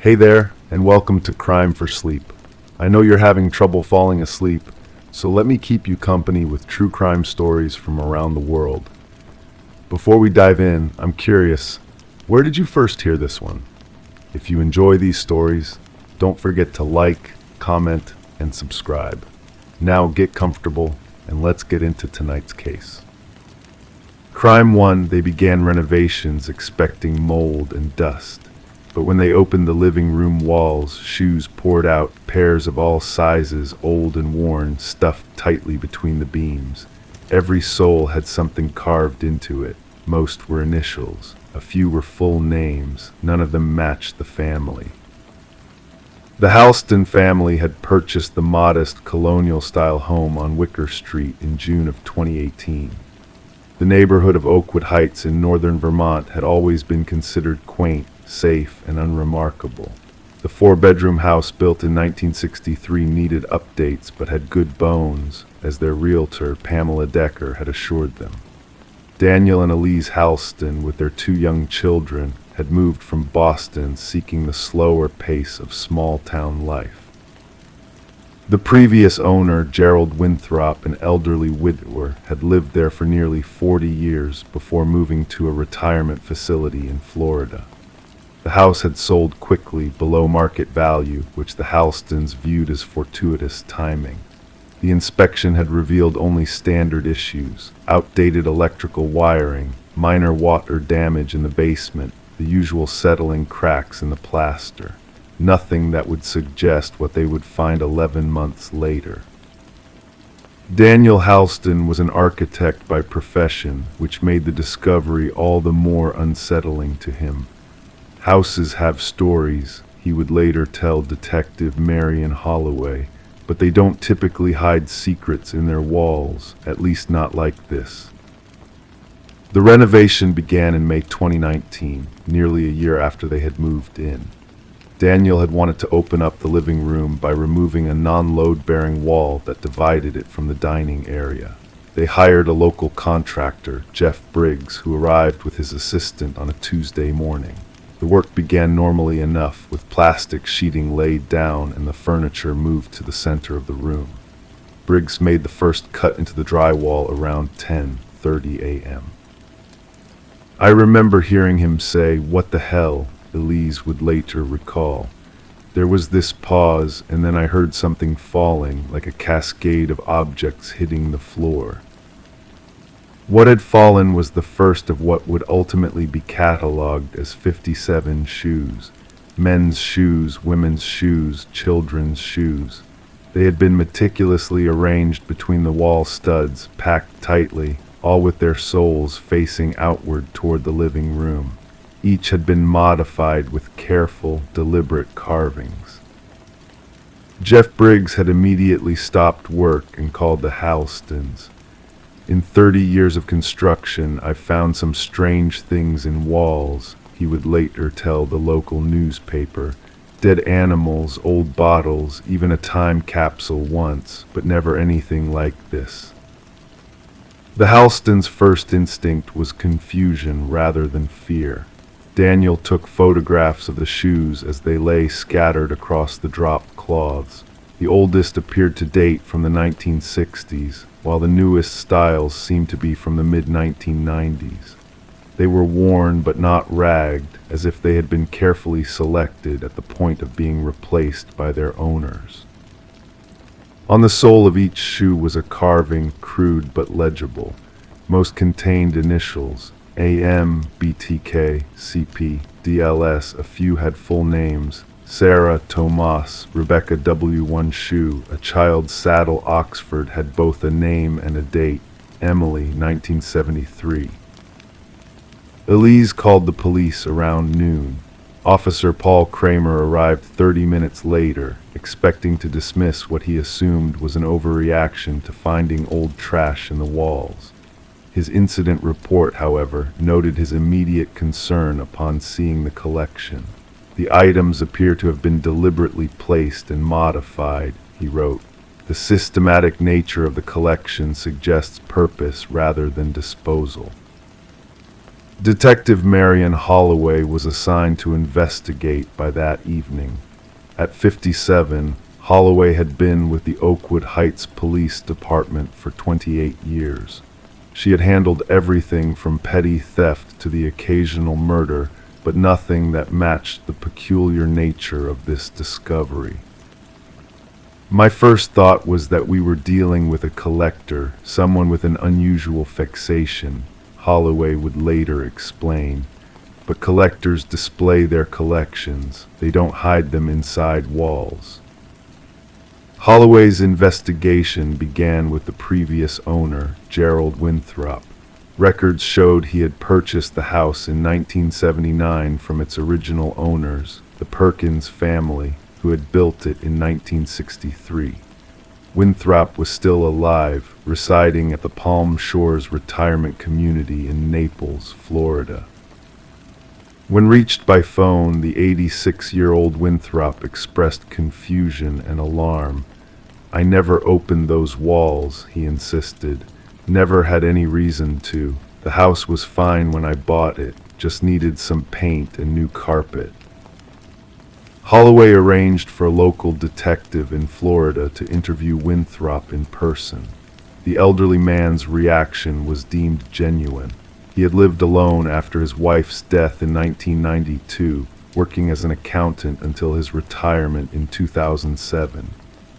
Hey there, and welcome to Crime for Sleep. I know you're having trouble falling asleep, so let me keep you company with true crime stories from around the world. Before we dive in, I'm curious, where did you first hear this one? If you enjoy these stories, don't forget to like, comment, and subscribe. Now get comfortable, and let's get into tonight's case. Crime 1, they began renovations expecting mold and dust. But when they opened the living room walls, shoes poured out, pairs of all sizes, old and worn, stuffed tightly between the beams. Every sole had something carved into it. Most were initials. A few were full names. None of them matched the family. The Halston family had purchased the modest colonial-style home on Wicker Street in June of 2018. The neighborhood of Oakwood Heights in northern Vermont had always been considered quaint, safe, and unremarkable. The four-bedroom house built in 1963 needed updates but had good bones, as their realtor, Pamela Decker, had assured them. Daniel and Elise Halston, with their two young children, had moved from Boston seeking the slower pace of small-town life. The previous owner, Gerald Winthrop, an elderly widower, had lived there for nearly 40 years before moving to a retirement facility in Florida. The house had sold quickly below market value, which the Halstons viewed as fortuitous timing. The inspection had revealed only standard issues: outdated electrical wiring, minor water damage in the basement, the usual settling cracks in the plaster. Nothing that would suggest what they would find 11 months later. Daniel Halston was an architect by profession, which made the discovery all the more unsettling to him. Houses have stories, he would later tell Detective Marion Holloway, but they don't typically hide secrets in their walls, at least not like this. The renovation began in May 2019, nearly a year after they had moved in. Daniel had wanted to open up the living room by removing a non-load-bearing wall that divided it from the dining area. They hired a local contractor, Jeff Briggs, who arrived with his assistant on a Tuesday morning. The work began normally enough, with plastic sheeting laid down and the furniture moved to the center of the room. Briggs made the first cut into the drywall around 10:30 a.m. I remember hearing him say, "What the hell?" Elise would later recall. There was this pause, and then I heard something falling, like a cascade of objects hitting the floor. What had fallen was the first of what would ultimately be catalogued as 57 shoes. Men's shoes, women's shoes, children's shoes. They had been meticulously arranged between the wall studs, packed tightly, all with their soles facing outward toward the living room. Each had been modified with careful, deliberate carvings. Jeff Briggs had immediately stopped work and called the Halstons. "In 30 years of construction, I've found some strange things in walls," he would later tell the local newspaper. "Dead animals, old bottles, even a time capsule once, but never anything like this." The Halstons' first instinct was confusion rather than fear. Daniel took photographs of the shoes as they lay scattered across the dropped cloths. The oldest appeared to date from the 1960s, while the newest styles seemed to be from the mid-1990s. They were worn but not ragged, as if they had been carefully selected at the point of being replaced by their owners. On the sole of each shoe was a carving, crude but legible. Most contained initials: AM, BTK, CP, DLS. A few had full names: Sarah, Tomas, Rebecca W. One shoe, a child Saddle, Oxford, had both a name and a date: Emily, 1973. Elise called the police around noon. Officer Paul Kramer arrived 30 minutes later, expecting to dismiss what he assumed was an overreaction to finding old trash in the walls. His incident report, however, noted his immediate concern upon seeing the collection. "The items appear to have been deliberately placed and modified," he wrote. "The systematic nature of the collection suggests purpose rather than disposal." Detective Marion Holloway was assigned to investigate by that evening. At 57, Holloway had been with the Oakwood Heights Police Department for 28 years. She had handled everything from petty theft to the occasional murder, but nothing that matched the peculiar nature of this discovery. My first thought was that we were dealing with a collector, someone with an unusual fixation, Holloway would later explain. But collectors display their collections. They don't hide them inside walls. Holloway's investigation began with the previous owner, Gerald Winthrop. Records showed he had purchased the house in 1979 from its original owners, the Perkins family, who had built it in 1963. Winthrop was still alive, residing at the Palm Shores retirement community in Naples, Florida. When reached by phone, the 86-year-old Winthrop expressed confusion and alarm. "I never opened those walls," he insisted. "Never had any reason to. The house was fine when I bought it, just needed some paint and new carpet." Holloway arranged for a local detective in Florida to interview Winthrop in person. The elderly man's reaction was deemed genuine. He had lived alone after his wife's death in 1992, working as an accountant until his retirement in 2007.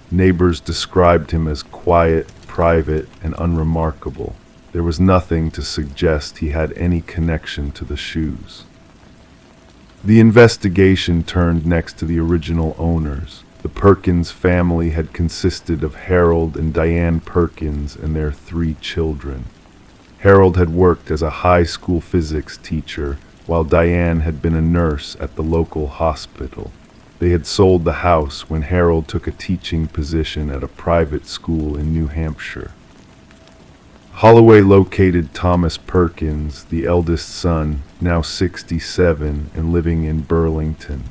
Neighbors described him as quiet, private, and unremarkable. There was nothing to suggest he had any connection to the shoes. The investigation turned next to the original owners. The Perkins family had consisted of Harold and Diane Perkins and their 3 children. Harold had worked as a high school physics teacher, while Diane had been a nurse at the local hospital. They had sold the house when Harold took a teaching position at a private school in New Hampshire. Holloway located Thomas Perkins, the eldest son, now 67 and living in Burlington.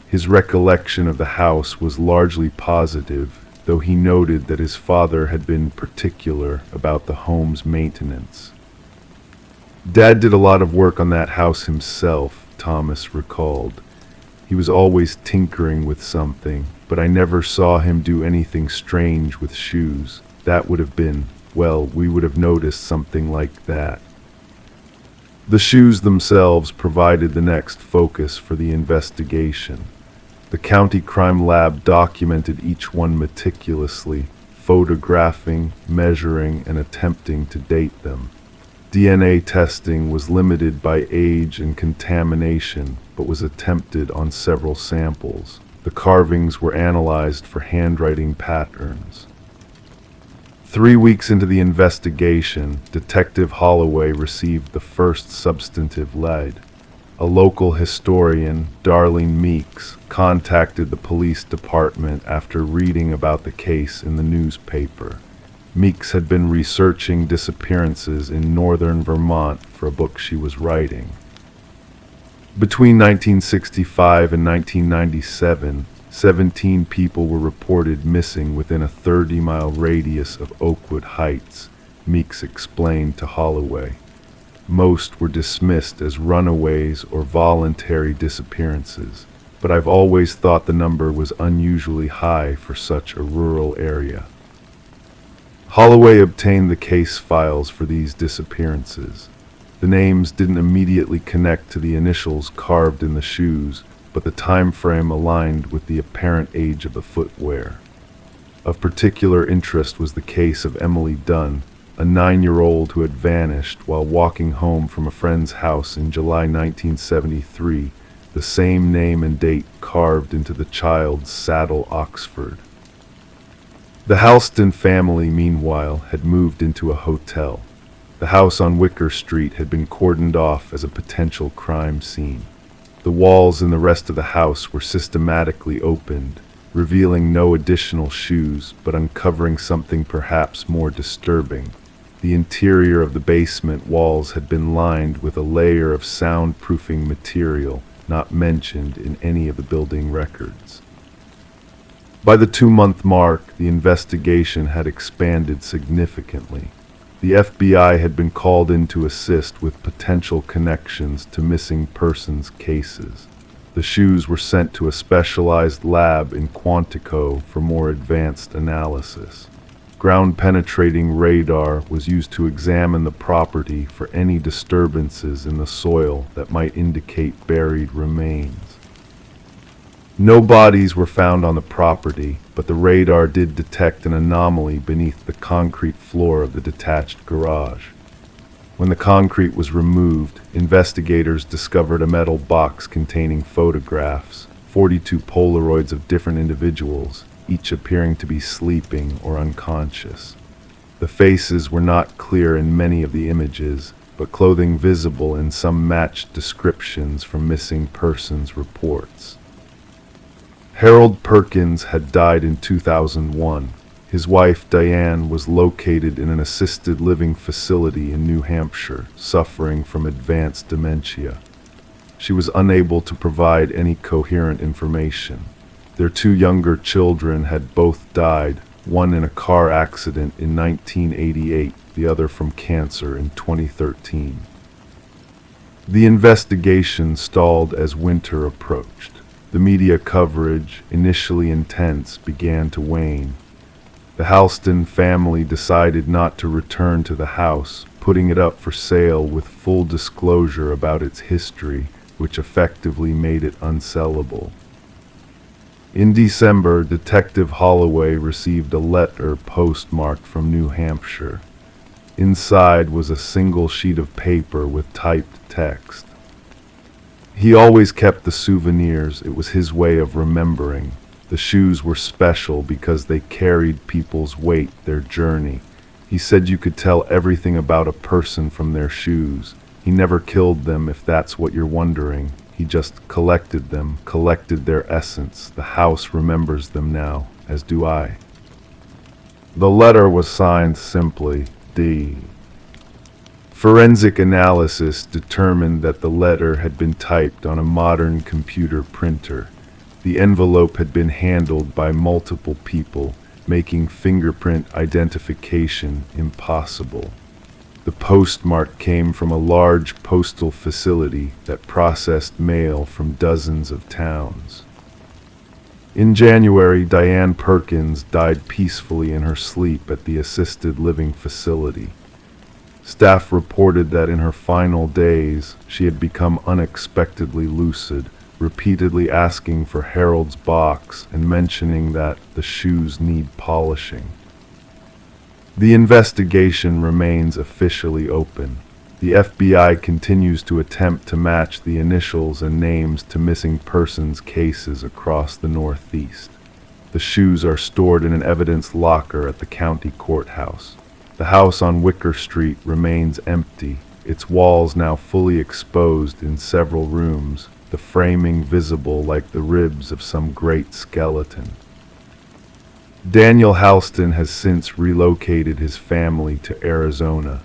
His recollection of the house was largely positive, though he noted that his father had been particular about the home's maintenance. "Dad did a lot of work on that house himself," Thomas recalled. "He was always tinkering with something, but I never saw him do anything strange with shoes. That would have been, well, we would have noticed something like that." The shoes themselves provided the next focus for the investigation. The county crime lab documented each one meticulously, photographing, measuring, and attempting to date them. DNA testing was limited by age and contamination, but was attempted on several samples. The carvings were analyzed for handwriting patterns. 3 weeks into the investigation, Detective Holloway received the first substantive lead. A local historian, Darlene Meeks, contacted the police department after reading about the case in the newspaper. Meeks had been researching disappearances in northern Vermont for a book she was writing. Between 1965 and 1997, 17 people were reported missing within a 30-mile radius of Oakwood Heights, Meeks explained to Holloway. Most were dismissed as runaways or voluntary disappearances, but I've always thought the number was unusually high for such a rural area. Holloway obtained the case files for these disappearances. The names didn't immediately connect to the initials carved in the shoes, but the time frame aligned with the apparent age of the footwear. Of particular interest was the case of Emily Dunn, a 9-year-old who had vanished while walking home from a friend's house in July 1973, the same name and date carved into the child's saddle Oxford. The Halston family, meanwhile, had moved into a hotel. The house on Wicker Street had been cordoned off as a potential crime scene. The walls in the rest of the house were systematically opened, revealing no additional shoes, but uncovering something perhaps more disturbing. The interior of the basement walls had been lined with a layer of soundproofing material not mentioned in any of the building records. By the 2-month mark, the investigation had expanded significantly. The FBI had been called in to assist with potential connections to missing persons cases. The shoes were sent to a specialized lab in Quantico for more advanced analysis. Ground-penetrating radar was used to examine the property for any disturbances in the soil that might indicate buried remains. No bodies were found on the property, but the radar did detect an anomaly beneath the concrete floor of the detached garage. When the concrete was removed, investigators discovered a metal box containing photographs, 42 Polaroids of different individuals, each appearing to be sleeping or unconscious. The faces were not clear in many of the images, but clothing visible in some matched descriptions from missing persons reports. Harold Perkins had died in 2001. His wife, Diane, was located in an assisted living facility in New Hampshire, suffering from advanced dementia. She was unable to provide any coherent information. Their two younger children had both died, one in a car accident in 1988, the other from cancer in 2013. The investigation stalled as winter approached. The media coverage, initially intense, began to wane. The Halston family decided not to return to the house, putting it up for sale with full disclosure about its history, which effectively made it unsellable. In December, Detective Holloway received a letter postmarked from New Hampshire. Inside was a single sheet of paper with typed text. He always kept the souvenirs. It was his way of remembering. The shoes were special because they carried people's weight, their journey. He said you could tell everything about a person from their shoes. He never killed them, if that's what you're wondering. He just collected them, collected their essence. The house remembers them now, as do I. The letter was signed simply, D. Forensic analysis determined that the letter had been typed on a modern computer printer. The envelope had been handled by multiple people, making fingerprint identification impossible. The postmark came from a large postal facility that processed mail from dozens of towns. In January, Diane Perkins died peacefully in her sleep at the assisted living facility. Staff reported that in her final days, she had become unexpectedly lucid, repeatedly asking for Harold's box and mentioning that the shoes need polishing. The investigation remains officially open. The FBI continues to attempt to match the initials and names to missing persons cases across the Northeast. The shoes are stored in an evidence locker at the county courthouse. The house on Wicker Street remains empty, its walls now fully exposed in several rooms, the framing visible like the ribs of some great skeleton. Daniel Halston has since relocated his family to Arizona.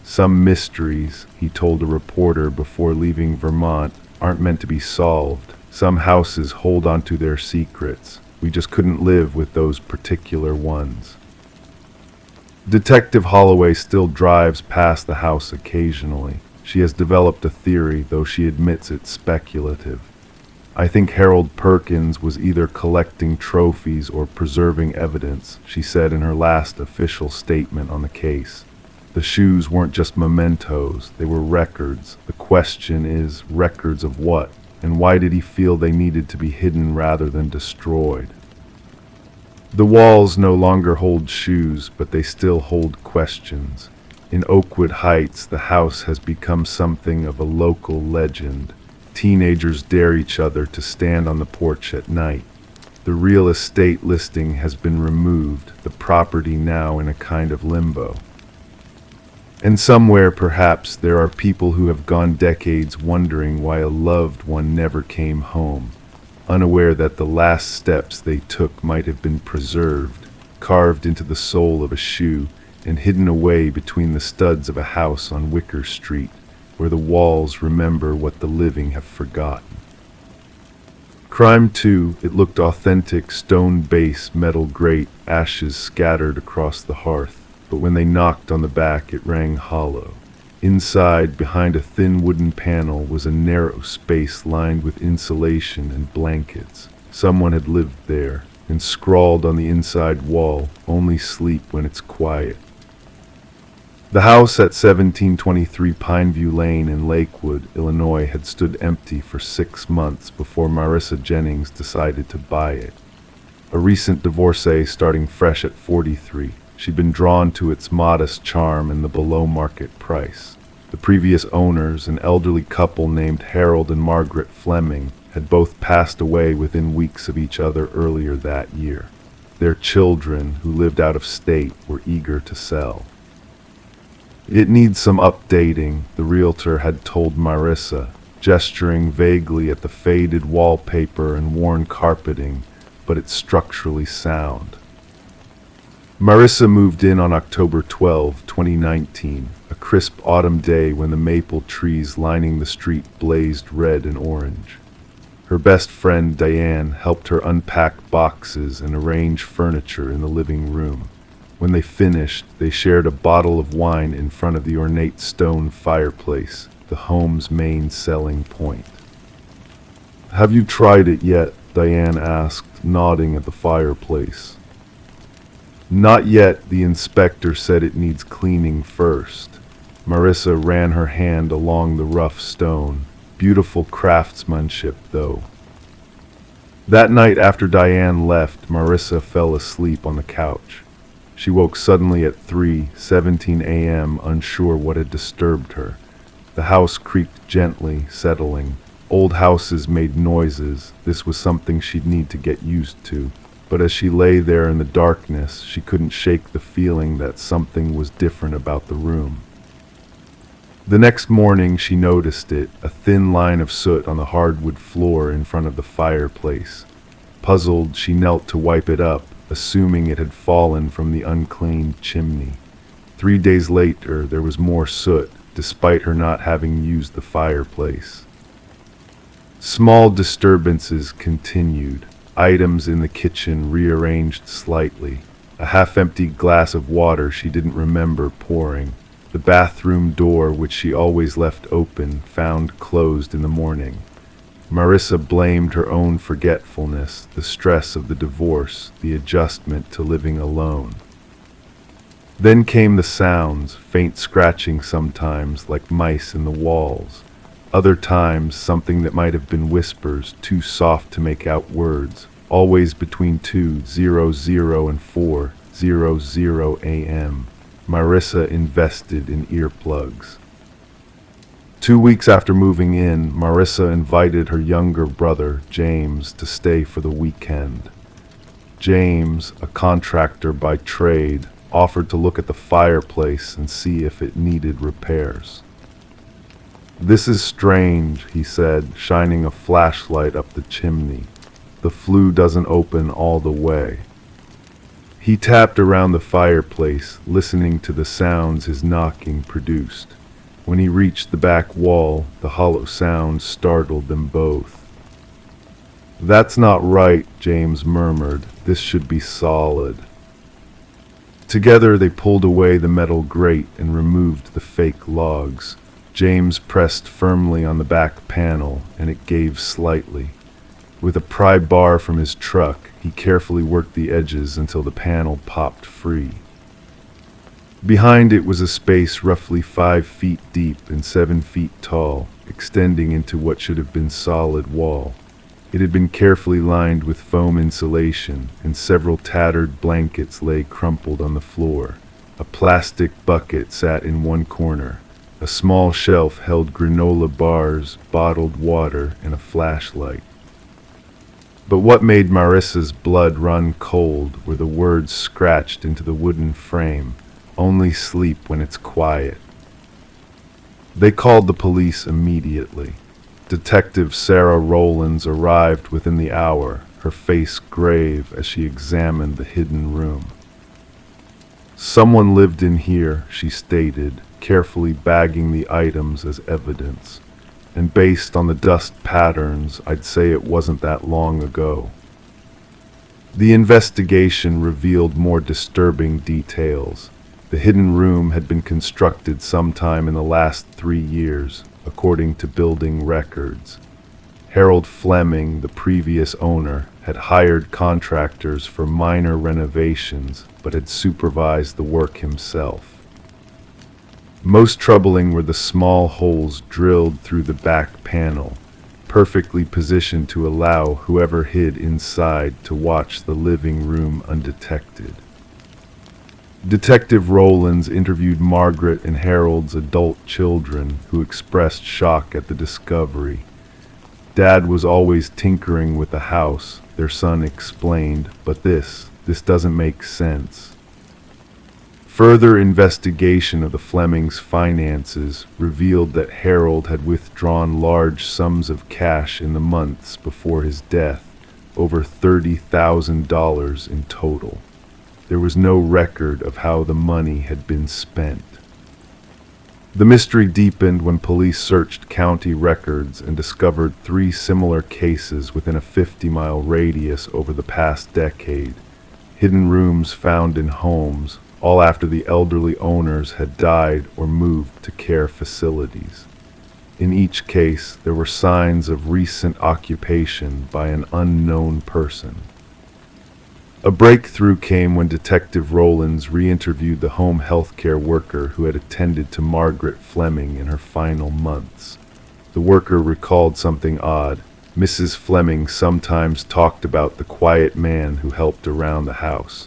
Some mysteries, he told a reporter before leaving Vermont, aren't meant to be solved. Some houses hold onto their secrets. We just couldn't live with those particular ones. Detective Holloway still drives past the house occasionally. She has developed a theory, though she admits it's speculative. I think Harold Perkins was either collecting trophies or preserving evidence, she said in her last official statement on the case. The shoes weren't just mementos, they were records. The question is, records of what? And why did he feel they needed to be hidden rather than destroyed? The walls no longer hold shoes, but they still hold questions. In Oakwood Heights, the house has become something of a local legend. Teenagers dare each other to stand on the porch at night. The real estate listing has been removed, the property now in a kind of limbo. And somewhere, perhaps, there are people who have gone decades wondering why a loved one never came home, unaware that the last steps they took might have been preserved, carved into the sole of a shoe, and hidden away between the studs of a house on Wicker Street, where the walls remember what the living have forgotten. Crime 2, it looked authentic, stone base, metal grate, ashes scattered across the hearth. but when they knocked on the back, it rang hollow. Inside, behind a thin wooden panel, was a narrow space lined with insulation and blankets. Someone had lived there, and scrawled on the inside wall, "Only sleep when it's quiet." The house at 1723 Pineview Lane in Lakewood, Illinois, had stood empty for 6 months before Marissa Jennings decided to buy it. A recent divorcee starting fresh at 43, she'd been drawn to its modest charm and the below-market price. The previous owners, an elderly couple named Harold and Margaret Fleming, had both passed away within weeks of each other earlier that year. Their children, who lived out of state, were eager to sell. "It needs some updating," the realtor had told Marissa, gesturing vaguely at the faded wallpaper and worn carpeting, "but it's structurally sound." Marissa moved in on October 12, 2019, a crisp autumn day when the maple trees lining the street blazed red and orange. Her best friend, Diane, helped her unpack boxes and arrange furniture in the living room. When they finished, they shared a bottle of wine in front of the ornate stone fireplace, the home's main selling point. "Have you tried it yet?" Diane asked, nodding at the fireplace. "Not yet," the inspector said. "It needs cleaning first." Marissa ran her hand along the rough stone. Beautiful craftsmanship, though. That night after Diane left, Marissa fell asleep on the couch. She woke suddenly at 3:17 a.m., unsure what had disturbed her. The house creaked gently, settling. Old houses made noises. This was something she'd need to get used to. But as she lay there in the darkness, she couldn't shake the feeling that something was different about the room. The next morning she noticed it, a thin line of soot on the hardwood floor in front of the fireplace. Puzzled, she knelt to wipe it up, assuming it had fallen from the uncleaned chimney. 3 days later, there was more soot, despite her not having used the fireplace. Small disturbances continued. Items in the kitchen rearranged slightly. A half-empty glass of water she didn't remember pouring. The bathroom door, which she always left open, found closed in the morning. Marissa blamed her own forgetfulness, the stress of the divorce, the adjustment to living alone. Then came the sounds, faint scratching sometimes, like mice in the walls. Other times, something that might have been whispers, too soft to make out words, always between 2:00 and 4:00 a.m. Marissa invested in earplugs. 2 weeks after moving in, Marissa invited her younger brother, James, to stay for the weekend. James, a contractor by trade, offered to look at the fireplace and see if it needed repairs. "This is strange," he said, shining a flashlight up the chimney. "The flue doesn't open all the way." He tapped around the fireplace, listening to the sounds his knocking produced. When he reached the back wall, the hollow sound startled them both. "That's not right," James murmured. "This should be solid." Together they pulled away the metal grate and removed the fake logs. James pressed firmly on the back panel, and it gave slightly. With a pry bar from his truck, he carefully worked the edges until the panel popped free. Behind it was a space roughly 5 feet deep and 7 feet tall, extending into what should have been solid wall. It had been carefully lined with foam insulation, and several tattered blankets lay crumpled on the floor. A plastic bucket sat in one corner. A small shelf held granola bars, bottled water, and a flashlight. But what made Marissa's blood run cold were the words scratched into the wooden frame, "Only sleep when it's quiet." They called the police immediately. Detective Sarah Rowlands arrived within the hour, her face grave as she examined the hidden room. "Someone lived in here," she stated, carefully bagging the items as evidence. "And based on the dust patterns, I'd say it wasn't that long ago." The investigation revealed more disturbing details. The hidden room had been constructed sometime in the last 3 years, according to building records. Harold Fleming, the previous owner, had hired contractors for minor renovations, but had supervised the work himself. Most troubling were the small holes drilled through the back panel, perfectly positioned to allow whoever hid inside to watch the living room undetected. Detective Rowlands interviewed Margaret and Harold's adult children, who expressed shock at the discovery. "Dad was always tinkering with the house," their son explained, "but this doesn't make sense." Further investigation of the Flemings' finances revealed that Harold had withdrawn large sums of cash in the months before his death, over $30,000 in total. There was no record of how the money had been spent. The mystery deepened when police searched county records and discovered 3 similar cases within a 50-mile radius over the past decade. Hidden rooms found in homes, all after the elderly owners had died or moved to care facilities. In each case, there were signs of recent occupation by an unknown person. A breakthrough came when Detective Rowlands re-interviewed the home healthcare worker who had attended to Margaret Fleming in her final months. The worker recalled something odd. Mrs. Fleming sometimes talked about the quiet man who helped around the house.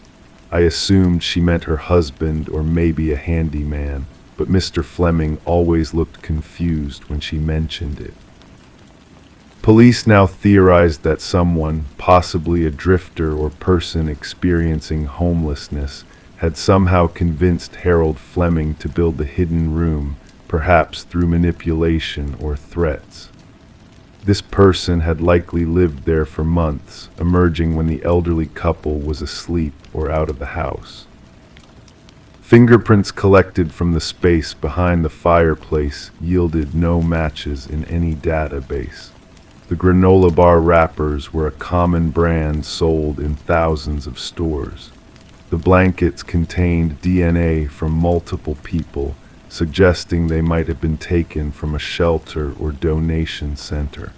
I assumed she meant her husband or maybe a handyman, but Mr. Fleming always looked confused when she mentioned it. Police now theorized that someone, possibly a drifter or person experiencing homelessness, had somehow convinced Harold Fleming to build the hidden room, perhaps through manipulation or threats. This person had likely lived there for months, emerging when the elderly couple was asleep or out of the house. Fingerprints collected from the space behind the fireplace yielded no matches in any database. The granola bar wrappers were a common brand sold in thousands of stores. The blankets contained DNA from multiple people, suggesting they might have been taken from a shelter or donation center.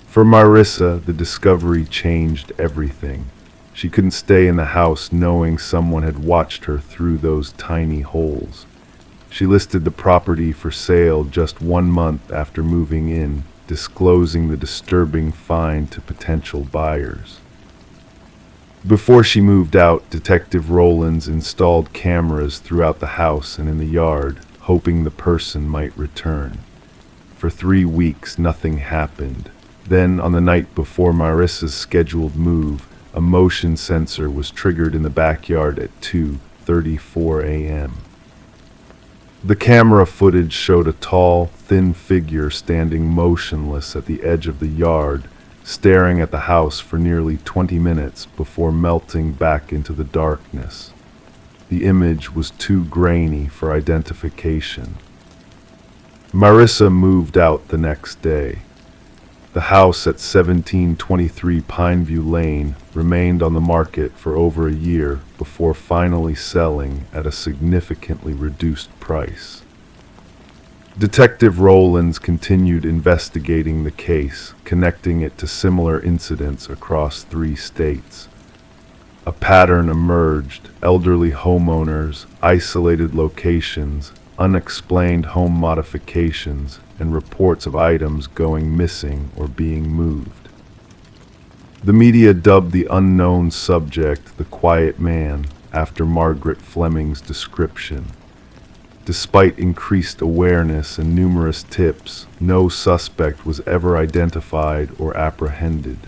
For Marissa, the discovery changed everything. She couldn't stay in the house knowing someone had watched her through those tiny holes. She listed the property for sale just 1 month after moving in, disclosing the disturbing find to potential buyers. Before she moved out, Detective Rowlands installed cameras throughout the house and in the yard, hoping the person might return. For 3 weeks, nothing happened. Then, on the night before Marissa's scheduled move, a motion sensor was triggered in the backyard at 2:34 a.m. The camera footage showed a tall, thin figure standing motionless at the edge of the yard, staring at the house for nearly 20 minutes before melting back into the darkness. The image was too grainy for identification. Marissa moved out the next day. The house at 1723 Pineview Lane remained on the market for over a year before finally selling at a significantly reduced price. Detective Rowlands continued investigating the case, connecting it to similar incidents across 3 states. A pattern emerged: elderly homeowners, isolated locations, unexplained home modifications, and reports of items going missing or being moved. The media dubbed the unknown subject the Quiet Man, after Margaret Fleming's description. Despite increased awareness and numerous tips, no suspect was ever identified or apprehended.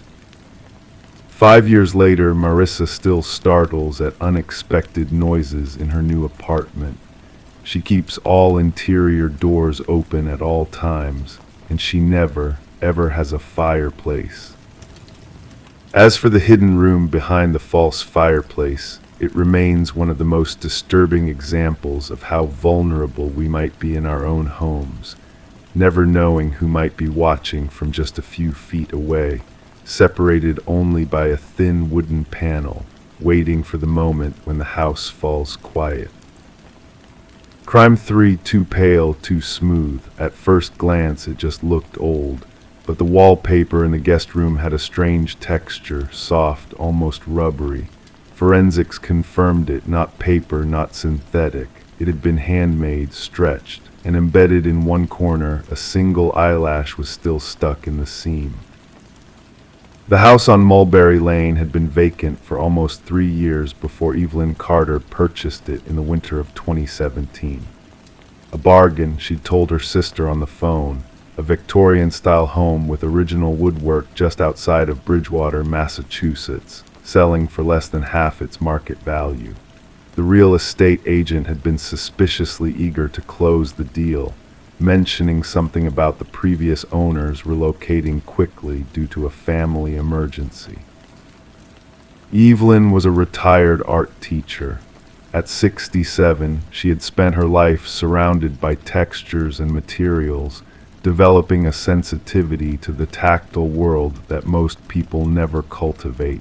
5 years later, Marissa still startles at unexpected noises in her new apartment. She keeps all interior doors open at all times, and she never, ever has a fireplace. As for the hidden room behind the false fireplace, it remains one of the most disturbing examples of how vulnerable we might be in our own homes, never knowing who might be watching from just a few feet away, separated only by a thin wooden panel, waiting for the moment when the house falls quiet. Crime 3, too pale, too smooth. At first glance, it just looked old. But the wallpaper in the guest room had a strange texture, soft, almost rubbery. Forensics confirmed it, not paper, not synthetic. It had been handmade, stretched, and embedded in one corner, a single eyelash was still stuck in the seam. The house on Mulberry Lane had been vacant for almost 3 years before Evelyn Carter purchased it in the winter of 2017. A bargain, she'd told her sister on the phone, a Victorian-style home with original woodwork just outside of Bridgewater, Massachusetts, selling for less than half its market value. The real estate agent had been suspiciously eager to close the deal, mentioning something about the previous owners relocating quickly due to a family emergency. Evelyn was a retired art teacher. At 67, she had spent her life surrounded by textures and materials, developing a sensitivity to the tactile world that most people never cultivate.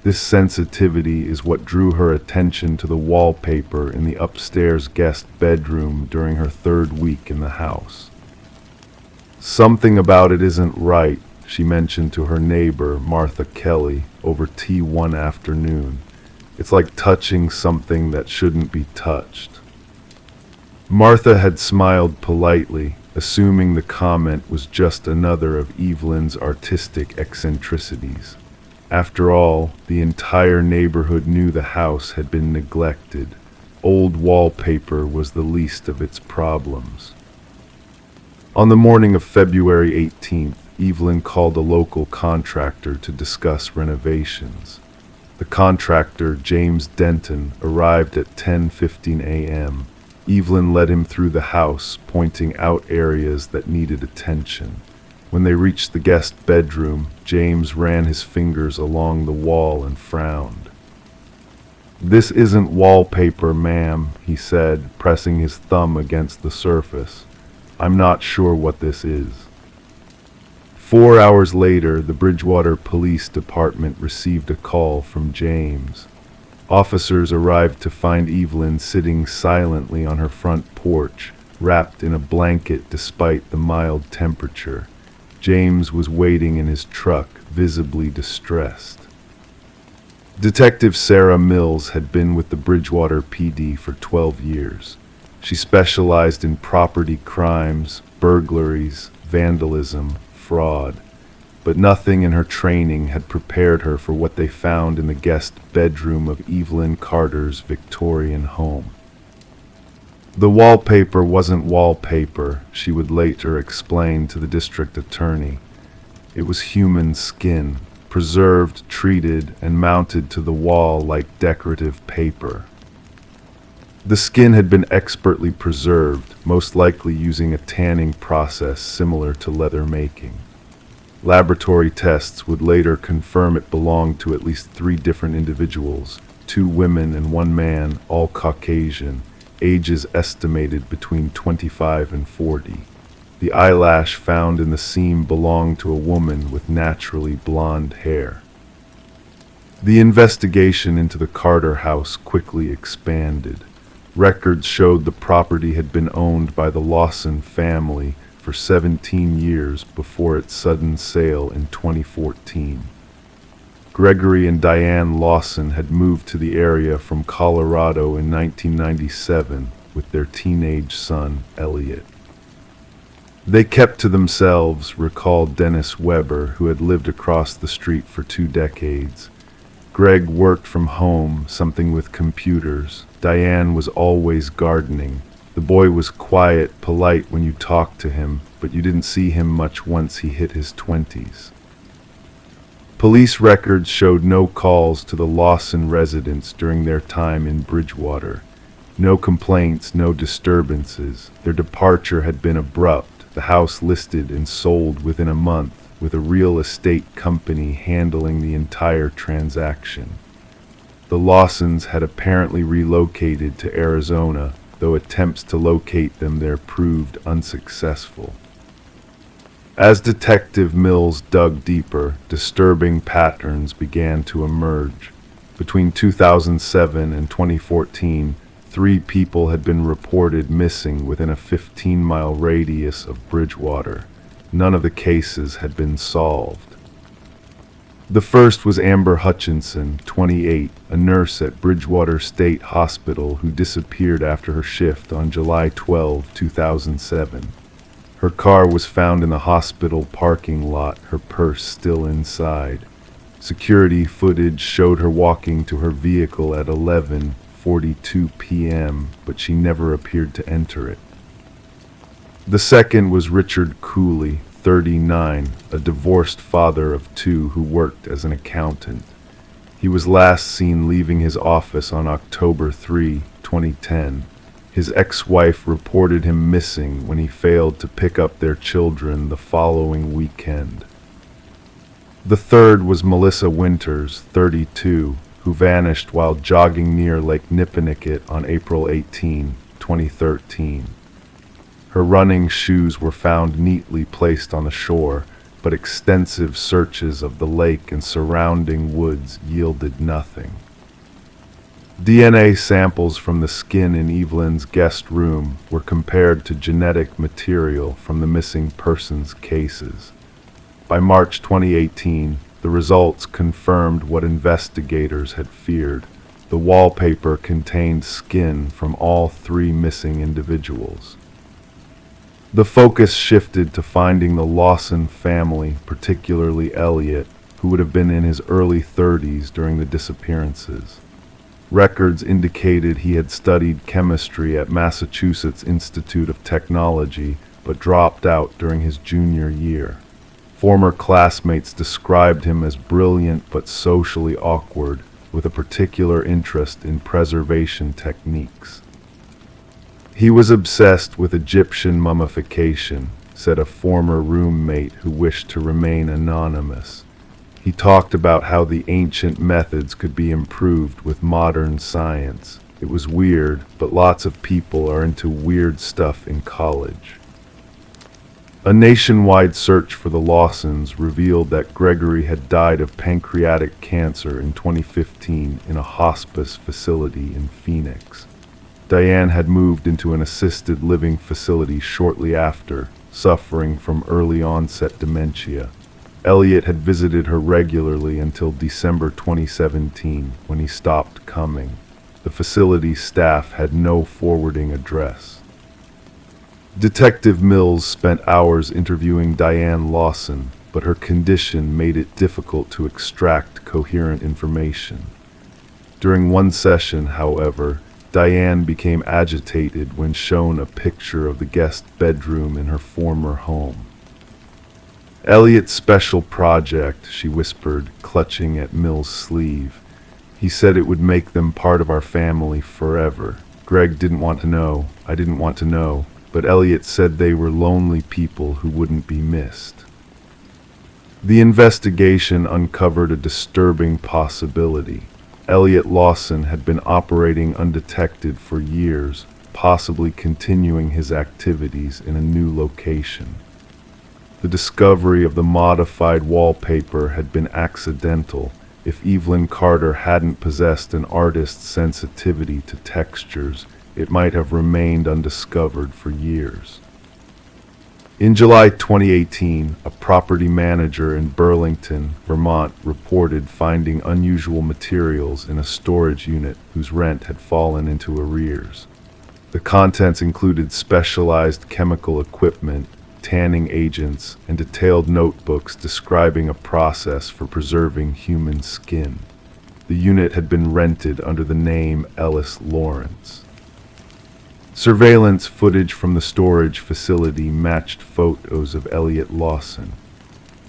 This sensitivity is what drew her attention to the wallpaper in the upstairs guest bedroom during her 3rd week in the house. "Something about it isn't right," she mentioned to her neighbor, Martha Kelly, over tea one afternoon. "It's like touching something that shouldn't be touched." Martha had smiled politely, assuming the comment was just another of Evelyn's artistic eccentricities. After all, the entire neighborhood knew the house had been neglected. Old wallpaper was the least of its problems. On the morning of February 18th, Evelyn called a local contractor to discuss renovations. The contractor, James Denton, arrived at 10:15 a.m. Evelyn led him through the house, pointing out areas that needed attention. When they reached the guest bedroom, James ran his fingers along the wall and frowned. "This isn't wallpaper, ma'am," he said, pressing his thumb against the surface. "I'm not sure what this is." 4 hours later, the Bridgewater Police Department received a call from James. Officers arrived to find Evelyn sitting silently on her front porch, wrapped in a blanket despite the mild temperature. James was waiting in his truck, visibly distressed. Detective Sarah Mills had been with the Bridgewater PD for 12 years. She specialized in property crimes, burglaries, vandalism, fraud. But nothing in her training had prepared her for what they found in the guest bedroom of Evelyn Carter's Victorian home. The wallpaper wasn't wallpaper, she would later explain to the district attorney. It was human skin, preserved, treated, and mounted to the wall like decorative paper. The skin had been expertly preserved, most likely using a tanning process similar to leather making. Laboratory tests would later confirm it belonged to at least 3 different individuals, 2 women and 1 man, all Caucasian, ages estimated between 25 and 40. The eyelash found in the seam belonged to a woman with naturally blonde hair. The investigation into the Carter house quickly expanded. Records showed the property had been owned by the Lawson family for 17 years before its sudden sale in 2014. Gregory and Diane Lawson had moved to the area from Colorado in 1997 with their teenage son, Elliot. They kept to themselves, recalled Dennis Weber, who had lived across the street for 2 decades. Greg worked from home, something with computers. Diane was always gardening. The boy was quiet, polite when you talked to him, but you didn't see him much once he hit his 20s. Police records showed no calls to the Lawson residents during their time in Bridgewater. No complaints, no disturbances. Their departure had been abrupt. The house listed and sold within a month, with a real estate company handling the entire transaction. The Lawsons had apparently relocated to Arizona, though attempts to locate them there proved unsuccessful. As Detective Mills dug deeper, disturbing patterns began to emerge. Between 2007 and 2014, 3 people had been reported missing within a 15-mile radius of Bridgewater. None of the cases had been solved. The first was Amber Hutchinson, 28, a nurse at Bridgewater State Hospital who disappeared after her shift on July 12, 2007. Her car was found in the hospital parking lot, her purse still inside. Security footage showed her walking to her vehicle at 11:42 p.m., but she never appeared to enter it. The second was Richard Cooley, 39, a divorced father of 2 who worked as an accountant. He was last seen leaving his office on October 3, 2010. His ex-wife reported him missing when he failed to pick up their children the following weekend. The third was Melissa Winters, 32, who vanished while jogging near Lake Nipponicket on April 18, 2013. Her running shoes were found neatly placed on the shore, but extensive searches of the lake and surrounding woods yielded nothing. DNA samples from the skin in Evelyn's guest room were compared to genetic material from the missing persons cases. By March 2018, the results confirmed what investigators had feared. The wallpaper contained skin from all 3 missing individuals. The focus shifted to finding the Lawson family, particularly Elliot, who would have been in his early 30s during the disappearances. Records indicated he had studied chemistry at Massachusetts Institute of Technology, but dropped out during his junior year. Former classmates described him as brilliant but socially awkward, with a particular interest in preservation techniques. He was obsessed with Egyptian mummification, said a former roommate who wished to remain anonymous. He talked about how the ancient methods could be improved with modern science. It was weird, but lots of people are into weird stuff in college. A nationwide search for the Lawsons revealed that Gregory had died of pancreatic cancer in 2015 in a hospice facility in Phoenix. Diane had moved into an assisted living facility shortly after, suffering from early-onset dementia. Elliot had visited her regularly until December 2017, when he stopped coming. The facility staff had no forwarding address. Detective Mills spent hours interviewing Diane Lawson, but her condition made it difficult to extract coherent information. During one session, however, Diane became agitated when shown a picture of the guest bedroom in her former home. "Elliot's special project," she whispered, clutching at Mill's sleeve. "He said it would make them part of our family forever. Greg didn't want to know, I didn't want to know, but Elliot said they were lonely people who wouldn't be missed." The investigation uncovered a disturbing possibility. Elliot Lawson had been operating undetected for years, possibly continuing his activities in a new location. The discovery of the modified wallpaper had been accidental. If Evelyn Carter hadn't possessed an artist's sensitivity to textures, it might have remained undiscovered for years. In July 2018, a property manager in Burlington, Vermont, reported finding unusual materials in a storage unit whose rent had fallen into arrears. The contents included specialized chemical equipment, tanning agents, and detailed notebooks describing a process for preserving human skin. The unit had been rented under the name Ellis Lawrence. Surveillance footage from the storage facility matched photos of Elliot Lawson.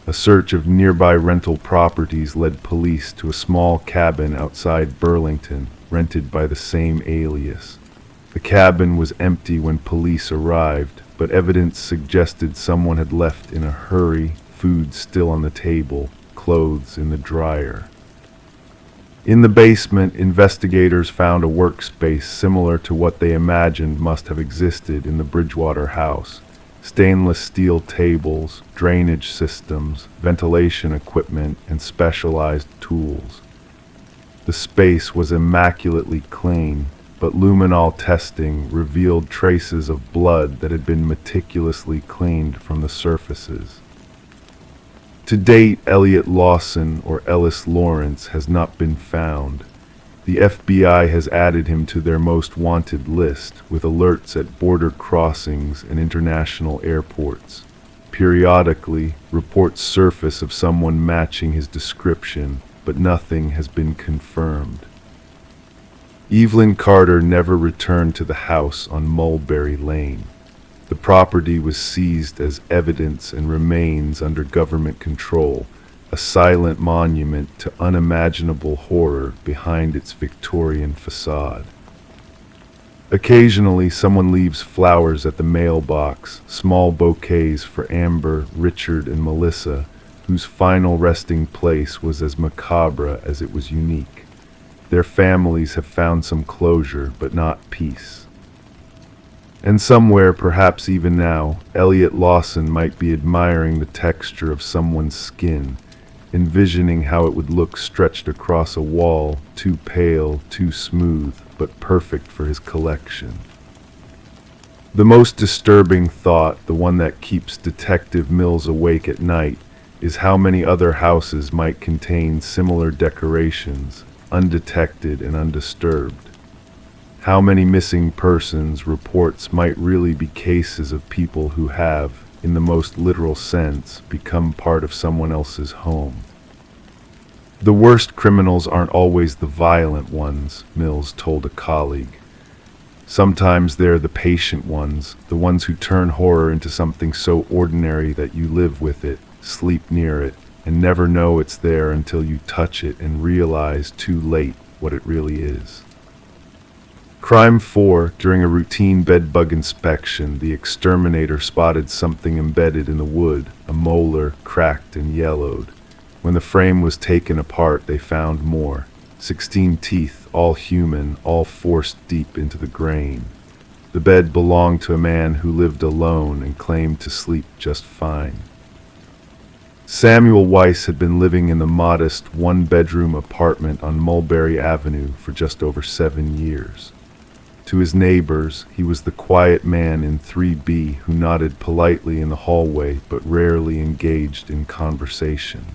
A search of nearby rental properties led police to a small cabin outside Burlington, rented by the same alias. The cabin was empty when police arrived, but evidence suggested someone had left in a hurry, food still on the table, clothes in the dryer. In the basement, investigators found a workspace similar to what they imagined must have existed in the Bridgewater house. Stainless steel tables, drainage systems, ventilation equipment, and specialized tools. The space was immaculately clean, but luminol testing revealed traces of blood that had been meticulously cleaned from the surfaces. To date, Elliot Lawson or Ellis Lawrence has not been found. The FBI has added him to their most wanted list, with alerts at border crossings and international airports. Periodically, reports surface of someone matching his description, but nothing has been confirmed. Evelyn Carter never returned to the house on Mulberry Lane. The property was seized as evidence and remains under government control, a silent monument to unimaginable horror behind its Victorian facade. Occasionally, someone leaves flowers at the mailbox, small bouquets for Amber, Richard, and Melissa, whose final resting place was as macabre as it was unique. Their families have found some closure, but not peace. And somewhere, perhaps even now, Elliot Lawson might be admiring the texture of someone's skin, envisioning how it would look stretched across a wall, too pale, too smooth, but perfect for his collection. The most disturbing thought, the one that keeps Detective Mills awake at night, is how many other houses might contain similar decorations, undetected and undisturbed. How many missing persons reports might really be cases of people who have, in the most literal sense, become part of someone else's home. The worst criminals aren't always the violent ones, Mills told a colleague. Sometimes they're the patient ones, the ones who turn horror into something so ordinary that you live with it, sleep near it, and never know it's there until you touch it and realize too late what it really is. Crime 4, during a routine bedbug inspection, the exterminator spotted something embedded in the wood, a molar, cracked and yellowed. When the frame was taken apart, they found more. 16 teeth, all human, all forced deep into the grain. The bed belonged to a man who lived alone and claimed to sleep just fine. Samuel Weiss had been living in the modest one-bedroom apartment on Mulberry Avenue for just over 7 years. To his neighbors, he was the quiet man in 3B who nodded politely in the hallway but rarely engaged in conversation.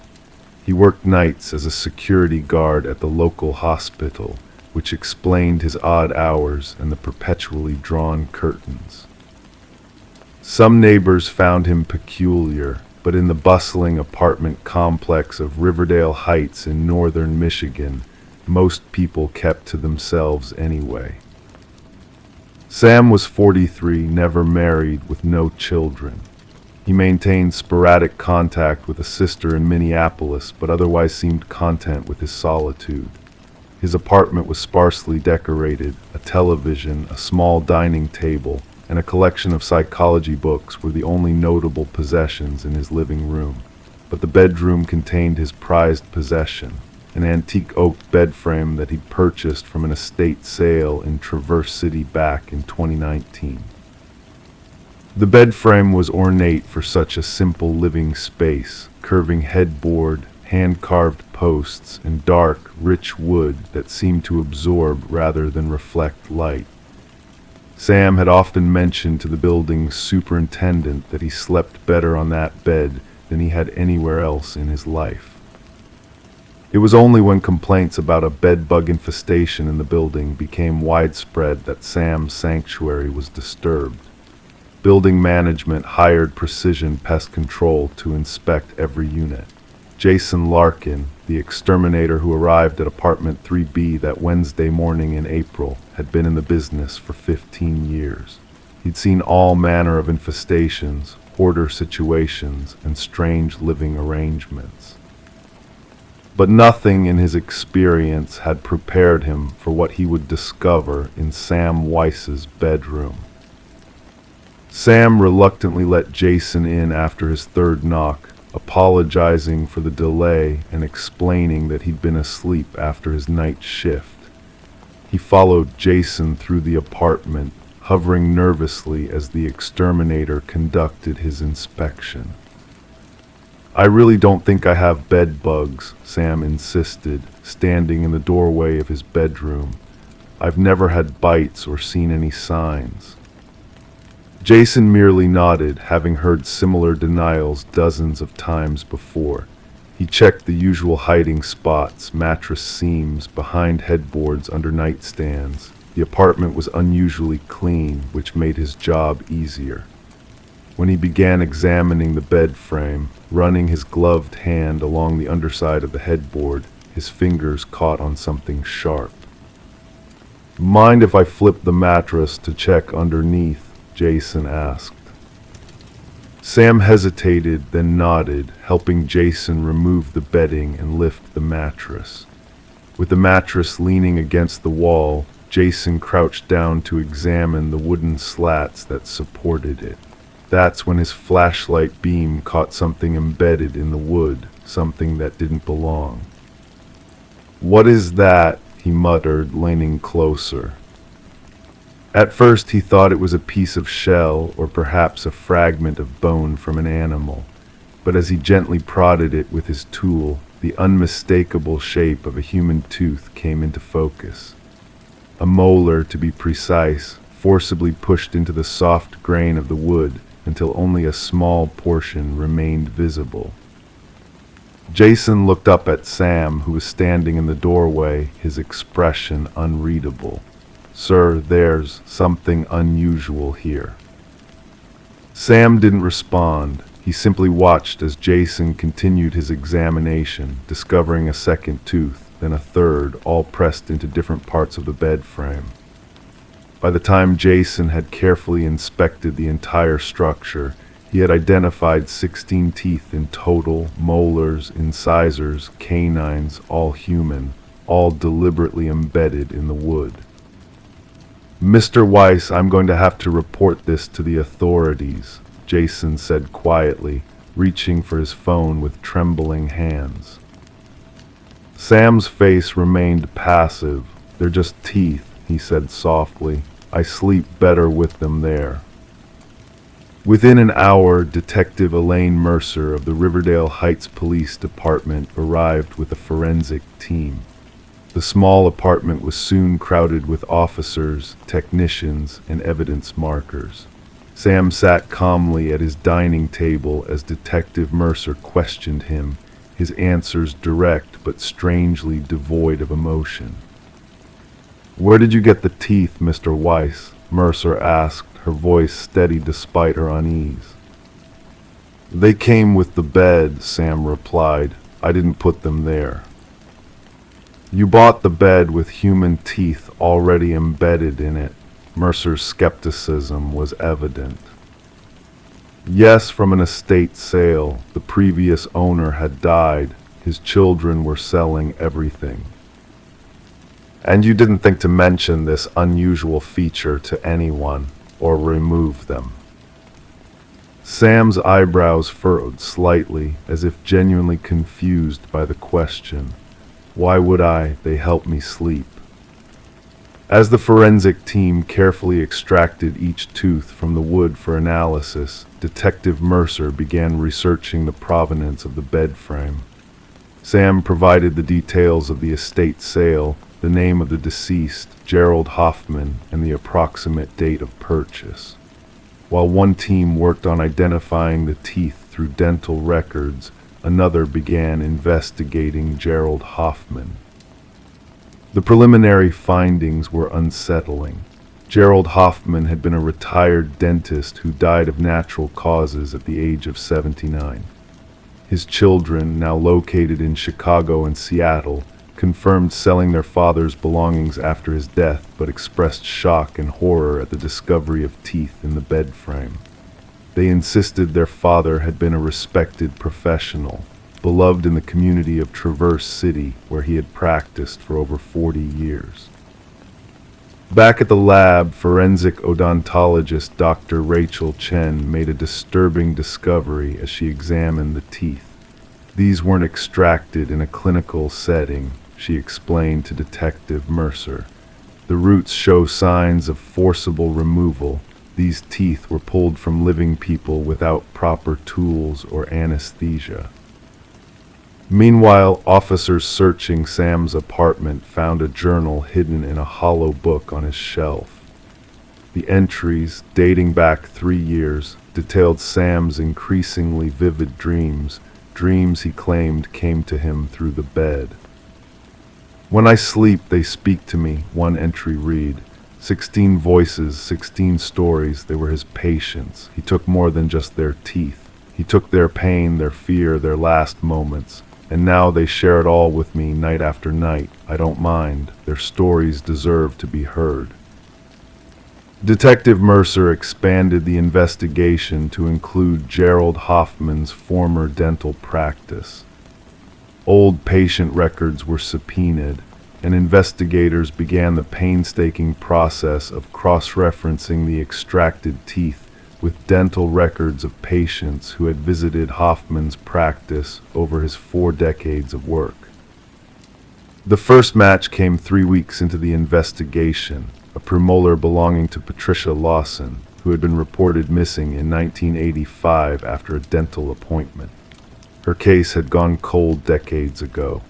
He worked nights as a security guard at the local hospital, which explained his odd hours and the perpetually drawn curtains. Some neighbors found him peculiar, but in the bustling apartment complex of Riverdale Heights in northern Michigan, most people kept to themselves anyway. Sam was 43, never married, with no children. He maintained sporadic contact with a sister in Minneapolis, but otherwise seemed content with his solitude. His apartment was sparsely decorated. A television, a small dining table, and a collection of psychology books were the only notable possessions in his living room. But the bedroom contained his prized possession, an antique oak bed frame that he'd purchased from an estate sale in Traverse City back in 2019. The bed frame was ornate for such a simple living space, curving headboard, hand-carved posts, and dark, rich wood that seemed to absorb rather than reflect light. Sam had often mentioned to the building's superintendent that he slept better on that bed than he had anywhere else in his life. It was only when complaints about a bed-bug infestation in the building became widespread that Sam's sanctuary was disturbed. Building management hired Precision Pest Control to inspect every unit. Jason Larkin, the exterminator who arrived at apartment 3B that Wednesday morning in April, had been in the business for 15 years. He'd seen all manner of infestations, hoarder situations, and strange living arrangements. But nothing in his experience had prepared him for what he would discover in Sam Weiss's bedroom. Sam reluctantly let Jason in after his third knock, apologizing for the delay and explaining that he'd been asleep after his night shift. He followed Jason through the apartment, hovering nervously as the exterminator conducted his inspection. "I really don't think I have bed bugs," Sam insisted, standing in the doorway of his bedroom. I've never had bites or seen any signs." Jason merely nodded, having heard similar denials dozens of times before. He checked the usual hiding spots, mattress seams, behind headboards, under nightstands. The apartment was unusually clean, which made his job easier. When he began examining the bed frame, running his gloved hand along the underside of the headboard, his fingers caught on something sharp. "Mind if I flip the mattress to check underneath?" Jason asked. Sam hesitated, then nodded, helping Jason remove the bedding and lift the mattress. With the mattress leaning against the wall, Jason crouched down to examine the wooden slats that supported it. That's when his flashlight beam caught something embedded in the wood, something that didn't belong. "What is that?" he muttered, leaning closer. At first he thought it was a piece of shell or perhaps a fragment of bone from an animal, but as he gently prodded it with his tool, the unmistakable shape of a human tooth came into focus. A molar, to be precise, forcibly pushed into the soft grain of the wood until only a small portion remained visible. Jason looked up at Sam, who was standing in the doorway, his expression unreadable. "Sir, there's something unusual here." Sam didn't respond. He simply watched as Jason continued his examination, discovering a second tooth, then a third, all pressed into different parts of the bed frame. By the time Jason had carefully inspected the entire structure, he had identified 16 teeth in total, molars, incisors, canines, all human, all deliberately embedded in the wood. "Mr. Weiss, I'm going to have to report this to the authorities," Jason said quietly, reaching for his phone with trembling hands. Sam's face remained passive. "They're just teeth," he said softly. "I sleep better with them there." Within an hour, Detective Elaine Mercer of the Riverdale Heights Police Department arrived with a forensic team. The small apartment was soon crowded with officers, technicians, and evidence markers. Sam sat calmly at his dining table as Detective Mercer questioned him, his answers direct but strangely devoid of emotion. "Where did you get the teeth, Mr. Weiss?" Mercer asked, her voice steady despite her unease. "They came with the bed," Sam replied. "I didn't put them there." "You bought the bed with human teeth already embedded in it." Mercer's skepticism was evident. "Yes, from an estate sale. The previous owner had died. His children were selling everything." "And you didn't think to mention this unusual feature to anyone, or remove them?" Sam's eyebrows furrowed slightly, as if genuinely confused by the question. "Why would I? They help me sleep." As the forensic team carefully extracted each tooth from the wood for analysis, Detective Mercer began researching the provenance of the bed frame. Sam provided the details of the estate sale, the name of the deceased, Gerald Hoffman, and the approximate date of purchase. While one team worked on identifying the teeth through dental records, another began investigating Gerald Hoffman. The preliminary findings were unsettling. Gerald Hoffman had been a retired dentist who died of natural causes at the age of 79. His children, now located in Chicago and Seattle, confirmed selling their father's belongings after his death, but expressed shock and horror at the discovery of teeth in the bed frame. They insisted their father had been a respected professional, beloved in the community of Traverse City, where he had practiced for over 40 years. Back at the lab, forensic odontologist Dr. Rachel Chen made a disturbing discovery as she examined the teeth. These weren't extracted in a clinical setting, she explained to Detective Mercer. The roots show signs of forcible removal. These teeth were pulled from living people without proper tools or anesthesia. Meanwhile, officers searching Sam's apartment found a journal hidden in a hollow book on his shelf. The entries, dating back 3 years, detailed Sam's increasingly vivid dreams he claimed came to him through the bed. "When I sleep, they speak to me," one entry read. 16 voices, 16 stories, they were his patients. He took more than just their teeth. He took their pain, their fear, their last moments. And now they share it all with me night after night. I don't mind. Their stories deserve to be heard. Detective Mercer expanded the investigation to include Gerald Hoffman's former dental practice. Old patient records were subpoenaed, and investigators began the painstaking process of cross-referencing the extracted teeth with dental records of patients who had visited Hoffman's practice over his 4 decades of work. The first match came 3 weeks into the investigation, a premolar belonging to Patricia Lawson, who had been reported missing in 1985 after a dental appointment. Her case had gone cold decades ago.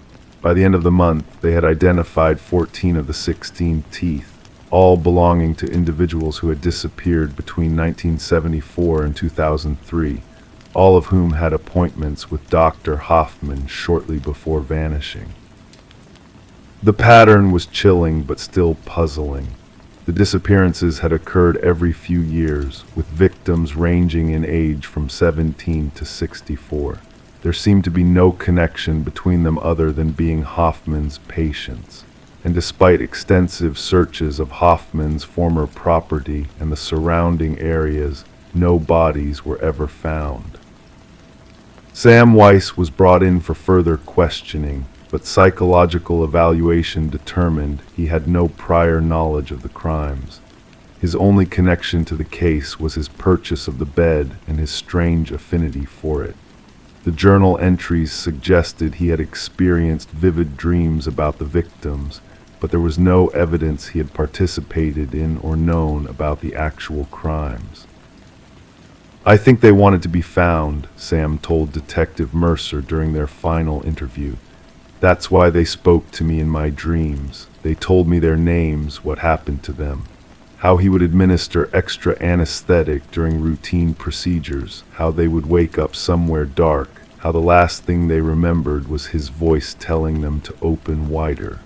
By the end of the month, they had identified 14 of the 16 teeth, all belonging to individuals who had disappeared between 1974 and 2003, all of whom had appointments with Dr. Hoffman shortly before vanishing. The pattern was chilling but still puzzling. The disappearances had occurred every few years, with victims ranging in age from 17 to 64. There seemed to be no connection between them other than being Hoffman's patients. And despite extensive searches of Hoffman's former property and the surrounding areas, no bodies were ever found. Sam Weiss was brought in for further questioning, but psychological evaluation determined he had no prior knowledge of the crimes. His only connection to the case was his purchase of the bed and his strange affinity for it. The journal entries suggested he had experienced vivid dreams about the victims, but there was no evidence he had participated in or known about the actual crimes. "I think they wanted to be found," Sam told Detective Mercer during their final interview. "That's why they spoke to me in my dreams. They told me their names, what happened to them, how he would administer extra anesthetic during routine procedures, how they would wake up somewhere dark, how the last thing they remembered was his voice telling them to open wider."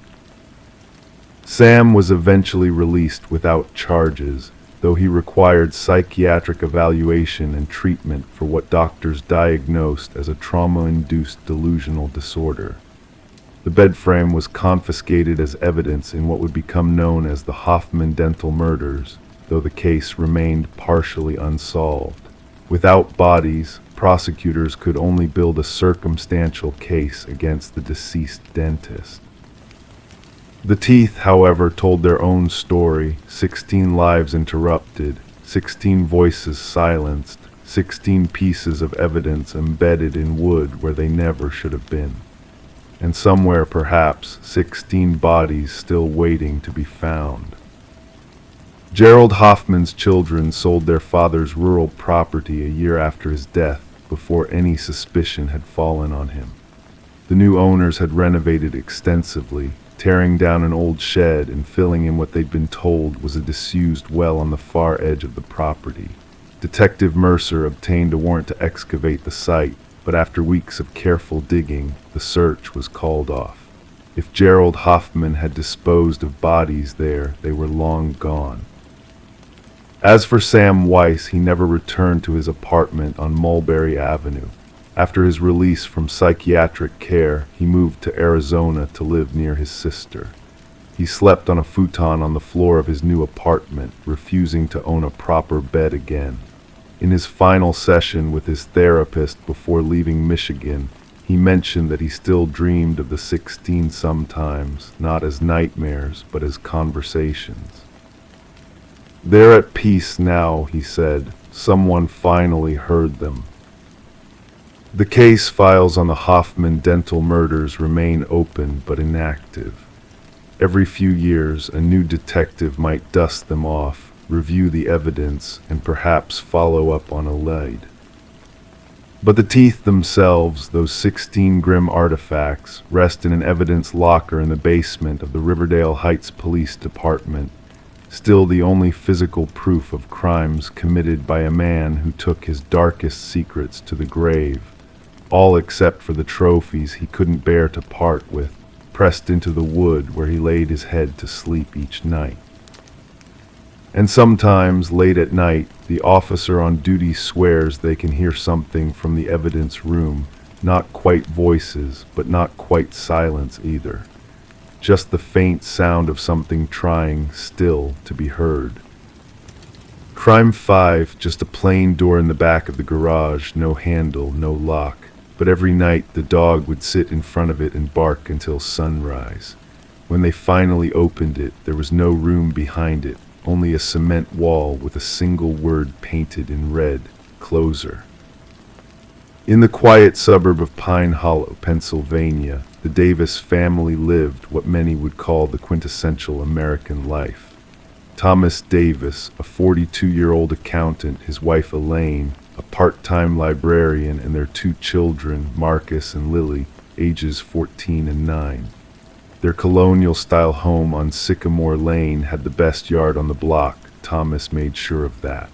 Sam was eventually released without charges, though he required psychiatric evaluation and treatment for what doctors diagnosed as a trauma-induced delusional disorder. The bed frame was confiscated as evidence in what would become known as the Hoffman dental murders, though the case remained partially unsolved. Without bodies, prosecutors could only build a circumstantial case against the deceased dentist. The teeth, however, told their own story: 16 lives interrupted, 16 voices silenced, 16 pieces of evidence embedded in wood where they never should have been. And somewhere, perhaps, 16 bodies still waiting to be found. Gerald Hoffman's children sold their father's rural property a year after his death, before any suspicion had fallen on him. The new owners had renovated extensively, tearing down an old shed and filling in what they'd been told was a disused well on the far edge of the property. Detective Mercer obtained a warrant to excavate the site, but after weeks of careful digging, the search was called off. If Gerald Hoffman had disposed of bodies there, they were long gone. As for Sam Weiss, he never returned to his apartment on Mulberry Avenue. After his release from psychiatric care, he moved to Arizona to live near his sister. He slept on a futon on the floor of his new apartment, refusing to own a proper bed again. In his final session with his therapist before leaving Michigan, he mentioned that he still dreamed of the 16 sometimes, not as nightmares, but as conversations. "They're at peace now," he said. "Someone finally heard them." The case files on the Hoffman dental murders remain open but inactive. Every few years, a new detective might dust them off, review the evidence, and perhaps follow up on a lead. But the teeth themselves, those 16 grim artifacts, rest in an evidence locker in the basement of the Riverdale Heights Police Department, still the only physical proof of crimes committed by a man who took his darkest secrets to the grave, all except for the trophies he couldn't bear to part with, pressed into the wood where he laid his head to sleep each night. And sometimes, late at night, the officer on duty swears they can hear something from the evidence room, not quite voices, but not quite silence either. Just the faint sound of something trying still to be heard. Crime 5, just a plain door in the back of the garage, no handle, no lock. But every night the dog would sit in front of it and bark until sunrise. When they finally opened it, there was no room behind it, only a cement wall with a single word painted in red, closer. In the quiet suburb of Pine Hollow, Pennsylvania, the Davis family lived what many would call the quintessential American life. Thomas Davis, a 42-year-old accountant, his wife Elaine, a part-time librarian, and their 2 children, Marcus and Lily, ages 14 and 9. Their colonial-style home on Sycamore Lane had the best yard on the block. Thomas made sure of that.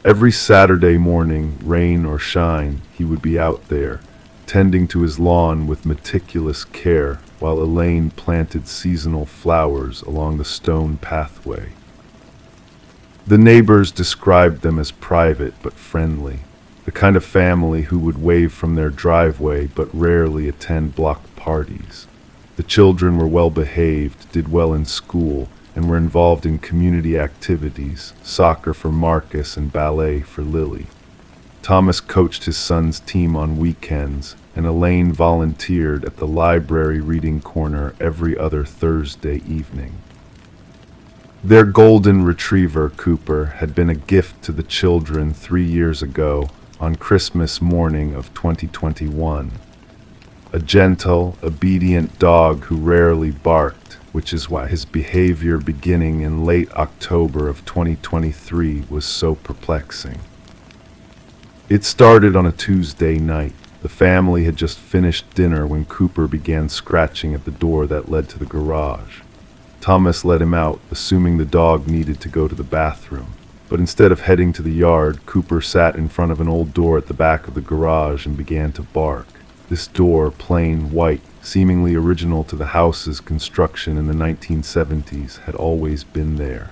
Every Saturday morning, rain or shine, he would be out there, tending to his lawn with meticulous care, while Elaine planted seasonal flowers along the stone pathway. The neighbors described them as private but friendly, the kind of family who would wave from their driveway but rarely attend block parties. The children were well behaved, did well in school, and were involved in community activities, soccer for Marcus and ballet for Lily. Thomas coached his son's team on weekends, and Elaine volunteered at the library reading corner every other Thursday evening. Their golden retriever, Cooper, had been a gift to the children 3 years ago on Christmas morning of 2021. A gentle, obedient dog who rarely barked, which is why his behavior beginning in late October of 2023 was so perplexing. It started on a Tuesday night. The family had just finished dinner when Cooper began scratching at the door that led to the garage. Thomas let him out, assuming the dog needed to go to the bathroom. But instead of heading to the yard, Cooper sat in front of an old door at the back of the garage and began to bark. This door, plain white, seemingly original to the house's construction in the 1970s, had always been there.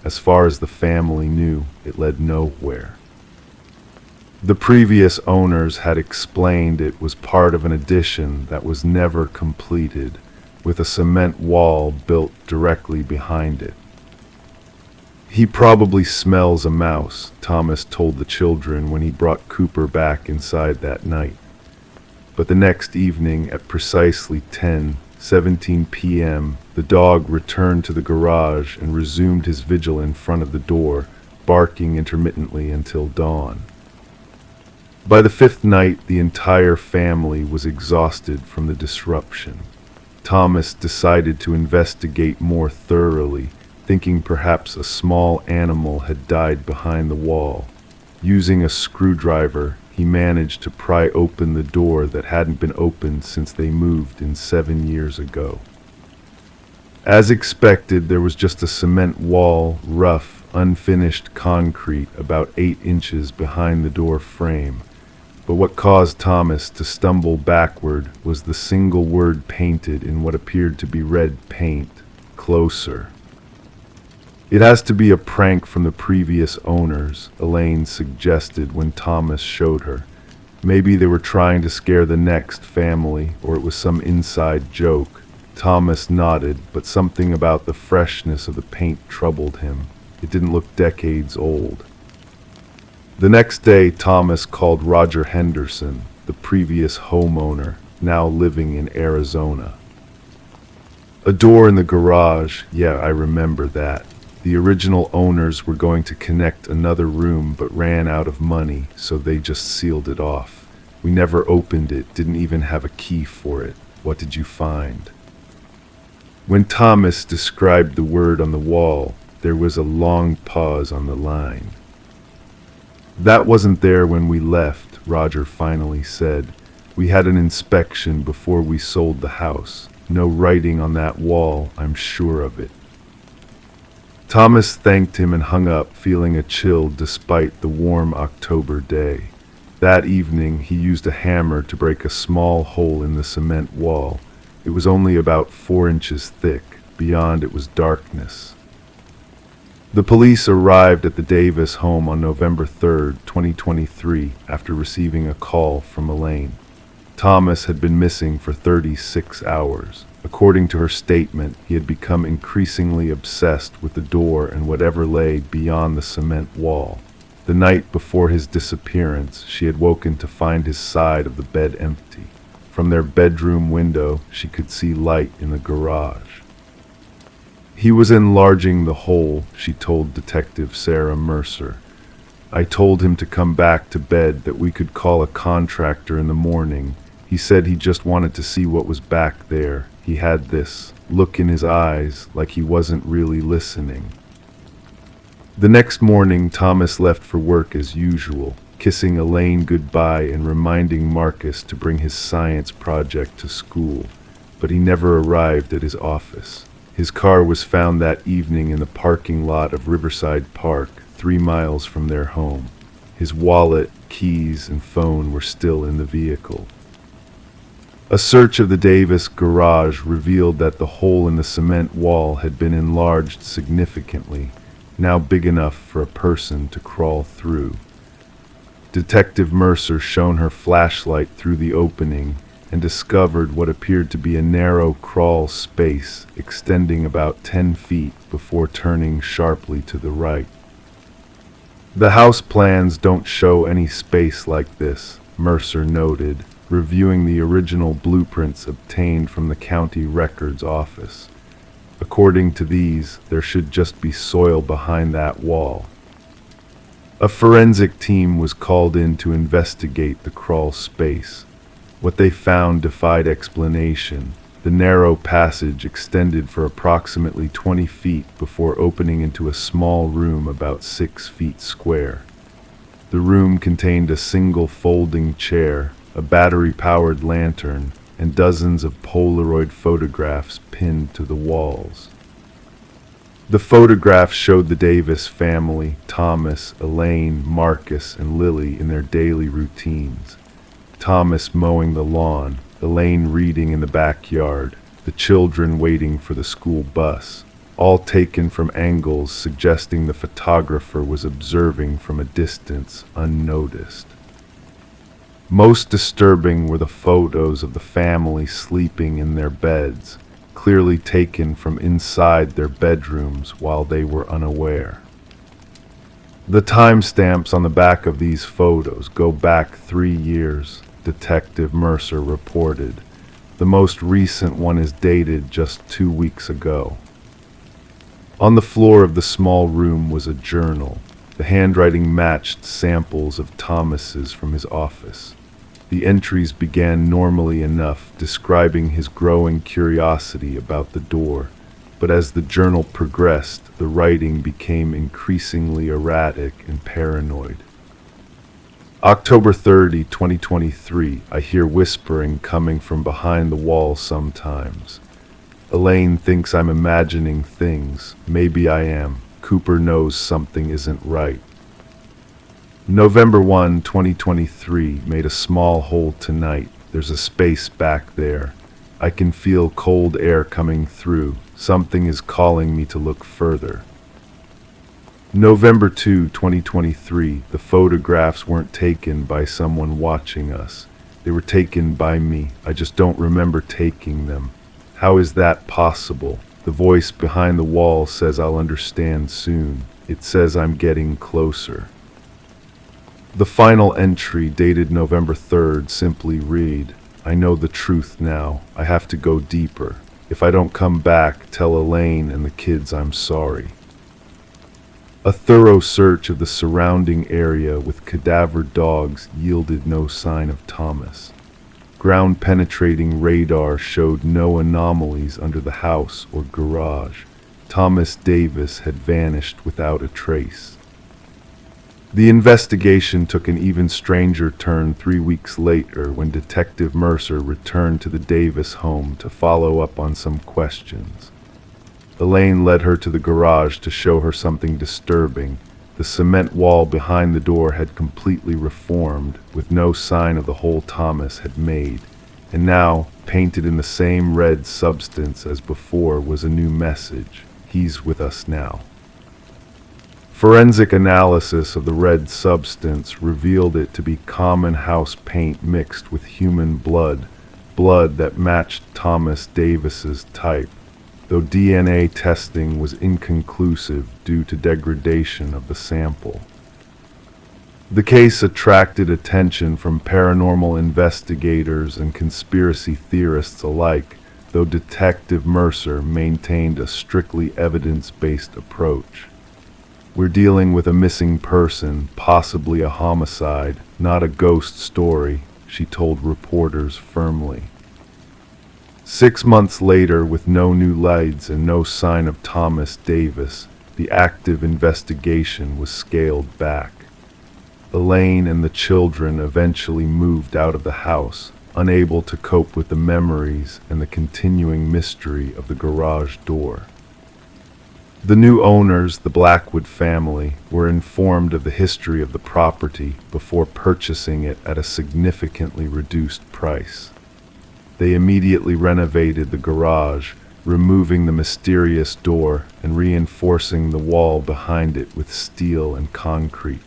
As far as the family knew, it led nowhere. The previous owners had explained it was part of an addition that was never completed, with a cement wall built directly behind it. "He probably smells a mouse," Thomas told the children when he brought Cooper back inside that night. But the next evening at precisely 10:17 p.m., the dog returned to the garage and resumed his vigil in front of the door, barking intermittently until dawn. By the 5th night, the entire family was exhausted from the disruption. Thomas decided to investigate more thoroughly, thinking perhaps a small animal had died behind the wall. Using a screwdriver, he managed to pry open the door that hadn't been opened since they moved in 7 years ago. As expected, there was just a cement wall, rough, unfinished concrete about 8 inches behind the door frame. But what caused Thomas to stumble backward was the single word painted in what appeared to be red paint, "Closer." "It has to be a prank from the previous owners," Elaine suggested when Thomas showed her. Maybe they were trying to scare the next family, or it was some inside joke. Thomas nodded, but something about the freshness of the paint troubled him. It didn't look decades old. The next day, Thomas called Roger Henderson, the previous homeowner, now living in Arizona. "A door in the garage, yeah, I remember that. The original owners were going to connect another room but ran out of money, so they just sealed it off. We never opened it, didn't even have a key for it. What did you find?" When Thomas described the word on the wall, there was a long pause on the line. "That wasn't there when we left. Roger finally said. "We had an inspection before we sold the house. No writing on that wall, I'm sure of it." Thomas thanked him and hung up, feeling a chill despite the warm October day. That evening, he used a hammer to break a small hole in the cement wall. It was only about 4 inches thick. Beyond it was darkness. The police arrived at the Davis home on November 3, 2023, after receiving a call from Elaine. Thomas had been missing for 36 hours. According to her statement, he had become increasingly obsessed with the door and whatever lay beyond the cement wall. The night before his disappearance, she had woken to find his side of the bed empty. From their bedroom window, she could see light in the garage. "He was enlarging the hole," she told Detective Sarah Mercer. "I told him to come back to bed, that we could call a contractor in the morning. He said he just wanted to see what was back there. He had this look in his eyes, like he wasn't really listening." The next morning, Thomas left for work as usual, kissing Elaine goodbye and reminding Marcus to bring his science project to school. But he never arrived at his office. His car was found that evening in the parking lot of Riverside Park, 3 miles from their home. His wallet, keys, and phone were still in the vehicle. A search of the Davis garage revealed that the hole in the cement wall had been enlarged significantly, now big enough for a person to crawl through. Detective Mercer shone her flashlight through the opening and discovered what appeared to be a narrow crawl space extending about 10 feet before turning sharply to the right. "The house plans don't show any space like this," Mercer noted, reviewing the original blueprints obtained from the county records office. "According to these, there should just be soil behind that wall." A forensic team was called in to investigate the crawl space. What they found defied explanation. The narrow passage extended for approximately 20 feet before opening into a small room about 6 feet square. The room contained a single folding chair, a battery-powered lantern, and dozens of Polaroid photographs pinned to the walls. The photographs showed the Davis family, Thomas, Elaine, Marcus, and Lily in their daily routines. Thomas mowing the lawn, Elaine reading in the backyard, the children waiting for the school bus, all taken from angles suggesting the photographer was observing from a distance, unnoticed. Most disturbing were the photos of the family sleeping in their beds, clearly taken from inside their bedrooms while they were unaware. The timestamps on the back of these photos go back 3 years, Detective Mercer reported. The most recent one is dated just 2 weeks ago. On the floor of the small room was a journal. The handwriting matched samples of Thomas's from his office. The entries began normally enough, describing his growing curiosity about the door, but as the journal progressed, the writing became increasingly erratic and paranoid. October 30, 2023, I hear whispering coming from behind the wall sometimes. Elaine thinks I'm imagining things. Maybe I am. Cooper knows something isn't right. November 1, 2023, made a small hole tonight. There's a space back there. I can feel cold air coming through. Something is calling me to look further. November 2, 2023, the photographs weren't taken by someone watching us. They were taken by me. I just don't remember taking them. How is that possible? The voice behind the wall says I'll understand soon. It says I'm getting closer. The final entry, dated November 3rd, simply read, I know the truth now. I have to go deeper. If I don't come back, tell Elaine and the kids I'm sorry. A thorough search of the surrounding area with cadaver dogs yielded no sign of Thomas. Ground-penetrating radar showed no anomalies under the house or garage. Thomas Davis had vanished without a trace. The investigation took an even stranger turn 3 weeks later when Detective Mercer returned to the Davis home to follow up on some questions. Elaine led her to the garage to show her something disturbing. The cement wall behind the door had completely reformed, with no sign of the hole Thomas had made. And now, painted in the same red substance as before, was a new message. He's with us now. Forensic analysis of the red substance revealed it to be common house paint mixed with human blood, blood that matched Thomas Davis's type, though DNA testing was inconclusive due to degradation of the sample. The case attracted attention from paranormal investigators and conspiracy theorists alike, though Detective Mercer maintained a strictly evidence-based approach. We're dealing with a missing person, possibly a homicide, not a ghost story, she told reporters firmly. 6 months later, with no new leads and no sign of Thomas Davis, the active investigation was scaled back. Elaine and the children eventually moved out of the house, unable to cope with the memories and the continuing mystery of the garage door. The new owners, the Blackwood family, were informed of the history of the property before purchasing it at a significantly reduced price. They immediately renovated the garage, removing the mysterious door and reinforcing the wall behind it with steel and concrete.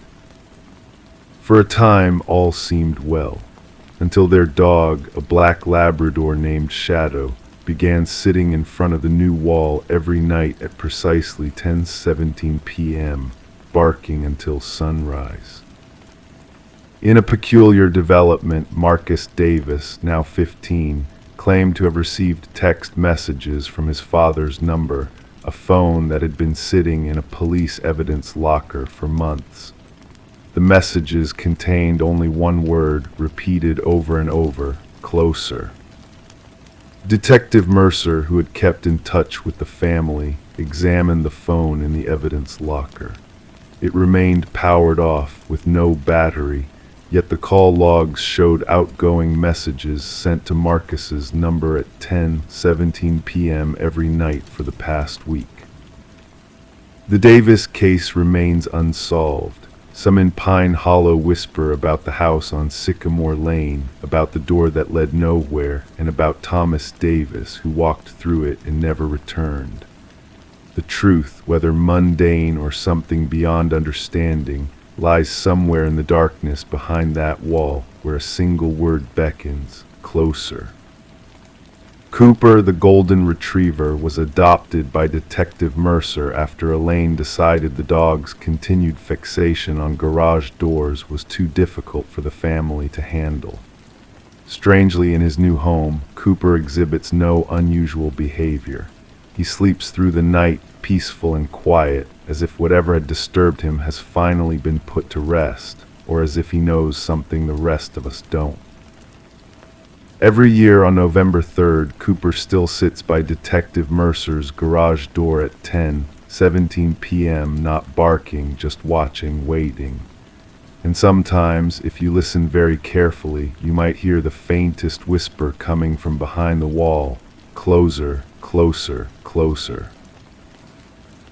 For a time, all seemed well, until their dog, a black Labrador named Shadow, began sitting in front of the new wall every night at precisely 10:17 p.m., barking until sunrise. In a peculiar development, Marcus Davis, now 15, claimed to have received text messages from his father's number, a phone that had been sitting in a police evidence locker for months. The messages contained only one word, repeated over and over: closer. Detective Mercer, who had kept in touch with the family, examined the phone in the evidence locker. It remained powered off with no battery, yet the call logs showed outgoing messages sent to Marcus's number at 10:17 p.m. every night for the past week. The Davis case remains unsolved. Some in Pine Hollow whisper about the house on Sycamore Lane, about the door that led nowhere, and about Thomas Davis, who walked through it and never returned. The truth, whether mundane or something beyond understanding, lies somewhere in the darkness behind that wall where a single word beckons: closer. Cooper, the golden retriever, was adopted by Detective Mercer after Elaine decided the dog's continued fixation on garage doors was too difficult for the family to handle. Strangely, in his new home, Cooper exhibits no unusual behavior. He sleeps through the night, peaceful and quiet, as if whatever had disturbed him has finally been put to rest, or as if he knows something the rest of us don't. Every year on November 3rd, Cooper still sits by Detective Mercer's garage door at 10:17 p.m., not barking, just watching, waiting. And sometimes, if you listen very carefully, you might hear the faintest whisper coming from behind the wall: closer, closer, closer.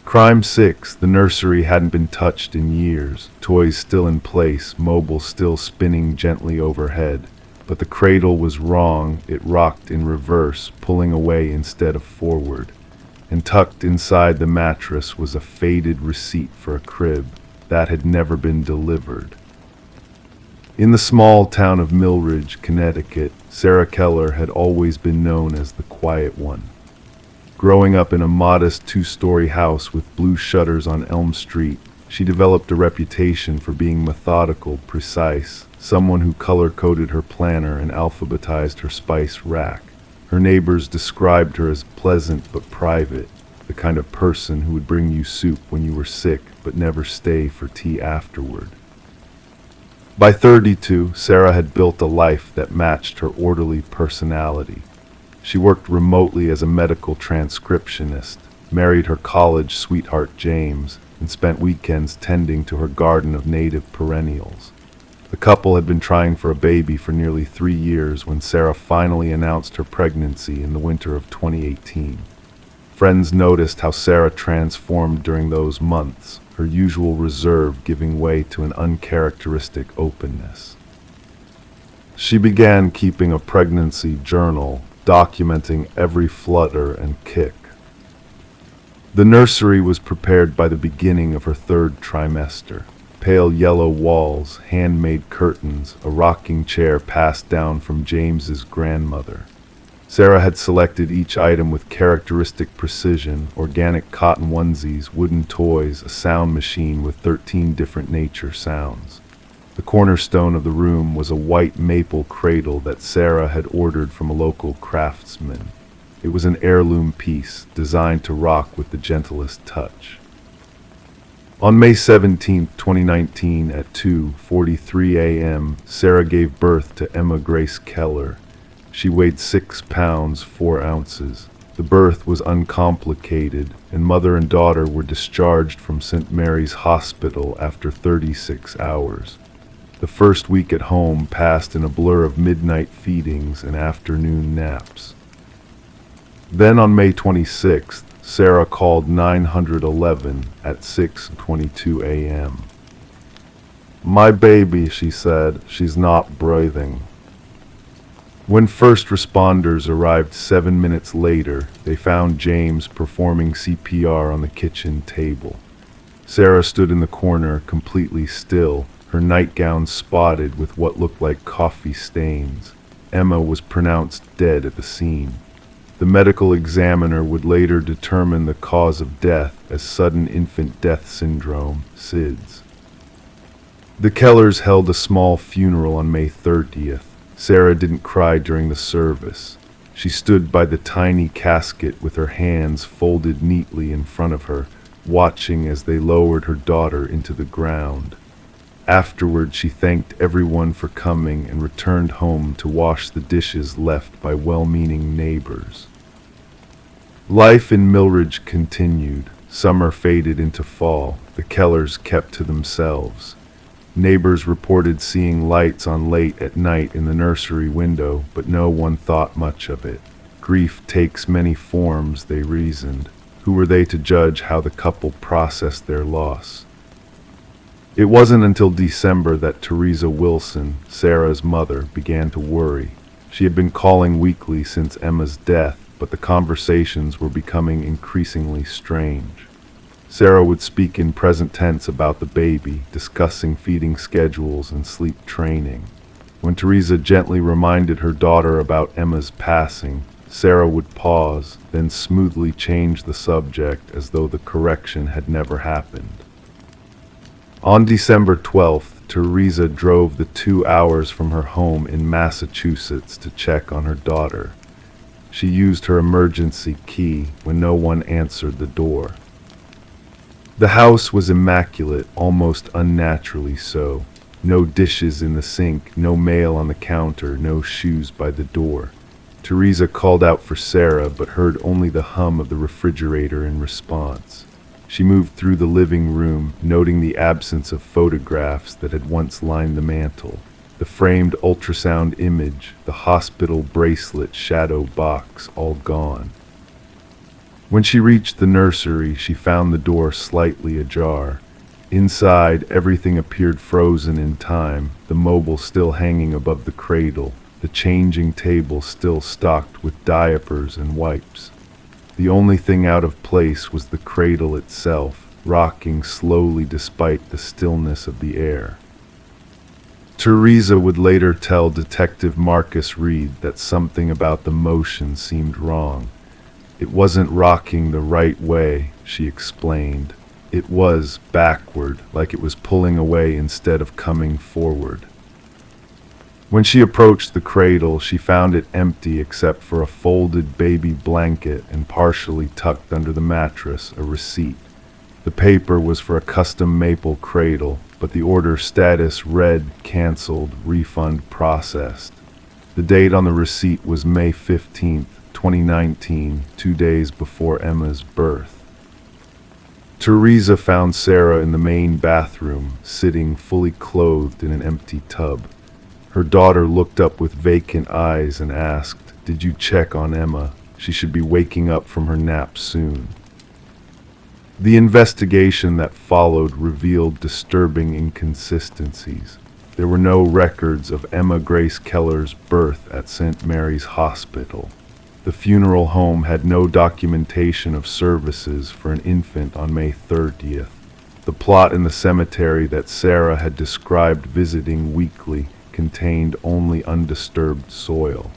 Crime 6, the nursery hadn't been touched in years, toys still in place, mobile still spinning gently overhead. But the cradle was wrong. It rocked in reverse, pulling away instead of forward. And tucked inside the mattress was a faded receipt for a crib that had never been delivered. In the small town of Millridge, Connecticut, Sarah Keller had always been known as the Quiet One. Growing up in a modest 2-story house with blue shutters on Elm Street, she developed a reputation for being methodical, precise, someone who color-coded her planner and alphabetized her spice rack. Her neighbors described her as pleasant but private, the kind of person who would bring you soup when you were sick but never stay for tea afterward. By 32, Sarah had built a life that matched her orderly personality. She worked remotely as a medical transcriptionist, married her college sweetheart James, and spent weekends tending to her garden of native perennials. The couple had been trying for a baby for nearly 3 years when Sarah finally announced her pregnancy in the winter of 2018. Friends noticed how Sarah transformed during those months, her usual reserve giving way to an uncharacteristic openness. She began keeping a pregnancy journal, documenting every flutter and kick. The nursery was prepared by the beginning of her 3rd trimester. Pale yellow walls, handmade curtains, a rocking chair passed down from James's grandmother. Sarah had selected each item with characteristic precision: organic cotton onesies, wooden toys, a sound machine with 13 different nature sounds. The cornerstone of the room was a white maple cradle that Sarah had ordered from a local craftsman. It was an heirloom piece, designed to rock with the gentlest touch. On May 17, 2019, at 2:43 a.m., Sarah gave birth to Emma Grace Keller. She weighed 6 pounds, 4 ounces. The birth was uncomplicated, and mother and daughter were discharged from St. Mary's Hospital after 36 hours. The first week at home passed in a blur of midnight feedings and afternoon naps. Then on May 26th, Sarah called 911 at 6:22 a.m. "My baby," she said, "she's not breathing." When first responders arrived 7 minutes later, they found James performing CPR on the kitchen table. Sarah stood in the corner, completely still, her nightgown spotted with what looked like coffee stains. Emma was pronounced dead at the scene. The medical examiner would later determine the cause of death as sudden infant death syndrome, SIDS. The Kellers held a small funeral on May 30th. Sarah didn't cry during the service. She stood by the tiny casket with her hands folded neatly in front of her, watching as they lowered her daughter into the ground. Afterward, she thanked everyone for coming and returned home to wash the dishes left by well-meaning neighbors. Life in Millridge continued. Summer faded into fall. The Kellers kept to themselves. Neighbors reported seeing lights on late at night in the nursery window, but no one thought much of it. Grief takes many forms, they reasoned. Who were they to judge how the couple processed their loss? It wasn't until December that Teresa Wilson, Sarah's mother, began to worry. She had been calling weekly since Emma's death, but the conversations were becoming increasingly strange. Sarah would speak in present tense about the baby, discussing feeding schedules and sleep training. When Teresa gently reminded her daughter about Emma's passing, Sarah would pause, then smoothly change the subject as though the correction had never happened. On December 12th, Teresa drove the 2 hours from her home in Massachusetts to check on her daughter. She used her emergency key when no one answered the door. The house was immaculate, almost unnaturally so. No dishes in the sink, no mail on the counter, no shoes by the door. Teresa called out for Sarah, but heard only the hum of the refrigerator in response. She moved through the living room, noting the absence of photographs that had once lined the mantel. The framed ultrasound image, the hospital bracelet shadow box, all gone. When she reached the nursery, she found the door slightly ajar. Inside, everything appeared frozen in time, the mobile still hanging above the cradle, the changing table still stocked with diapers and wipes. The only thing out of place was the cradle itself, rocking slowly despite the stillness of the air. Teresa would later tell Detective Marcus Reed that something about the motion seemed wrong. It wasn't rocking the right way, she explained. It was backward, like it was pulling away instead of coming forward. When she approached the cradle, she found it empty except for a folded baby blanket and partially tucked under the mattress, a receipt. The paper was for a custom maple cradle, but the order status read canceled, refund processed. The date on the receipt was May 15th, 2019, 2 days before Emma's birth. Teresa found Sarah in the main bathroom, sitting fully clothed in an empty tub. Her daughter looked up with vacant eyes and asked, "Did you check on Emma? She should be waking up from her nap soon." The investigation that followed revealed disturbing inconsistencies. There were no records of Emma Grace Keller's birth at St. Mary's Hospital. The funeral home had no documentation of services for an infant on May 30th. The plot in the cemetery that Sarah had described visiting weekly contained only undisturbed soil.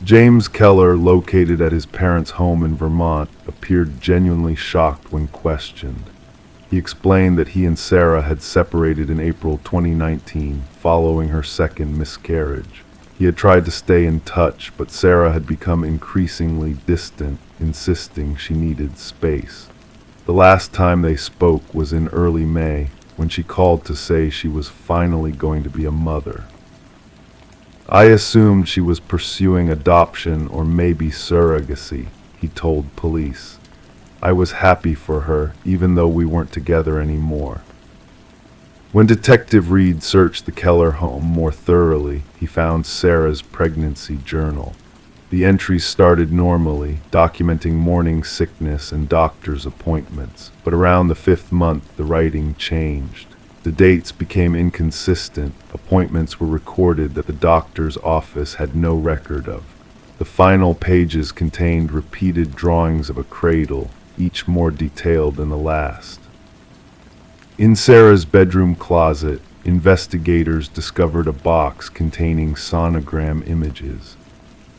James Keller, located at his parents' home in Vermont, appeared genuinely shocked when questioned. He explained that he and Sarah had separated in April 2019 following her second miscarriage. He had tried to stay in touch, but Sarah had become increasingly distant, insisting she needed space. The last time they spoke was in early May, when she called to say she was finally going to be a mother. "I assumed she was pursuing adoption or maybe surrogacy," he told police. "I was happy for her, even though we weren't together anymore." When Detective Reed searched the Keller home more thoroughly, he found Sarah's pregnancy journal. The entries started normally, documenting morning sickness and doctor's appointments, but around the 5th month the writing changed. The dates became inconsistent. Appointments were recorded that the doctor's office had no record of. The final pages contained repeated drawings of a cradle, each more detailed than the last. In Sarah's bedroom closet, investigators discovered a box containing sonogram images.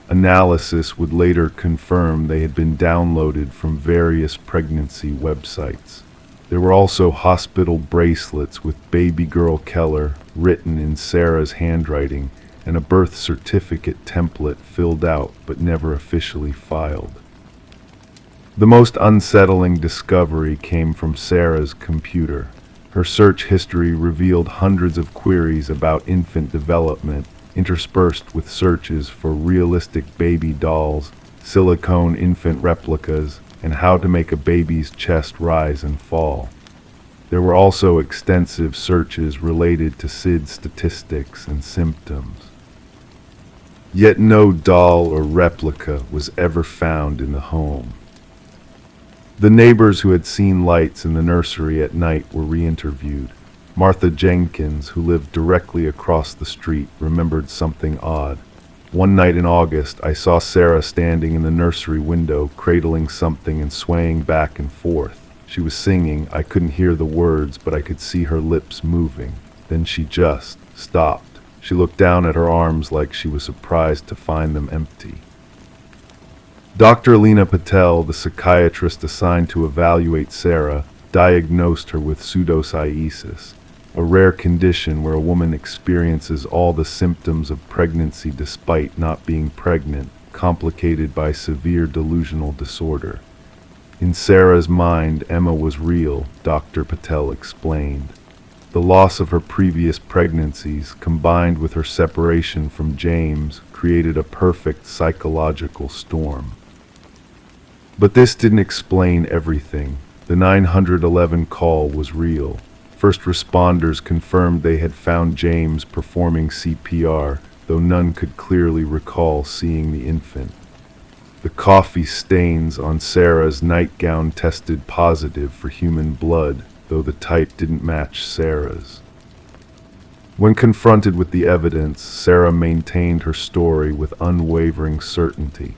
Analysis would later confirm they had been downloaded from various pregnancy websites. There were also hospital bracelets with "Baby Girl Keller" written in Sarah's handwriting and a birth certificate template filled out but never officially filed. The most unsettling discovery came from Sarah's computer. Her search history revealed hundreds of queries about infant development, interspersed with searches for realistic baby dolls, silicone infant replicas, and how to make a baby's chest rise and fall. There were also extensive searches related to SID statistics and symptoms. Yet no doll or replica was ever found in the home. The neighbors who had seen lights in the nursery at night were re-interviewed. Martha Jenkins, who lived directly across the street, remembered something odd. "One night in August, I saw Sarah standing in the nursery window, cradling something and swaying back and forth. She was singing. I couldn't hear the words, but I could see her lips moving. Then she just stopped. She looked down at her arms like she was surprised to find them empty." Dr. Lena Patel, the psychiatrist assigned to evaluate Sarah, diagnosed her with pseudocyesis, a rare condition where a woman experiences all the symptoms of pregnancy despite not being pregnant, complicated by severe delusional disorder. In Sarah's mind, Emma was real, Dr. Patel explained. The loss of her previous pregnancies, combined with her separation from James, created a perfect psychological storm. But this didn't explain everything. The 911 call was real. First responders confirmed they had found James performing CPR, though none could clearly recall seeing the infant. The coffee stains on Sarah's nightgown tested positive for human blood, though the type didn't match Sarah's. When confronted with the evidence, Sarah maintained her story with unwavering certainty.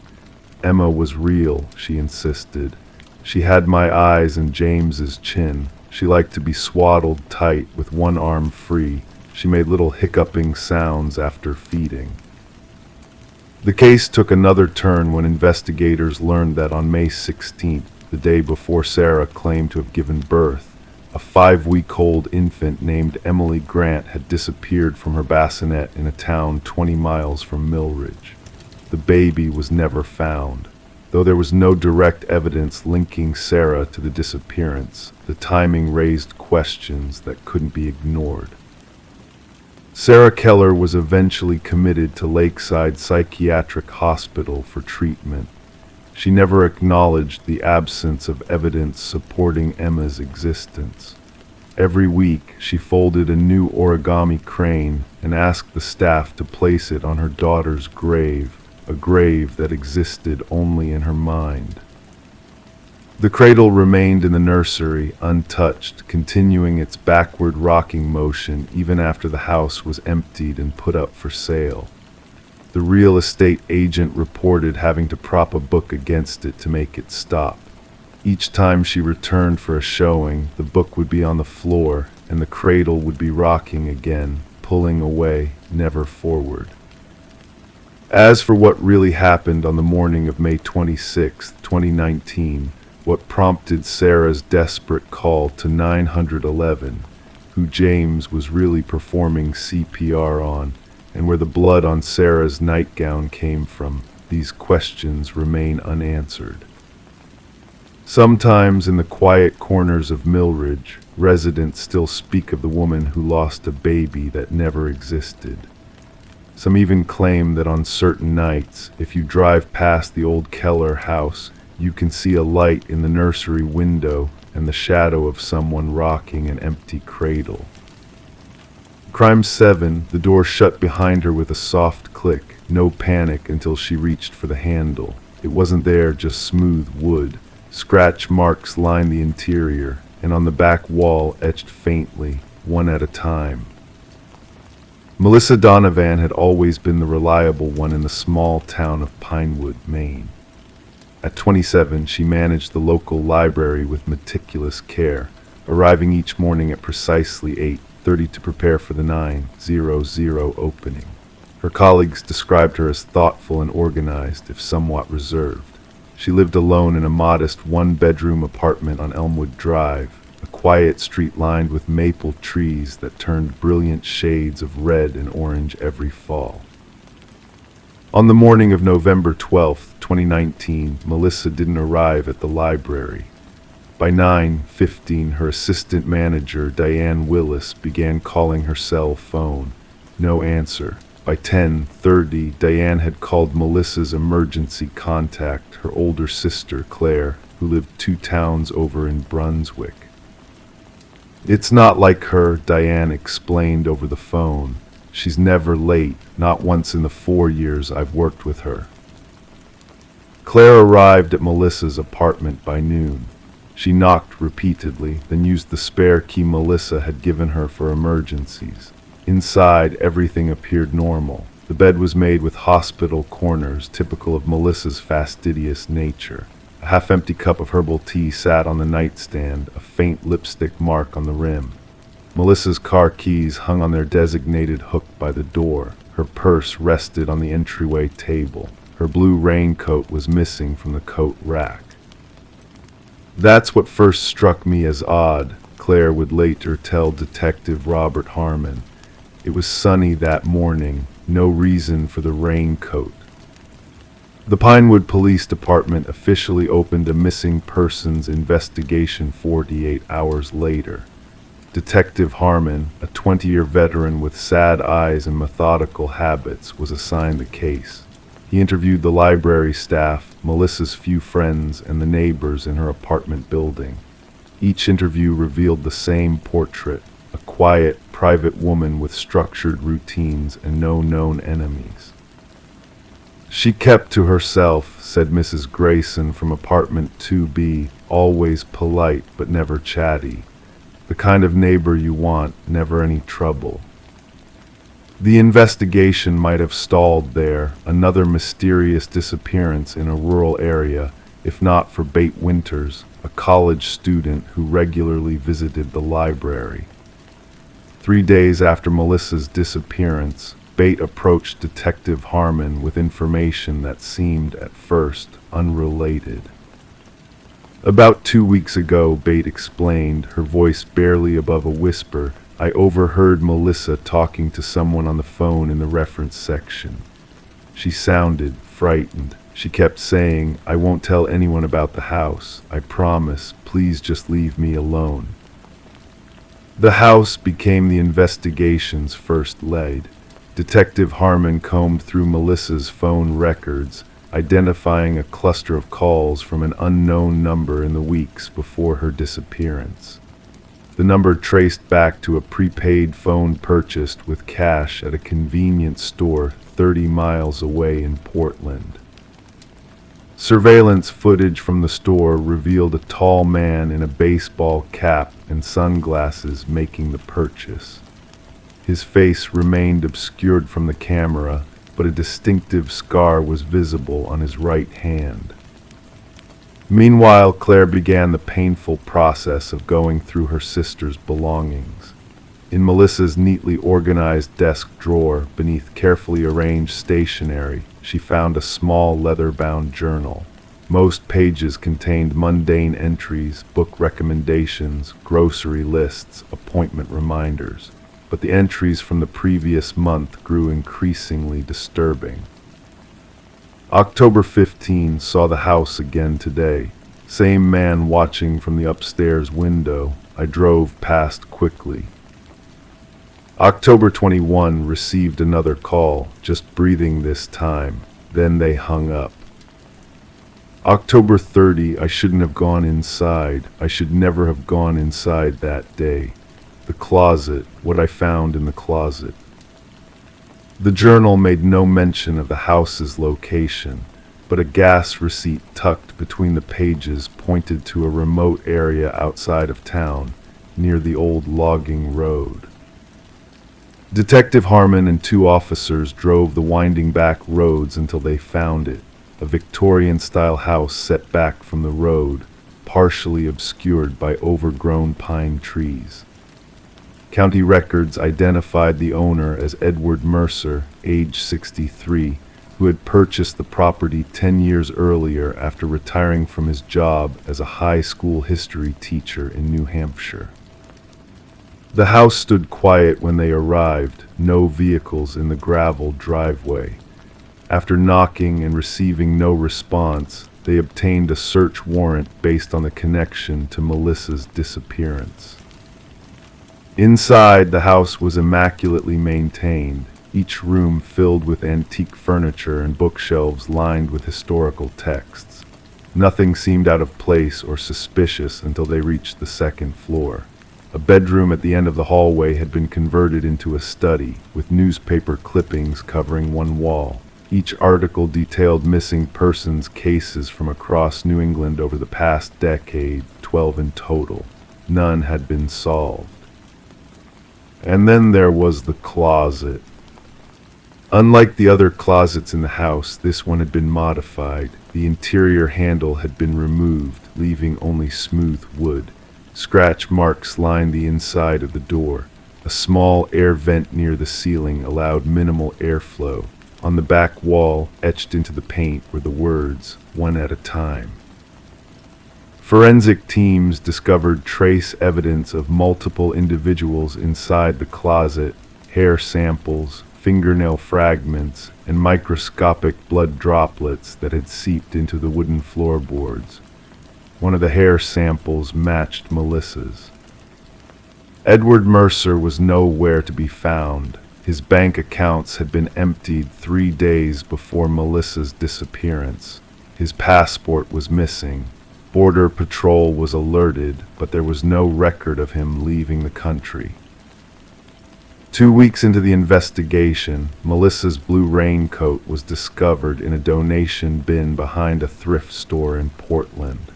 "Emma was real," she insisted. "She had my eyes and James's chin. She liked to be swaddled tight with one arm free. She made little hiccuping sounds after feeding." The case took another turn when investigators learned that on May 16th, the day before Sarah claimed to have given birth, a 5-week-old infant named Emily Grant had disappeared from her bassinet in a town 20 miles from Millridge. The baby was never found. Though there was no direct evidence linking Sarah to the disappearance, the timing raised questions that couldn't be ignored. Sarah Keller was eventually committed to Lakeside Psychiatric Hospital for treatment. She never acknowledged the absence of evidence supporting Emma's existence. Every week, she folded a new origami crane and asked the staff to place it on her daughter's grave, a grave that existed only in her mind. The cradle remained in the nursery, untouched, continuing its backward rocking motion even after the house was emptied and put up for sale. The real estate agent reported having to prop a book against it to make it stop. Each time she returned for a showing, the book would be on the floor and the cradle would be rocking again, pulling away, never forward. As for what really happened on the morning of May 26, 2019, what prompted Sarah's desperate call to 911, who James was really performing CPR on, and where the blood on Sarah's nightgown came from, these questions remain unanswered. Sometimes in the quiet corners of Millridge, residents still speak of the woman who lost a baby that never existed. Some even claim that on certain nights, if you drive past the old Keller house, you can see a light in the nursery window and the shadow of someone rocking an empty cradle. Crime 7, the door shut behind her with a soft click, no panic until she reached for the handle. It wasn't there, just smooth wood. Scratch marks lined the interior, and on the back wall etched faintly, one at a time. Melissa Donovan had always been the reliable one in the small town of Pinewood, Maine. At 27, she managed the local library with meticulous care, arriving each morning at precisely 8:30 to prepare for the 9:00 opening. Her colleagues described her as thoughtful and organized, if somewhat reserved. She lived alone in a modest one-bedroom apartment on Elmwood Drive, a quiet street lined with maple trees that turned brilliant shades of red and orange every fall. On the morning of November 12, 2019, Melissa didn't arrive at the library. By 9:15, her assistant manager, Diane Willis, began calling her cell phone. No answer. By 10:30, Diane had called Melissa's emergency contact, her older sister, Claire, who lived 2 towns over in Brunswick. "It's not like her," Diane explained over the phone. "She's never late, not once in the 4 years I've worked with her." Claire arrived at Melissa's apartment by noon. She knocked repeatedly, then used the spare key Melissa had given her for emergencies. Inside, everything appeared normal. The bed was made with hospital corners, typical of Melissa's fastidious nature. A half-empty cup of herbal tea sat on the nightstand, a faint lipstick mark on the rim. Melissa's car keys hung on their designated hook by the door. Her purse rested on the entryway table. Her blue raincoat was missing from the coat rack. "That's what first struck me as odd," Claire would later tell Detective Robert Harmon. "It was sunny that morning, no reason for the raincoat." The Pinewood Police Department officially opened a missing persons investigation 48 hours later. Detective Harmon, a 20-year veteran with sad eyes and methodical habits, was assigned the case. He interviewed the library staff, Melissa's few friends, and the neighbors in her apartment building. Each interview revealed the same portrait: a quiet, private woman with structured routines and no known enemies. "She kept to herself," said Mrs. Grayson from apartment 2B, "always polite but never chatty. The kind of neighbor you want, never any trouble." The investigation might have stalled there, another mysterious disappearance in a rural area, if not for Bate Winters, a college student who regularly visited the library. 3 days after Melissa's disappearance, Bate approached Detective Harmon with information that seemed, at first, unrelated. "About 2 weeks ago," Bate explained, her voice barely above a whisper, "I overheard Melissa talking to someone on the phone in the reference section. She sounded frightened. She kept saying, 'I won't tell anyone about the house. I promise. Please just leave me alone.'" The house became the investigation's first lead. Detective Harmon combed through Melissa's phone records, identifying a cluster of calls from an unknown number in the weeks before her disappearance. The number traced back to a prepaid phone purchased with cash at a convenience store 30 miles away in Portland. Surveillance footage from the store revealed a tall man in a baseball cap and sunglasses making the purchase. His face remained obscured from the camera, but a distinctive scar was visible on his right hand. Meanwhile, Claire began the painful process of going through her sister's belongings. In Melissa's neatly organized desk drawer, beneath carefully arranged stationery, she found a small leather-bound journal. Most pages contained mundane entries, book recommendations, grocery lists, appointment reminders. But the entries from the previous month grew increasingly disturbing. October 15 saw the house again today. Same man watching from the upstairs window. I drove past quickly. October 21 received another call, just breathing this time. Then they hung up. October 30, I shouldn't have gone inside. I should never have gone inside that day. The closet, what I found in the closet. The journal made no mention of the house's location, but a gas receipt tucked between the pages pointed to a remote area outside of town, near the old logging road. Detective Harmon and 2 officers drove the winding back roads until they found it, a Victorian-style house set back from the road, partially obscured by overgrown pine trees. County records identified the owner as Edward Mercer, age 63, who had purchased the property 10 years earlier after retiring from his job as a high school history teacher in New Hampshire. The house stood quiet when they arrived, no vehicles in the gravel driveway. After knocking and receiving no response, they obtained a search warrant based on the connection to Melissa's disappearance. Inside, the house was immaculately maintained, each room filled with antique furniture and bookshelves lined with historical texts. Nothing seemed out of place or suspicious until they reached the second floor. A bedroom at the end of the hallway had been converted into a study, with newspaper clippings covering one wall. Each article detailed missing persons cases from across New England over the past decade, 12 in total. None had been solved. And then there was the closet. Unlike the other closets in the house, this one had been modified. The interior handle had been removed, leaving only smooth wood. Scratch marks lined the inside of the door. A small air vent near the ceiling allowed minimal airflow. On the back wall, etched into the paint, were the words, "One at a time." Forensic teams discovered trace evidence of multiple individuals inside the closet, hair samples, fingernail fragments, and microscopic blood droplets that had seeped into the wooden floorboards. One of the hair samples matched Melissa's. Edward Mercer was nowhere to be found. His bank accounts had been emptied 3 days before Melissa's disappearance. His passport was missing. Border Patrol was alerted, but there was no record of him leaving the country. 2 weeks into the investigation, Melissa's blue raincoat was discovered in a donation bin behind a thrift store in Portland.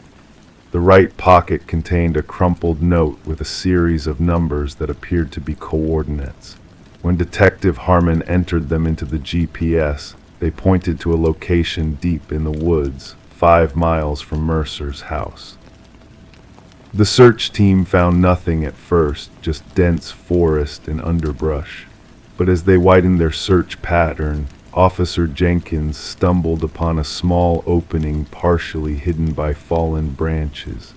The right pocket contained a crumpled note with a series of numbers that appeared to be coordinates. When Detective Harmon entered them into the GPS, they pointed to a location deep in the woods, 5 miles from Mercer's house. The search team found nothing at first, just dense forest and underbrush. But as they widened their search pattern, Officer Jenkins stumbled upon a small opening partially hidden by fallen branches.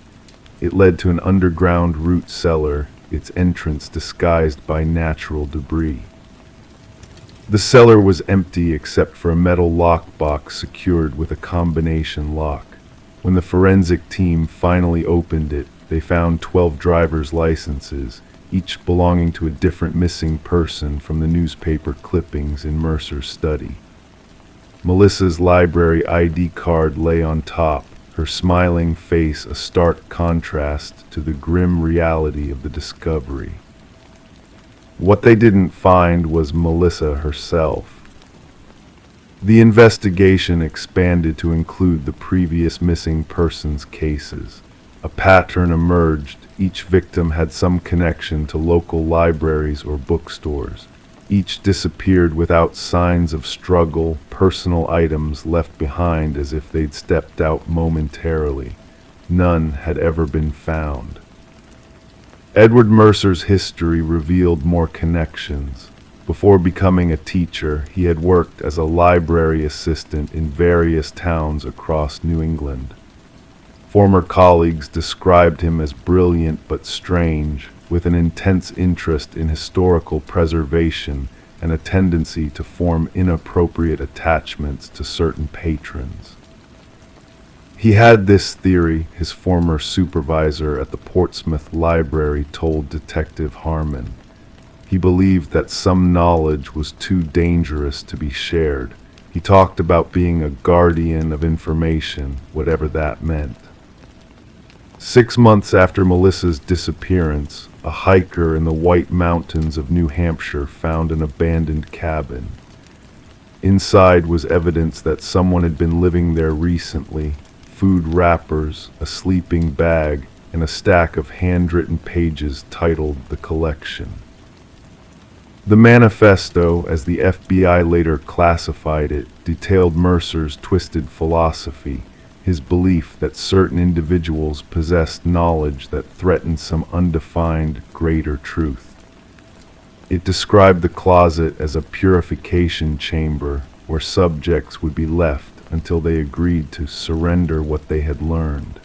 It led to an underground root cellar, its entrance disguised by natural debris. The cellar was empty except for a metal lockbox secured with a combination lock. When the forensic team finally opened it, they found 12 driver's licenses, each belonging to a different missing person from the newspaper clippings in Mercer's study. Melissa's library ID card lay on top, her smiling face a stark contrast to the grim reality of the discovery. What they didn't find was Melissa herself. The investigation expanded to include the previous missing persons cases. A pattern emerged. Each victim had some connection to local libraries or bookstores. Each disappeared without signs of struggle, personal items left behind as if they'd stepped out momentarily. None had ever been found. Edward Mercer's history revealed more connections. Before becoming a teacher, he had worked as a library assistant in various towns across New England. Former colleagues described him as brilliant but strange, with an intense interest in historical preservation and a tendency to form inappropriate attachments to certain patrons. He had this theory, his former supervisor at the Portsmouth Library told Detective Harmon. He believed that some knowledge was too dangerous to be shared. He talked about being a guardian of information, whatever that meant. 6 months after Melissa's disappearance, a hiker in the White Mountains of New Hampshire found an abandoned cabin. Inside was evidence that someone had been living there recently: food wrappers, a sleeping bag, and a stack of handwritten pages titled The Collection. The manifesto, as the FBI later classified it, detailed Mercer's twisted philosophy, his belief that certain individuals possessed knowledge that threatened some undefined, greater truth. It described the closet as a purification chamber where subjects would be left until they agreed to surrender what they had learned.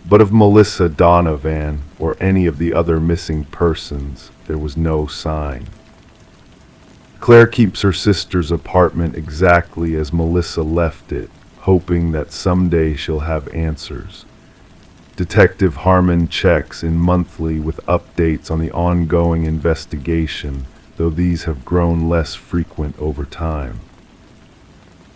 But of Melissa Donovan, or any of the other missing persons, there was no sign. Claire keeps her sister's apartment exactly as Melissa left it, hoping that someday she'll have answers. Detective Harmon checks in monthly with updates on the ongoing investigation, though these have grown less frequent over time.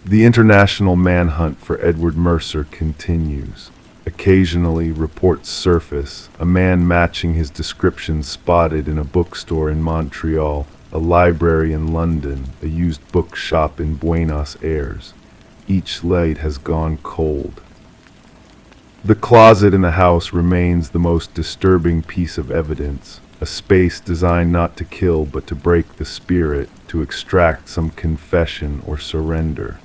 The international manhunt for Edward Mercer continues. Occasionally, reports surface: a man matching his description spotted in a bookstore in Montreal, a library in London, a used bookshop in Buenos Aires. Each light has gone cold. The closet in the house remains the most disturbing piece of evidence, a space designed not to kill but to break the spirit, to extract some confession or surrender.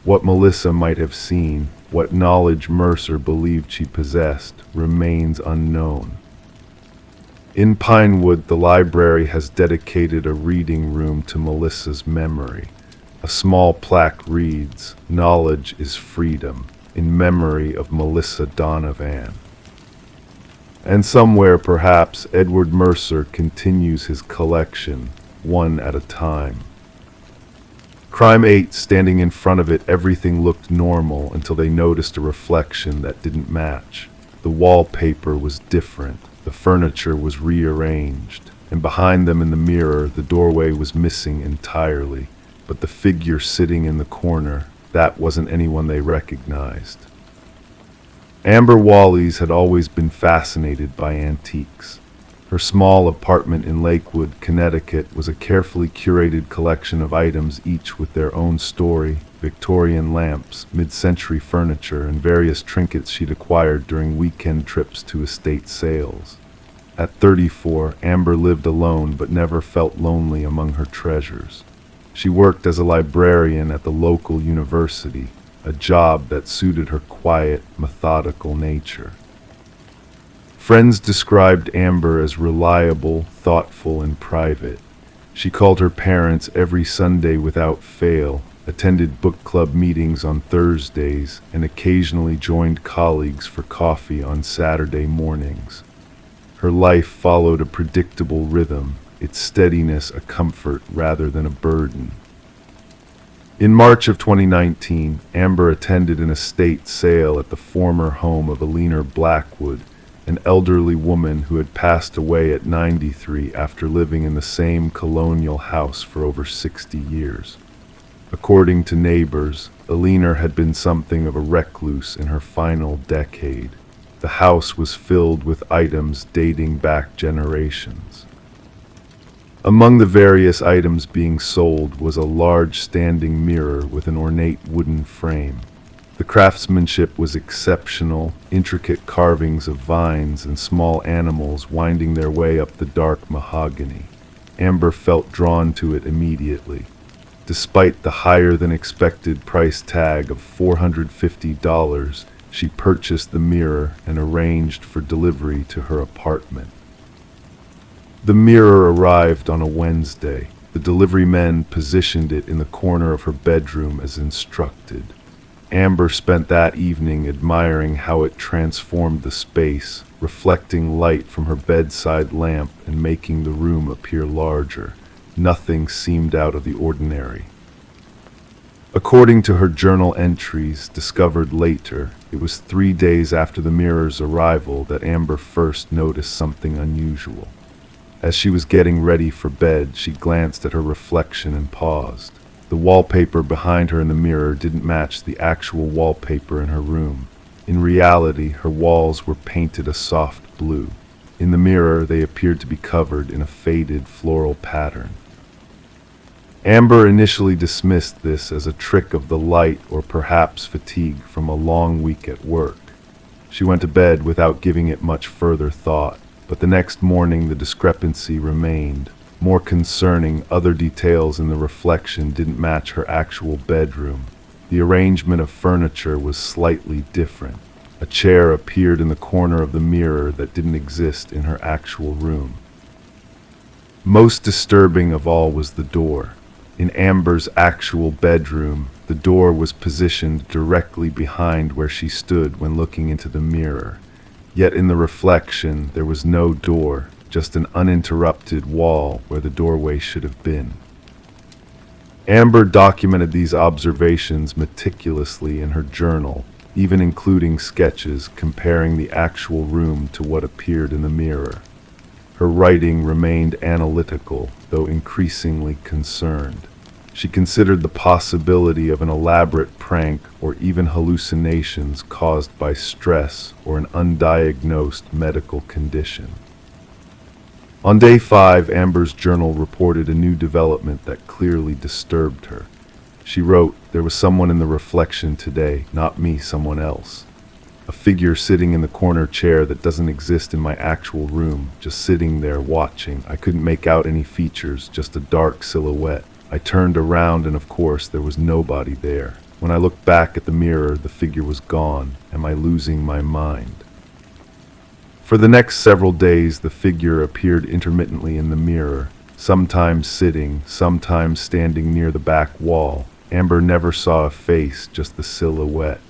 What Melissa might have seen, what knowledge Mercer believed she possessed, remains unknown. In Pinewood, the library has dedicated a reading room to Melissa's memory. A small plaque reads, "Knowledge is freedom, in memory of Melissa Donovan." And somewhere, perhaps, Edward Mercer continues his collection, one at a time. Crime 8, standing in front of it, everything looked normal until they noticed a reflection that didn't match. The wallpaper was different, the furniture was rearranged, and behind them in the mirror, the doorway was missing entirely. But the figure sitting in the corner, that wasn't anyone they recognized. Amber Wallis had always been fascinated by antiques. Her small apartment in Lakewood, Connecticut, was a carefully curated collection of items, each with their own story: Victorian lamps, mid-century furniture, and various trinkets she'd acquired during weekend trips to estate sales. At 34, Amber lived alone but never felt lonely among her treasures. She worked as a librarian at the local university, a job that suited her quiet, methodical nature. Friends described Amber as reliable, thoughtful, and private. She called her parents every Sunday without fail, attended book club meetings on Thursdays, and occasionally joined colleagues for coffee on Saturday mornings. Her life followed a predictable rhythm, its steadiness a comfort rather than a burden. In March of 2019, Amber attended an estate sale at the former home of Eleanor Blackwood, an elderly woman who had passed away at 93 after living in the same colonial house for over 60 years. According to neighbors, Alina had been something of a recluse in her final decade. The house was filled with items dating back generations. Among the various items being sold was a large standing mirror with an ornate wooden frame. The craftsmanship was exceptional, intricate carvings of vines and small animals winding their way up the dark mahogany. Amber felt drawn to it immediately. Despite the higher-than-expected price tag of $450, she purchased the mirror and arranged for delivery to her apartment. The mirror arrived on a Wednesday. The delivery men positioned it in the corner of her bedroom as instructed. Amber spent that evening admiring how it transformed the space, reflecting light from her bedside lamp and making the room appear larger. Nothing seemed out of the ordinary. According to her journal entries, discovered later, it was 3 days after the mirror's arrival that Amber first noticed something unusual. As she was getting ready for bed, she glanced at her reflection and paused. The wallpaper behind her in the mirror didn't match the actual wallpaper in her room. In reality, her walls were painted a soft blue. In the mirror, they appeared to be covered in a faded floral pattern. Amber initially dismissed this as a trick of the light or perhaps fatigue from a long week at work. She went to bed without giving it much further thought, but the next morning the discrepancy remained. More concerning, other details in the reflection didn't match her actual bedroom. The arrangement of furniture was slightly different. A chair appeared in the corner of the mirror that didn't exist in her actual room. Most disturbing of all was the door. In Amber's actual bedroom, the door was positioned directly behind where she stood when looking into the mirror. Yet in the reflection, there was no door, just an uninterrupted wall where the doorway should have been. Amber documented these observations meticulously in her journal, even including sketches comparing the actual room to what appeared in the mirror. Her writing remained analytical, though increasingly concerned. She considered the possibility of an elaborate prank or even hallucinations caused by stress or an undiagnosed medical condition. On day 5, Amber's journal reported a new development that clearly disturbed her. She wrote, "There was someone in the reflection today, not me, someone else. A figure sitting in the corner chair that doesn't exist in my actual room, just sitting there watching. I couldn't make out any features, just a dark silhouette. I turned around and of course there was nobody there. When I looked back at the mirror, the figure was gone. Am I losing my mind?" For the next several days, the figure appeared intermittently in the mirror, sometimes sitting, sometimes standing near the back wall. Amber never saw a face, just the silhouette.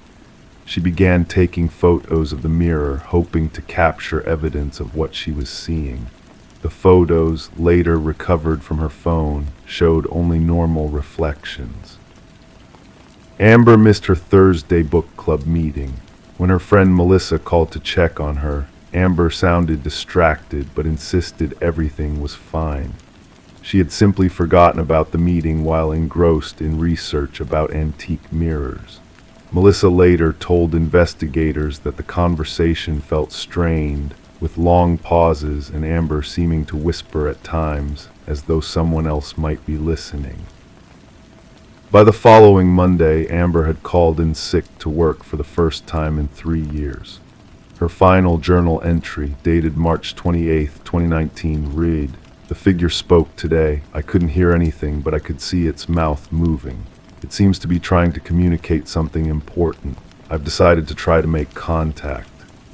She began taking photos of the mirror, hoping to capture evidence of what she was seeing. The photos, later recovered from her phone, showed only normal reflections. Amber missed her Thursday book club meeting. When her friend Melissa called to check on her, Amber sounded distracted but insisted everything was fine. She had simply forgotten about the meeting while engrossed in research about antique mirrors. Melissa later told investigators that the conversation felt strained, with long pauses and Amber seeming to whisper at times, as though someone else might be listening. By the following Monday, Amber had called in sick to work for the first time in 3 years. Her final journal entry, dated March 28, 2019, read, "The figure spoke today. I couldn't hear anything, but I could see its mouth moving. It seems to be trying to communicate something important. I've decided to try to make contact.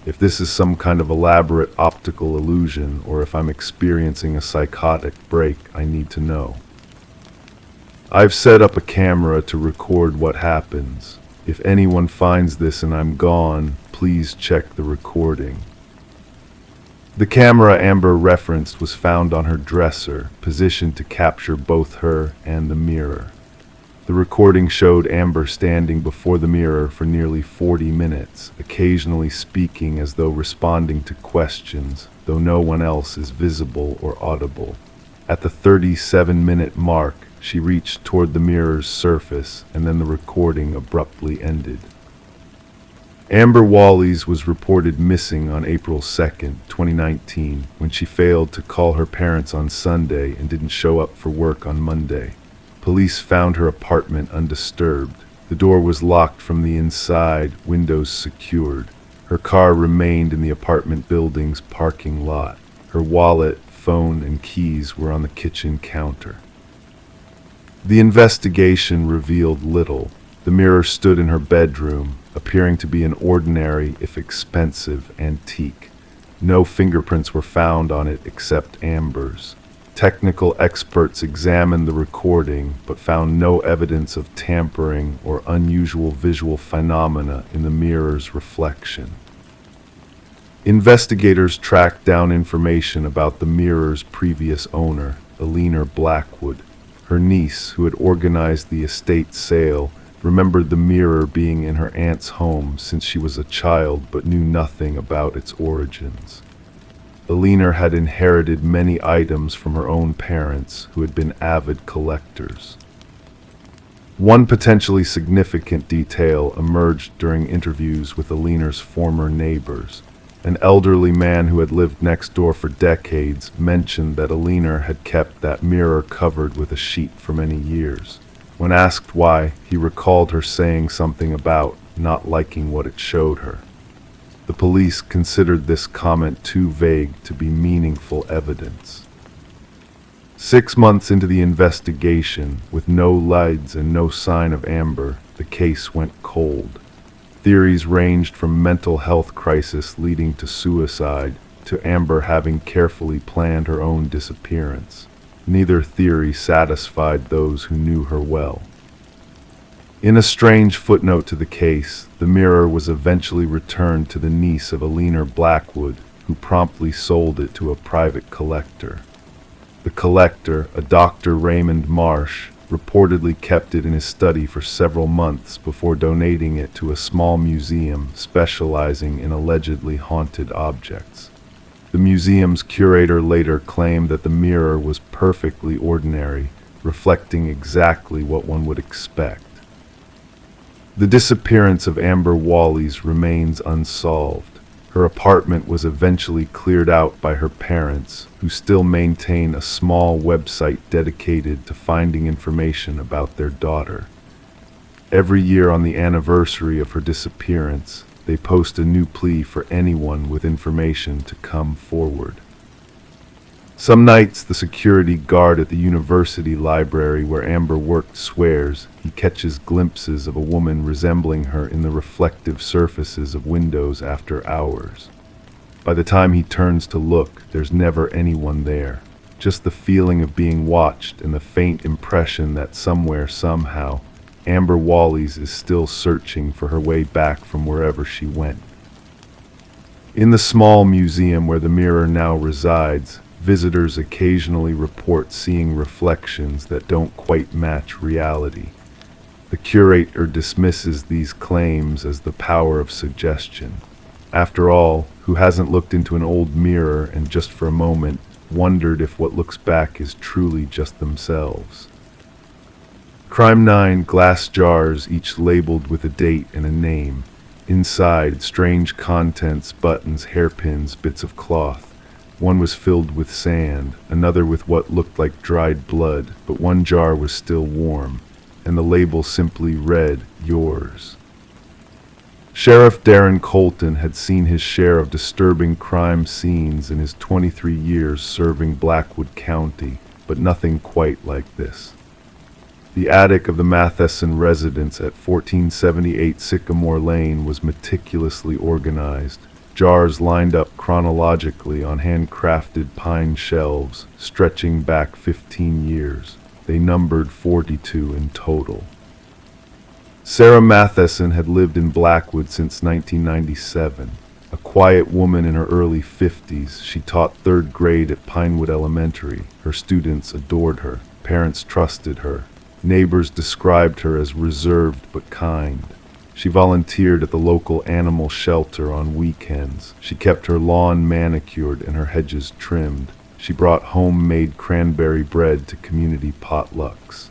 If this is some kind of elaborate optical illusion, or if I'm experiencing a psychotic break, I need to know. I've set up a camera to record what happens. If anyone finds this and I'm gone, please check the recording." The camera Amber referenced was found on her dresser, positioned to capture both her and the mirror. The recording showed Amber standing before the mirror for nearly 40 minutes, occasionally speaking as though responding to questions, though no one else is visible or audible. At the 37-minute mark, She reached toward the mirror's surface, and then the recording abruptly ended. Amber Wallis was reported missing on April 2nd, 2019, when she failed to call her parents on Sunday and didn't show up for work on Monday. Police found her apartment undisturbed. The door was locked from the inside, windows secured. Her car remained in the apartment building's parking lot. Her wallet, phone, and keys were on the kitchen counter. The investigation revealed little. The mirror stood in her bedroom, appearing to be an ordinary, if expensive, antique. No fingerprints were found on it except Amber's. Technical experts examined the recording, but found no evidence of tampering or unusual visual phenomena in the mirror's reflection. Investigators tracked down information about the mirror's previous owner, Eleanor Blackwood. Her niece, who had organized the estate sale, remembered the mirror being in her aunt's home since she was a child but knew nothing about its origins. Eleanor had inherited many items from her own parents, who had been avid collectors. One potentially significant detail emerged during interviews with Eleanor's former neighbors. An elderly man who had lived next door for decades mentioned that Eleanor had kept that mirror covered with a sheet for many years. When asked why, he recalled her saying something about not liking what it showed her. The police considered this comment too vague to be meaningful evidence. 6 months into the investigation, with no leads and no sign of Amber, the case went cold. Theories ranged from mental health crisis leading to suicide to Amber having carefully planned her own disappearance. Neither theory satisfied those who knew her well. In a strange footnote to the case, the mirror was eventually returned to the niece of Eleanor Blackwood, who promptly sold it to a private collector. The collector, a Dr. Raymond Marsh, reportedly kept it in his study for several months before donating it to a small museum specializing in allegedly haunted objects. The museum's curator later claimed that the mirror was perfectly ordinary, reflecting exactly what one would expect. The disappearance of Amber Wallis remains unsolved. Her apartment was eventually cleared out by her parents, who still maintain a small website dedicated to finding information about their daughter. Every year on the anniversary of her disappearance, they post a new plea for anyone with information to come forward. Some nights, the security guard at the university library where Amber worked swears he catches glimpses of a woman resembling her in the reflective surfaces of windows after hours. By the time he turns to look, there's never anyone there. Just the feeling of being watched and the faint impression that somewhere, somehow, Amber Wallis is still searching for her way back from wherever she went. In the small museum where the mirror now resides, visitors occasionally report seeing reflections that don't quite match reality. The curator dismisses these claims as the power of suggestion. After all, who hasn't looked into an old mirror and just for a moment wondered if what looks back is truly just themselves? Crime 9 glass jars, each labeled with a date and a name. Inside, strange contents, buttons, hairpins, bits of cloth. One was filled with sand, another with what looked like dried blood, but one jar was still warm, and the label simply read, "Yours." Sheriff Darren Colton had seen his share of disturbing crime scenes in his 23 years serving Blackwood County, but nothing quite like this. The attic of the Matheson residence at 1478 Sycamore Lane was meticulously organized. Jars lined up chronologically on handcrafted pine shelves, stretching back 15 years. They numbered 42 in total. Sarah Matheson had lived in Blackwood since 1997. A quiet woman in her early 50s, she taught 3rd grade at Pinewood Elementary. Her students adored her. Parents trusted her. Neighbors described her as reserved but kind. She volunteered at the local animal shelter on weekends. She kept her lawn manicured and her hedges trimmed. She brought homemade cranberry bread to community potlucks.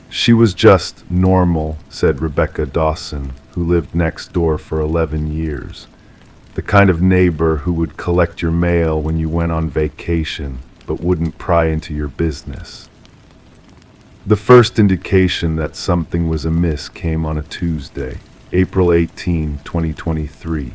She was just normal, said Rebecca Dawson, who lived next door for 11 years. The kind of neighbor who would collect your mail when you went on vacation, but wouldn't pry into your business. The first indication that something was amiss came on a Tuesday, April 18, 2023.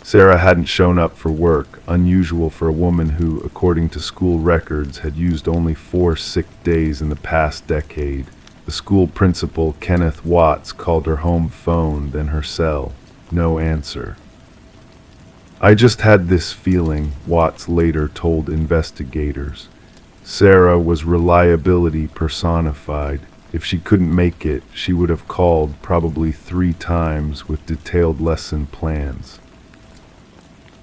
Sarah hadn't shown up for work, unusual for a woman who, according to school records, had used only 4 sick days in the past decade. The school principal, Kenneth Watts, called her home phone, then her cell. No answer. I just had this feeling, Watts later told investigators. Sarah was reliability personified. If she couldn't make it, she would have called probably 3 times with detailed lesson plans.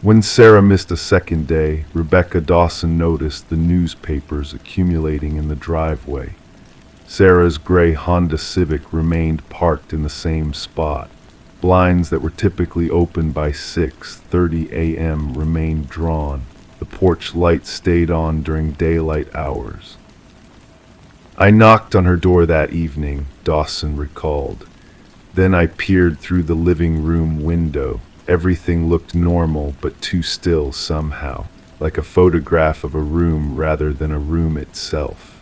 When Sarah missed a second day, Rebecca Dawson noticed the newspapers accumulating in the driveway. Sarah's gray Honda Civic remained parked in the same spot. Blinds that were typically open by 6:30 a.m. remained drawn. The porch light stayed on during daylight hours. I knocked on her door that evening, Dawson recalled. Then I peered through the living room window. Everything looked normal, but too still somehow, like a photograph of a room rather than a room itself.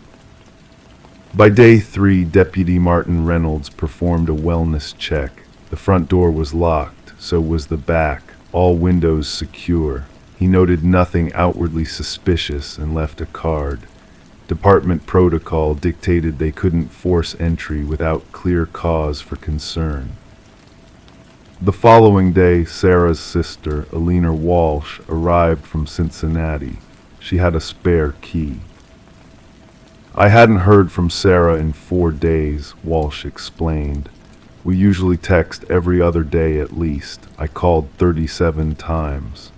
By day 3, Deputy Martin Reynolds performed a wellness check. The front door was locked, so was the back, all windows secure. He noted nothing outwardly suspicious and left a card. Department protocol dictated they couldn't force entry without clear cause for concern. The following day, Sarah's sister, Alina Walsh, arrived from Cincinnati. She had a spare key. I hadn't heard from Sarah in 4 days, Walsh explained. We usually text every other day at least. I called 37 times.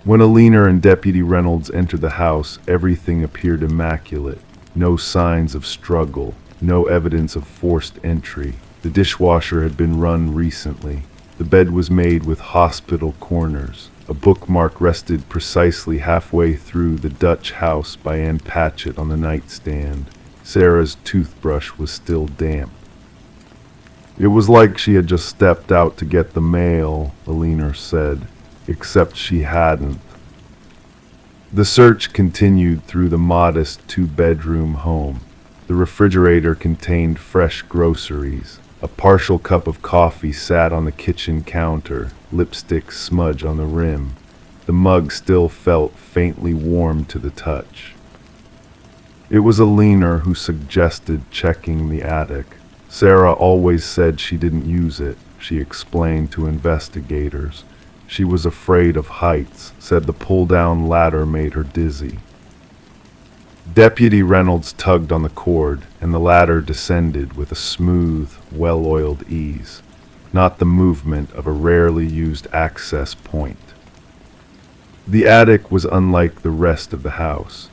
When Alina and Deputy Reynolds entered the house, everything appeared immaculate. No signs of struggle, no evidence of forced entry. The dishwasher had been run recently. The bed was made with hospital corners. A bookmark rested precisely halfway through The Dutch House by Anne Patchett on the nightstand. Sarah's toothbrush was still damp. It was like she had just stepped out to get the mail, Alina said, except she hadn't. The search continued through the modest 2-bedroom home. The refrigerator contained fresh groceries. A partial cup of coffee sat on the kitchen counter, lipstick smudge on the rim. The mug still felt faintly warm to the touch. It was Alina who suggested checking the attic. Sarah always said she didn't use it, she explained to investigators. She was afraid of heights, said the pull-down ladder made her dizzy. Deputy Reynolds tugged on the cord, and the ladder descended with a smooth, well-oiled ease, not the movement of a rarely used access point. The attic was unlike the rest of the house.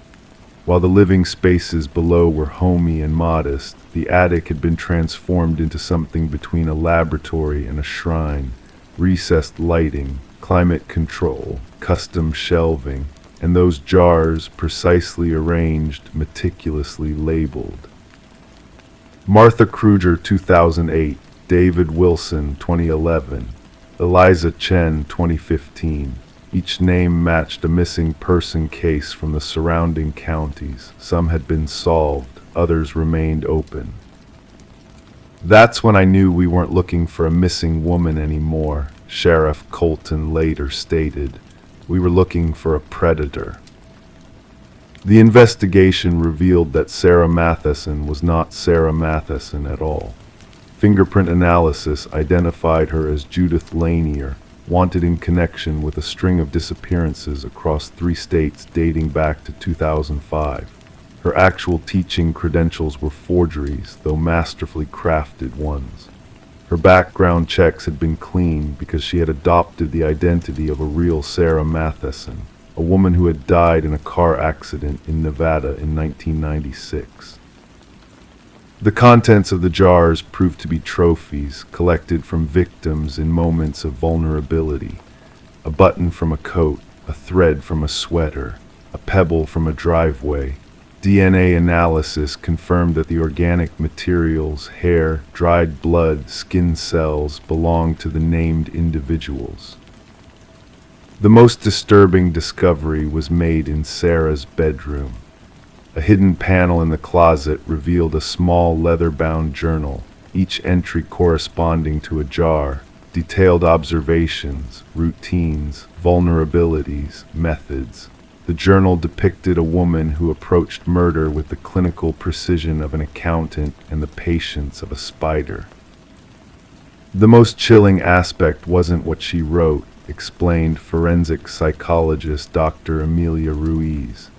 While the living spaces below were homey and modest, the attic had been transformed into something between a laboratory and a shrine. Recessed lighting, climate control, custom shelving, and those jars precisely arranged, meticulously labeled. Martha Kruger, 2008, David Wilson, 2011, Eliza Chen, 2015. Each name matched a missing person case from the surrounding counties. Some had been solved, others remained open. That's when I knew we weren't looking for a missing woman anymore, Sheriff Colton later stated. We were looking for a predator. The investigation revealed that Sarah Matheson was not Sarah Matheson at all. Fingerprint analysis identified her as Judith Lanier, wanted in connection with a string of disappearances across 3 states dating back to 2005. Her actual teaching credentials were forgeries, though masterfully crafted ones. Her background checks had been clean because she had adopted the identity of a real Sarah Matheson, a woman who had died in a car accident in Nevada in 1996. The contents of the jars proved to be trophies collected from victims in moments of vulnerability. A button from a coat, a thread from a sweater, a pebble from a driveway. DNA analysis confirmed that the organic materials, hair, dried blood, skin cells, belonged to the named individuals. The most disturbing discovery was made in Sarah's bedroom. A hidden panel in the closet revealed a small leather-bound journal, each entry corresponding to a jar, detailed observations, routines, vulnerabilities, methods. The journal depicted a woman who approached murder with the clinical precision of an accountant and the patience of a spider. The most chilling aspect wasn't what she wrote, explained forensic psychologist Dr. Amelia Ruiz.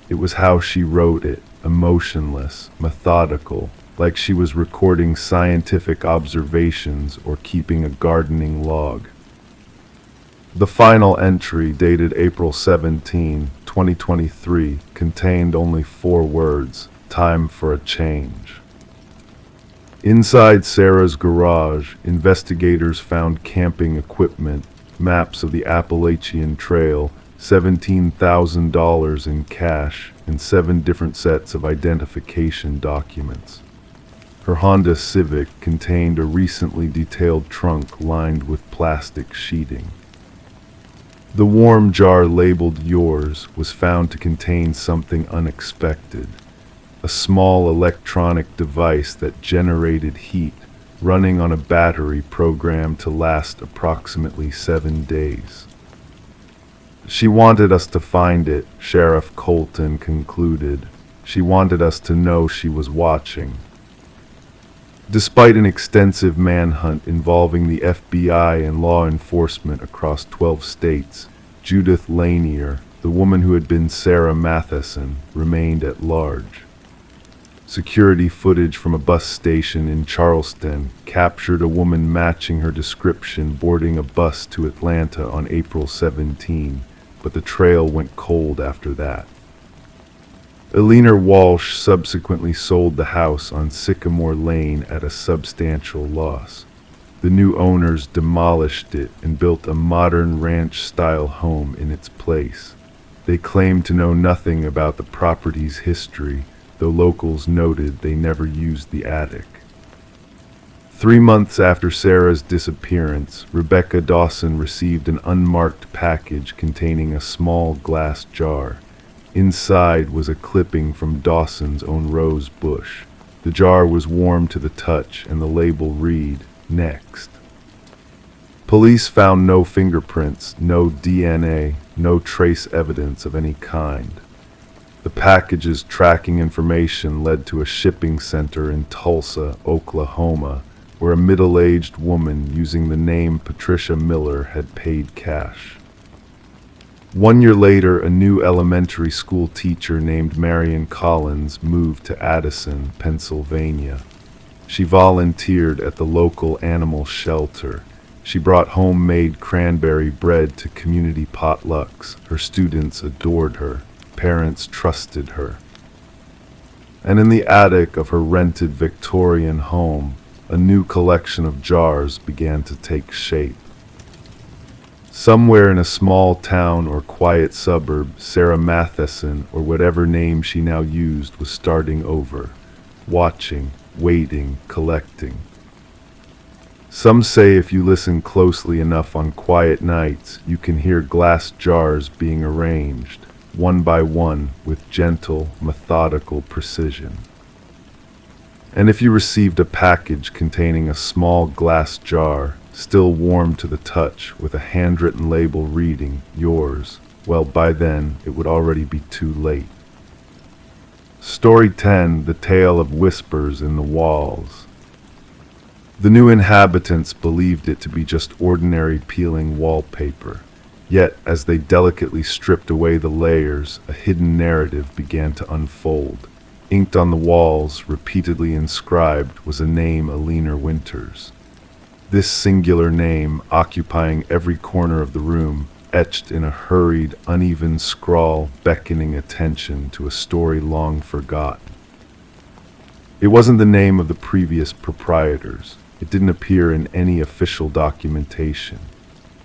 It was how she wrote it, emotionless, methodical, like she was recording scientific observations or keeping a gardening log. The final entry, dated April 17, 2023, contained only 4 words: time for a change. Inside Sarah's garage, investigators found camping equipment, maps of the Appalachian Trail, $17,000 in cash, and 7 different sets of identification documents. Her Honda Civic contained a recently detailed trunk lined with plastic sheeting. The warm jar labeled "Yours" was found to contain something unexpected: a small electronic device that generated heat, running on a battery programmed to last approximately 7 days. She wanted us to find it, Sheriff Colton concluded. She wanted us to know she was watching. Despite an extensive manhunt involving the FBI and law enforcement across 12 states, Judith Lanier, the woman who had been Sarah Matheson, remained at large. Security footage from a bus station in Charleston captured a woman matching her description boarding a bus to Atlanta on April 17, but the trail went cold after that. Eleanor Walsh subsequently sold the house on Sycamore Lane at a substantial loss. The new owners demolished it and built a modern ranch-style home in its place. They claimed to know nothing about the property's history, though locals noted they never used the attic. 3 months after Sarah's disappearance, Rebecca Dawson received an unmarked package containing a small glass jar. Inside was a clipping from Dawson's own rose bush. The jar was warm to the touch, and the label read, "Next." Police found no fingerprints, no DNA, no trace evidence of any kind. The package's tracking information led to a shipping center in Tulsa, Oklahoma, where a middle-aged woman using the name Patricia Miller had paid cash. 1 year later, a new elementary school teacher named Marion Collins moved to Addison, Pennsylvania. She volunteered at the local animal shelter. She brought homemade cranberry bread to community potlucks. Her students adored her. Parents trusted her. And in the attic of her rented Victorian home, a new collection of jars began to take shape. Somewhere in a small town or quiet suburb, Sarah Matheson, or whatever name she now used, was starting over, watching, waiting, collecting. Some say if you listen closely enough on quiet nights, you can hear glass jars being arranged, one by one, with gentle, methodical precision. And if you received a package containing a small glass jar, still warm to the touch, with a handwritten label reading, "Yours," well, by then, it would already be too late. Story 10, The Tale of Whispers in the Walls. The new inhabitants believed it to be just ordinary peeling wallpaper. Yet, as they delicately stripped away the layers, a hidden narrative began to unfold. Inked on the walls, repeatedly inscribed, was a name: Eleanor Winters. This singular name, occupying every corner of the room, etched in a hurried, uneven scrawl, beckoning attention to a story long forgotten. It wasn't the name of the previous proprietors. It didn't appear in any official documentation.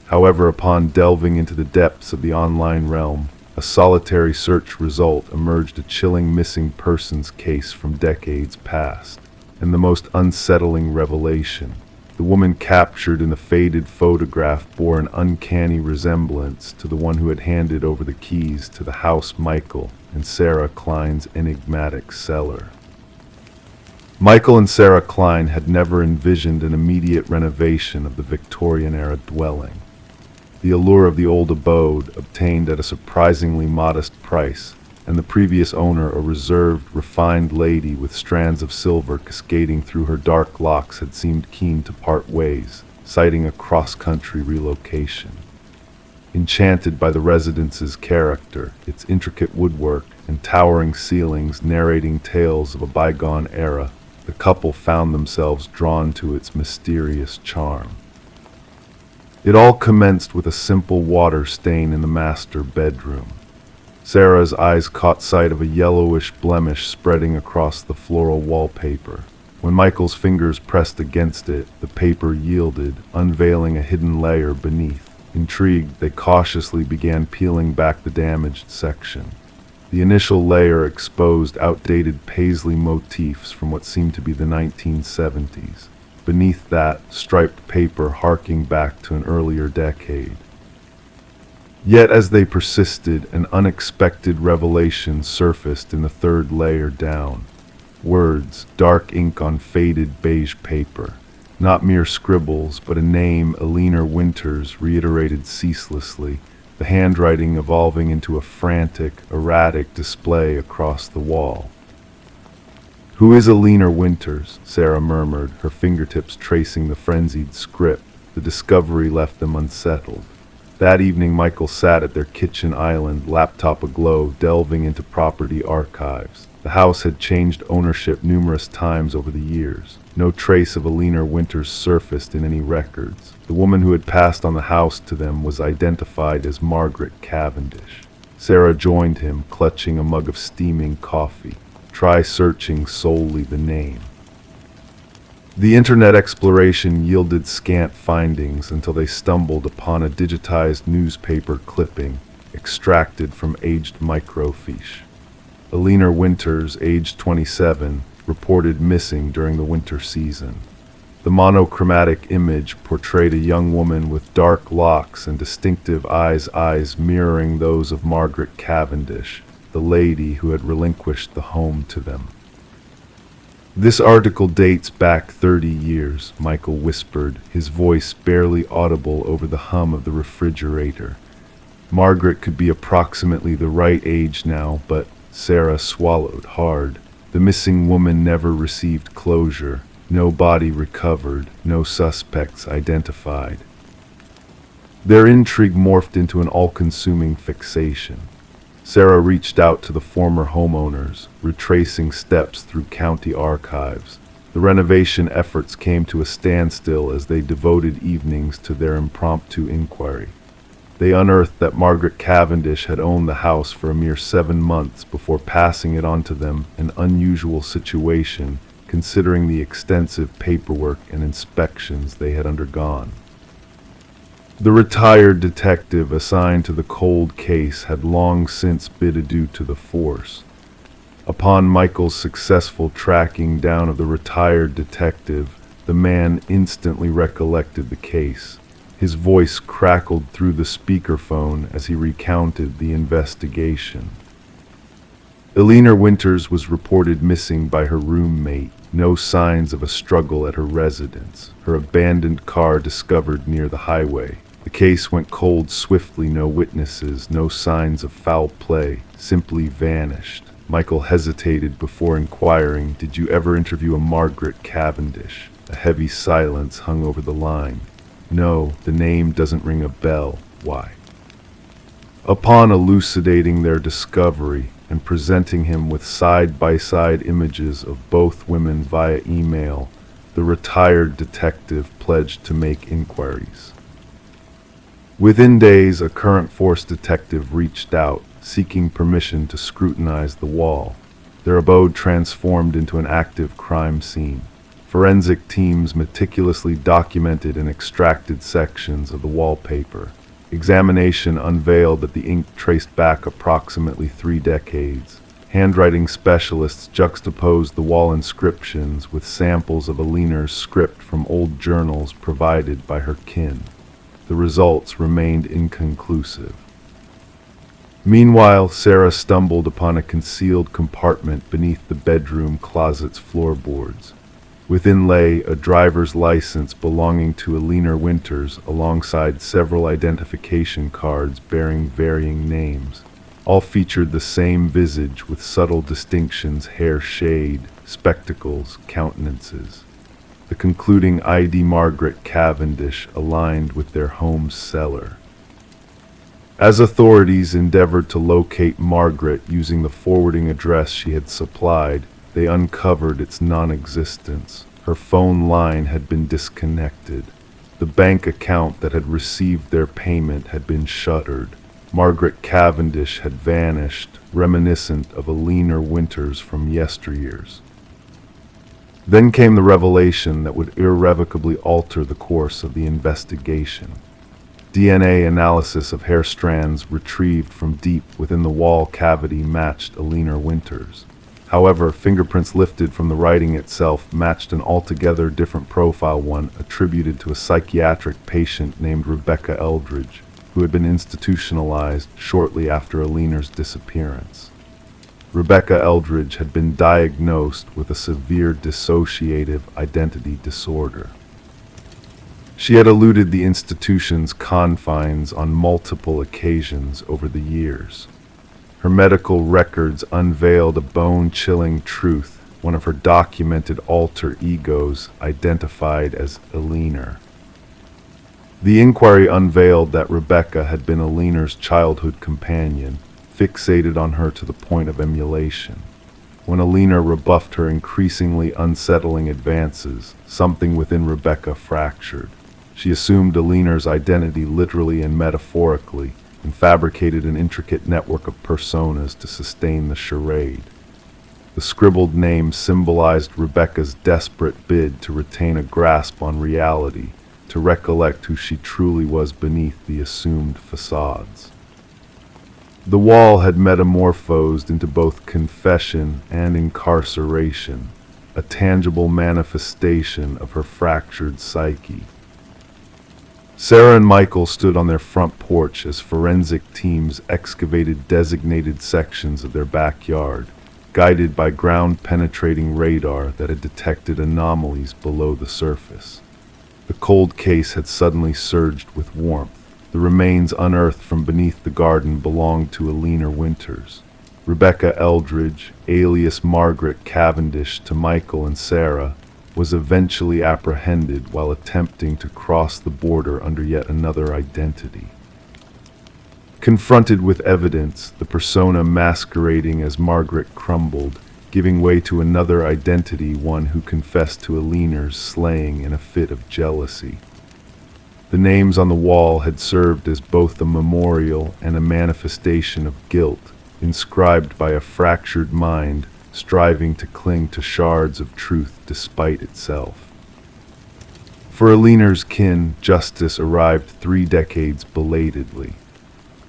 However, upon delving into the depths of the online realm, a solitary search result emerged a chilling missing persons case from decades past. And the most unsettling revelation: the woman captured in the faded photograph bore an uncanny resemblance to the one who had handed over the keys to the house Michael and Sarah Klein's enigmatic cellar. Michael and Sarah Klein had never envisioned an immediate renovation of the Victorian-era dwelling. The allure of the old abode, obtained at a surprisingly modest price, and the previous owner, a reserved, refined lady with strands of silver cascading through her dark locks, had seemed keen to part ways, citing a cross-country relocation. Enchanted by the residence's character, its intricate woodwork and towering ceilings narrating tales of a bygone era, the couple found themselves drawn to its mysterious charm. It all commenced with a simple water stain in the master bedroom. Sarah's eyes caught sight of a yellowish blemish spreading across the floral wallpaper. When Michael's fingers pressed against it, the paper yielded, unveiling a hidden layer beneath. Intrigued, they cautiously began peeling back the damaged section. The initial layer exposed outdated paisley motifs from what seemed to be the 1970s. Beneath that, striped paper harking back to an earlier decade. Yet as they persisted, an unexpected revelation surfaced in the third layer down. Words, dark ink on faded beige paper. Not mere scribbles, but a name, Alina Winters, reiterated ceaselessly, the handwriting evolving into a frantic, erratic display across the wall. "Who is Alina Winters?" Sarah murmured, her fingertips tracing the frenzied script. The discovery left them unsettled. That evening, Michael sat at their kitchen island, laptop aglow, delving into property archives. The house had changed ownership numerous times over the years. No trace of Alina Winters surfaced in any records. The woman who had passed on the house to them was identified as Margaret Cavendish. Sarah joined him, clutching a mug of steaming coffee. Try searching solely the name. The internet exploration yielded scant findings until they stumbled upon a digitized newspaper clipping extracted from aged microfiche. Alina Winters, aged 27, reported missing during the winter season. The monochromatic image portrayed a young woman with dark locks and distinctive eyes mirroring those of Margaret Cavendish, the lady who had relinquished the home to them. "This article dates back 30 years, Michael whispered, his voice barely audible over the hum of the refrigerator. Margaret could be approximately the right age now, but Sarah swallowed hard. The missing woman never received closure. No body recovered, no suspects identified. Their intrigue morphed into an all-consuming fixation. Sarah reached out to the former homeowners, retracing steps through county archives. The renovation efforts came to a standstill as they devoted evenings to their impromptu inquiry. They unearthed that Margaret Cavendish had owned the house for a mere 7 months before passing it on to them, an unusual situation considering the extensive paperwork and inspections they had undergone. The retired detective assigned to the cold case had long since bid adieu to the force. Upon Michael's successful tracking down of the retired detective, the man instantly recollected the case. His voice crackled through the speakerphone as he recounted the investigation. Alina Winters was reported missing by her roommate. No signs of a struggle at her residence. Her abandoned car discovered near the highway. The case went cold swiftly, no witnesses, no signs of foul play, simply vanished. Michael hesitated before inquiring, "Did you ever interview a Margaret Cavendish?" A heavy silence hung over the line. "No, the name doesn't ring a bell. Why?" Upon elucidating their discovery and presenting him with side-by-side images of both women via email, the retired detective pledged to make inquiries. Within days, a current force detective reached out, seeking permission to scrutinize the wall. Their abode transformed into an active crime scene. Forensic teams meticulously documented and extracted sections of the wallpaper. Examination unveiled that the ink traced back approximately 3 decades. Handwriting specialists juxtaposed the wall inscriptions with samples of Aliner's script from old journals provided by her kin. The results remained inconclusive. Meanwhile, Sarah stumbled upon a concealed compartment beneath the bedroom closet's floorboards. Within lay a driver's license belonging to Aliner Winters alongside several identification cards bearing varying names. All featured the same visage with subtle distinctions: hair shade, spectacles, countenances. The concluding ID, Margaret Cavendish, aligned with their home's cellar. As authorities endeavored to locate Margaret using the forwarding address she had supplied, they uncovered its non-existence. Her phone line had been disconnected. The bank account that had received their payment had been shuttered. Margaret Cavendish had vanished, reminiscent of Aliner Winters from yesteryears. Then came the revelation that would irrevocably alter the course of the investigation. DNA analysis of hair strands retrieved from deep within the wall cavity matched Aliner Winters. However, fingerprints lifted from the writing itself matched an altogether different profile, one attributed to a psychiatric patient named Rebecca Eldridge, who had been institutionalized shortly after Aliner's disappearance. Rebecca Eldridge had been diagnosed with a severe dissociative identity disorder. She had eluded the institution's confines on multiple occasions over the years. Her medical records unveiled a bone-chilling truth: one of her documented alter egos identified as Aliner. The inquiry unveiled that Rebecca had been Aliner's childhood companion, fixated on her to the point of emulation. When Aliner rebuffed her increasingly unsettling advances, something within Rebecca fractured. She assumed Aliner's identity literally and metaphorically, and fabricated an intricate network of personas to sustain the charade. The scribbled name symbolized Rebecca's desperate bid to retain a grasp on reality, to recollect who she truly was beneath the assumed facades. The wall had metamorphosed into both confession and incarceration, a tangible manifestation of her fractured psyche. Sarah and Michael stood on their front porch as forensic teams excavated designated sections of their backyard, guided by ground-penetrating radar that had detected anomalies below the surface. The cold case had suddenly surged with warmth. The remains unearthed from beneath the garden belonged to Aliner Winters. Rebecca Eldridge, alias Margaret Cavendish to Michael and Sarah, was eventually apprehended while attempting to cross the border under yet another identity. Confronted with evidence, the persona masquerading as Margaret crumbled, giving way to another identity, one who confessed to Aliner's slaying in a fit of jealousy. The names on the wall had served as both a memorial and a manifestation of guilt, inscribed by a fractured mind striving to cling to shards of truth despite itself. For Aliner's kin, justice arrived 3 decades belatedly.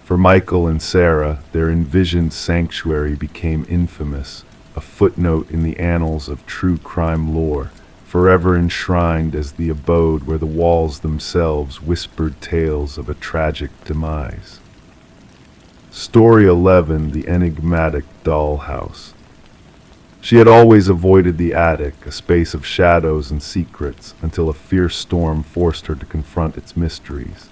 For Michael and Sarah, their envisioned sanctuary became infamous, a footnote in the annals of true crime lore, forever enshrined as the abode where the walls themselves whispered tales of a tragic demise. Story 11: The Enigmatic Dollhouse. She had always avoided the attic, a space of shadows and secrets, until a fierce storm forced her to confront its mysteries.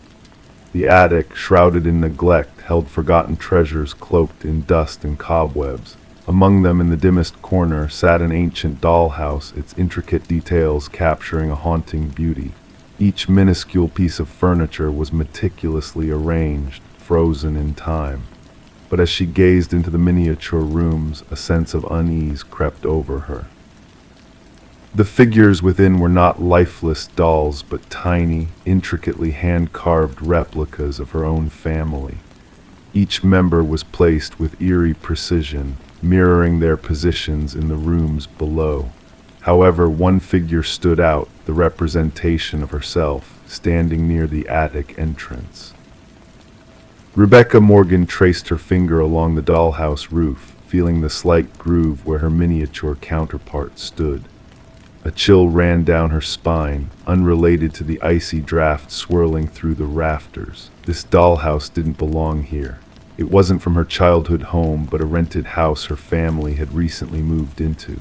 The attic, shrouded in neglect, held forgotten treasures cloaked in dust and cobwebs. Among them, in the dimmest corner, sat an ancient dollhouse, its intricate details capturing a haunting beauty. Each minuscule piece of furniture was meticulously arranged, frozen in time. But as she gazed into the miniature rooms, a sense of unease crept over her. The figures within were not lifeless dolls, but tiny, intricately hand-carved replicas of her own family. Each member was placed with eerie precision, mirroring their positions in the rooms below. However, one figure stood out, the representation of herself, standing near the attic entrance. Rebecca Morgan traced her finger along the dollhouse roof, feeling the slight groove where her miniature counterpart stood. A chill ran down her spine, unrelated to the icy draft swirling through the rafters. This dollhouse didn't belong here. It wasn't from her childhood home, but a rented house her family had recently moved into.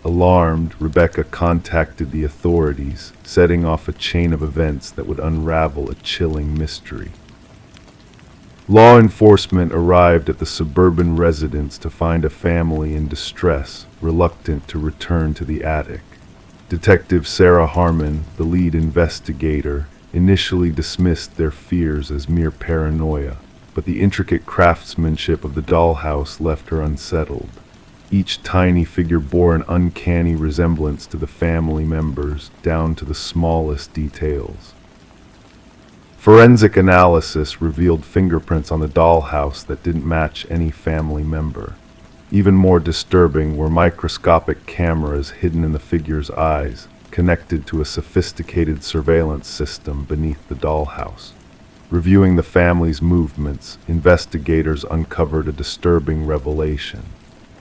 Alarmed, Rebecca contacted the authorities, setting off a chain of events that would unravel a chilling mystery. Law enforcement arrived at the suburban residence to find a family in distress, reluctant to return to the attic. Detective Sarah Harmon, the lead investigator, initially dismissed their fears as mere paranoia, but the intricate craftsmanship of the dollhouse left her unsettled. Each tiny figure bore an uncanny resemblance to the family members, down to the smallest details. Forensic analysis revealed fingerprints on the dollhouse that didn't match any family member. Even more disturbing were microscopic cameras hidden in the figure's eyes, connected to a sophisticated surveillance system beneath the dollhouse. Reviewing the family's movements, investigators uncovered a disturbing revelation.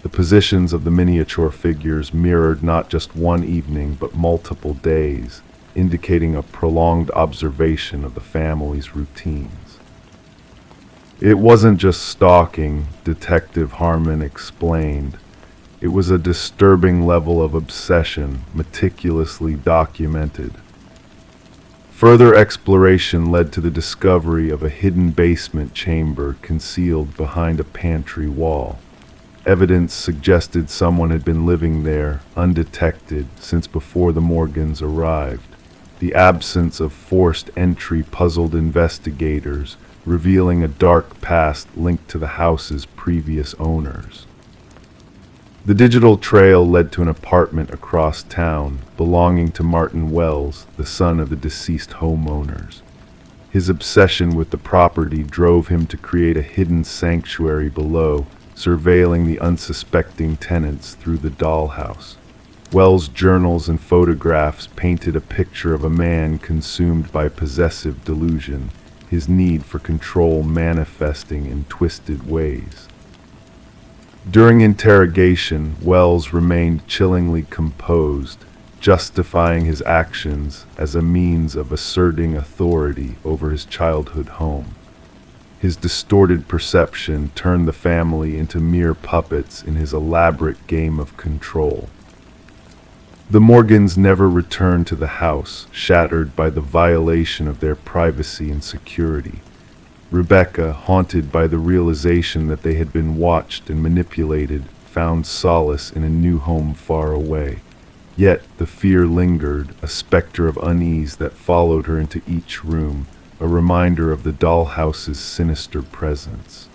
The positions of the miniature figures mirrored not just one evening but multiple days, indicating a prolonged observation of the family's routines. It wasn't just stalking, Detective Harmon explained. It was a disturbing level of obsession, meticulously documented. Further exploration led to the discovery of a hidden basement chamber concealed behind a pantry wall. Evidence suggested someone had been living there, undetected, since before the Morgans arrived. The absence of forced entry puzzled investigators, revealing a dark past linked to the house's previous owners. The digital trail led to an apartment across town, belonging to Martin Wells, the son of the deceased homeowners. His obsession with the property drove him to create a hidden sanctuary below, surveilling the unsuspecting tenants through the dollhouse. Wells' journals and photographs painted a picture of a man consumed by possessive delusion, his need for control manifesting in twisted ways. During interrogation, Wells remained chillingly composed, justifying his actions as a means of asserting authority over his childhood home. His distorted perception turned the family into mere puppets in his elaborate game of control. The Morgans never returned to the house, shattered by the violation of their privacy and security. Rebecca, haunted by the realization that they had been watched and manipulated, found solace in a new home far away. Yet the fear lingered, a specter of unease that followed her into each room, a reminder of the dollhouse's sinister presence.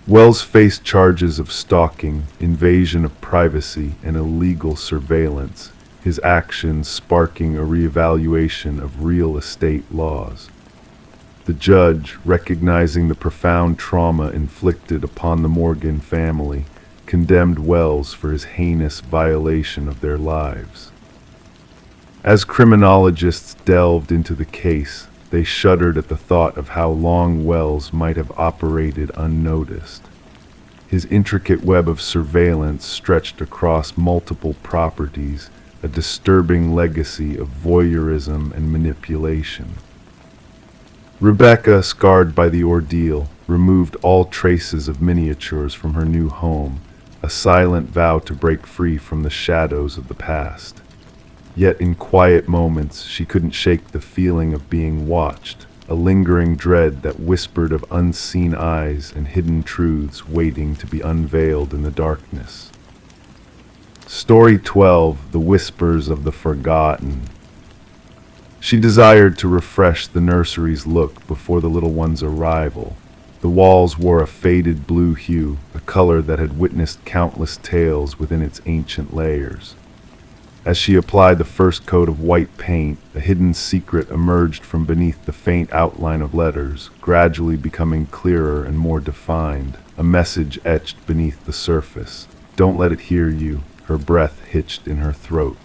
Wells faced charges of stalking, invasion of privacy, and illegal surveillance, his actions sparking a reevaluation of real estate laws. The judge, recognizing the profound trauma inflicted upon the Morgan family, condemned Wells for his heinous violation of their lives. As criminologists delved into the case, they shuddered at the thought of how long Wells might have operated unnoticed. His intricate web of surveillance stretched across multiple properties, a disturbing legacy of voyeurism and manipulation. Rebecca, scarred by the ordeal, removed all traces of miniatures from her new home, a silent vow to break free from the shadows of the past. Yet in quiet moments, she couldn't shake the feeling of being watched, a lingering dread that whispered of unseen eyes and hidden truths waiting to be unveiled in the darkness. Story 12: The Whispers of the Forgotten. She desired to refresh the nursery's look before the little one's arrival. The walls wore a faded blue hue, a color that had witnessed countless tales within its ancient layers. As she applied the first coat of white paint, a hidden secret emerged from beneath the faint outline of letters, gradually becoming clearer and more defined, a message etched beneath the surface. "Don't let it hear you," her breath hitched in her throat.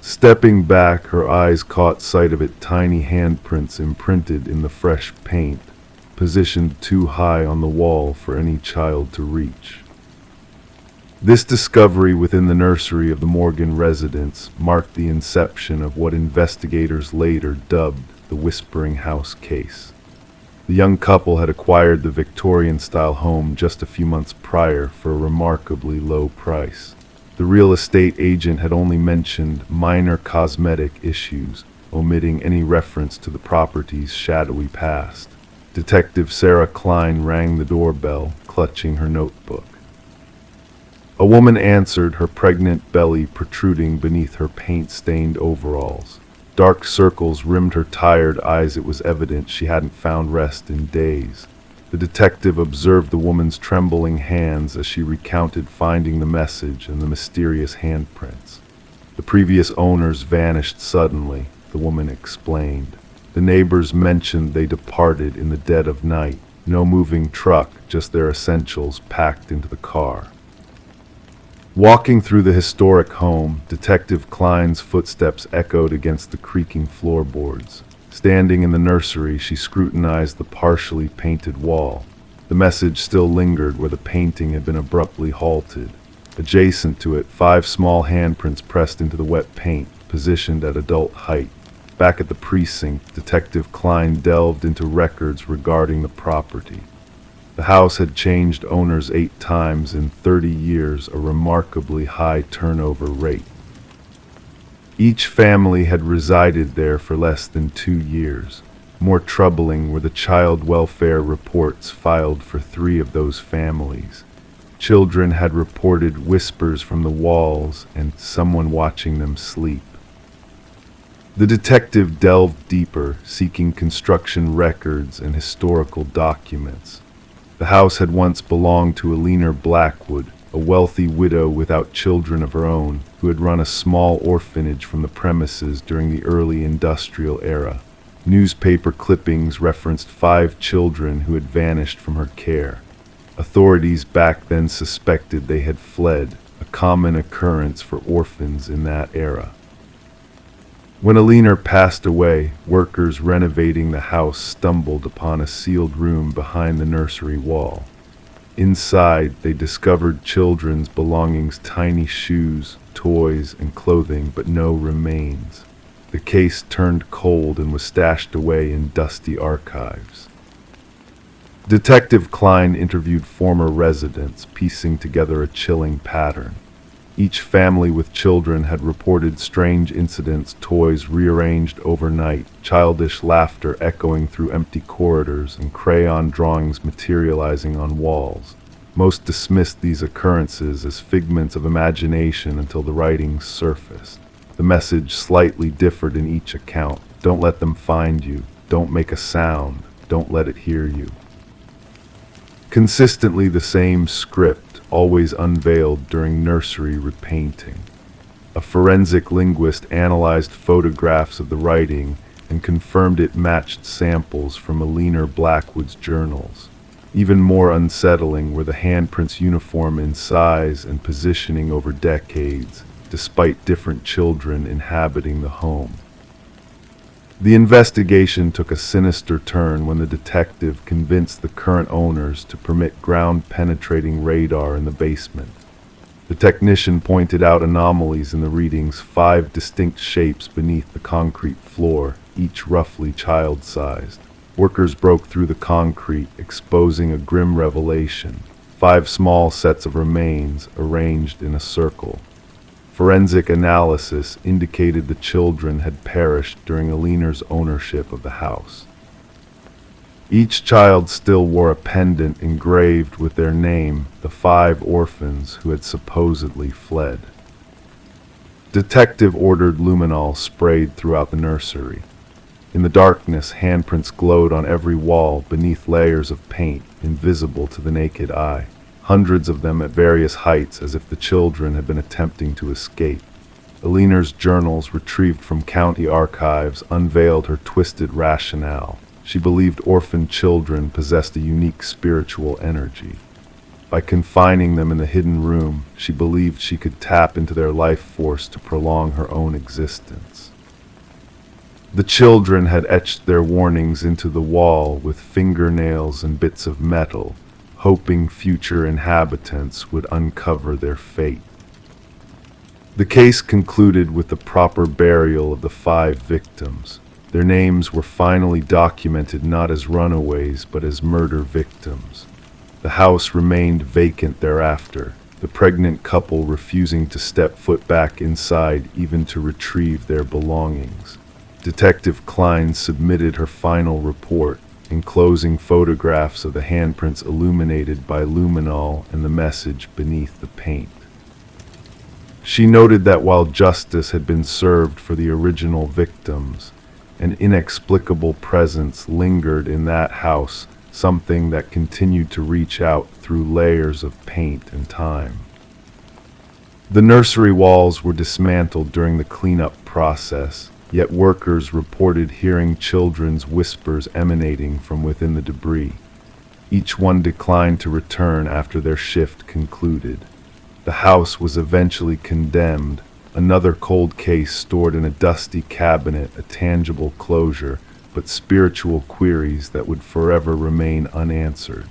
Stepping back, her eyes caught sight of its tiny handprints imprinted in the fresh paint. positioned too high on the wall for any child to reach. This discovery within the nursery of the Morgan residence marked the inception of what investigators later dubbed the Whispering House case. The young couple had acquired the Victorian-style home just a few months prior for a remarkably low price. The real estate agent had only mentioned minor cosmetic issues, omitting any reference to the property's shadowy past. Detective Sarah Klein rang the doorbell, clutching her notebook. A woman answered, her pregnant belly protruding beneath her paint-stained overalls. Dark circles rimmed her tired eyes. It was evident she hadn't found rest in days. The detective observed the woman's trembling hands as she recounted finding the message and the mysterious handprints. The previous owners vanished suddenly, the woman explained. The neighbors mentioned they departed in the dead of night. No moving truck, just their essentials packed into the car. Walking through the historic home, Detective Klein's footsteps echoed against the creaking floorboards. Standing in the nursery, she scrutinized the partially painted wall. The message still lingered where the painting had been abruptly halted. Adjacent to it, 5 small handprints pressed into the wet paint, positioned at adult height. Back at the precinct, Detective Klein delved into records regarding the property. The house had changed owners 8 times in 30 years, a remarkably high turnover rate. Each family had resided there for less than 2 years. More troubling were the child welfare reports filed for 3 of those families. Children had reported whispers from the walls and someone watching them sleep. The detective delved deeper, seeking construction records and historical documents. The house had once belonged to Eleanor Blackwood, a wealthy widow without children of her own, who had run a small orphanage from the premises during the early industrial era. Newspaper clippings referenced 5 children who had vanished from her care. Authorities back then suspected they had fled, a common occurrence for orphans in that era. When Eleanor passed away, workers renovating the house stumbled upon a sealed room behind the nursery wall. Inside, they discovered children's belongings, tiny shoes, toys, and clothing, but no remains. The case turned cold and was stashed away in dusty archives. Detective Klein interviewed former residents, piecing together a chilling pattern. Each family with children had reported strange incidents, toys rearranged overnight, childish laughter echoing through empty corridors, and crayon drawings materializing on walls. Most dismissed these occurrences as figments of imagination until the writings surfaced. The message slightly differed in each account. Don't let them find you. Don't make a sound. Don't let it hear you. Consistently the same script, always unveiled during nursery repainting. A forensic linguist analyzed photographs of the writing and confirmed it matched samples from Eleanor Blackwood's journals. Even more unsettling were the handprints uniform in size and positioning over decades, despite different children inhabiting the home. The investigation took a sinister turn when the detective convinced the current owners to permit ground-penetrating radar in the basement. The technician pointed out anomalies in the readings, 5 distinct shapes beneath the concrete floor, each roughly child-sized. Workers broke through the concrete, exposing a grim revelation: 5 small sets of remains arranged in a circle. Forensic analysis indicated the children had perished during Eleanor's ownership of the house. Each child still wore a pendant engraved with their name, the 5 orphans who had supposedly fled. Detective ordered luminol sprayed throughout the nursery. In the darkness, handprints glowed on every wall beneath layers of paint, invisible to the naked eye. Hundreds of them at various heights, as if the children had been attempting to escape. Eleanor's journals, retrieved from county archives, unveiled her twisted rationale. She believed orphaned children possessed a unique spiritual energy. By confining them in the hidden room, she believed she could tap into their life force to prolong her own existence. The children had etched their warnings into the wall with fingernails and bits of metal, hoping future inhabitants would uncover their fate. The case concluded with the proper burial of the 5 victims. Their names were finally documented not as runaways but as murder victims. The house remained vacant thereafter, the pregnant couple refusing to step foot back inside even to retrieve their belongings. Detective Klein submitted her final report, enclosing photographs of the handprints illuminated by luminol and the message beneath the paint. She noted that while justice had been served for the original victims, an inexplicable presence lingered in that house, something that continued to reach out through layers of paint and time. The nursery walls were dismantled during the cleanup process, yet workers reported hearing children's whispers emanating from within the debris. Each one declined to return after their shift concluded. The house was eventually condemned, another cold case stored in a dusty cabinet, a tangible closure, but spiritual queries that would forever remain unanswered.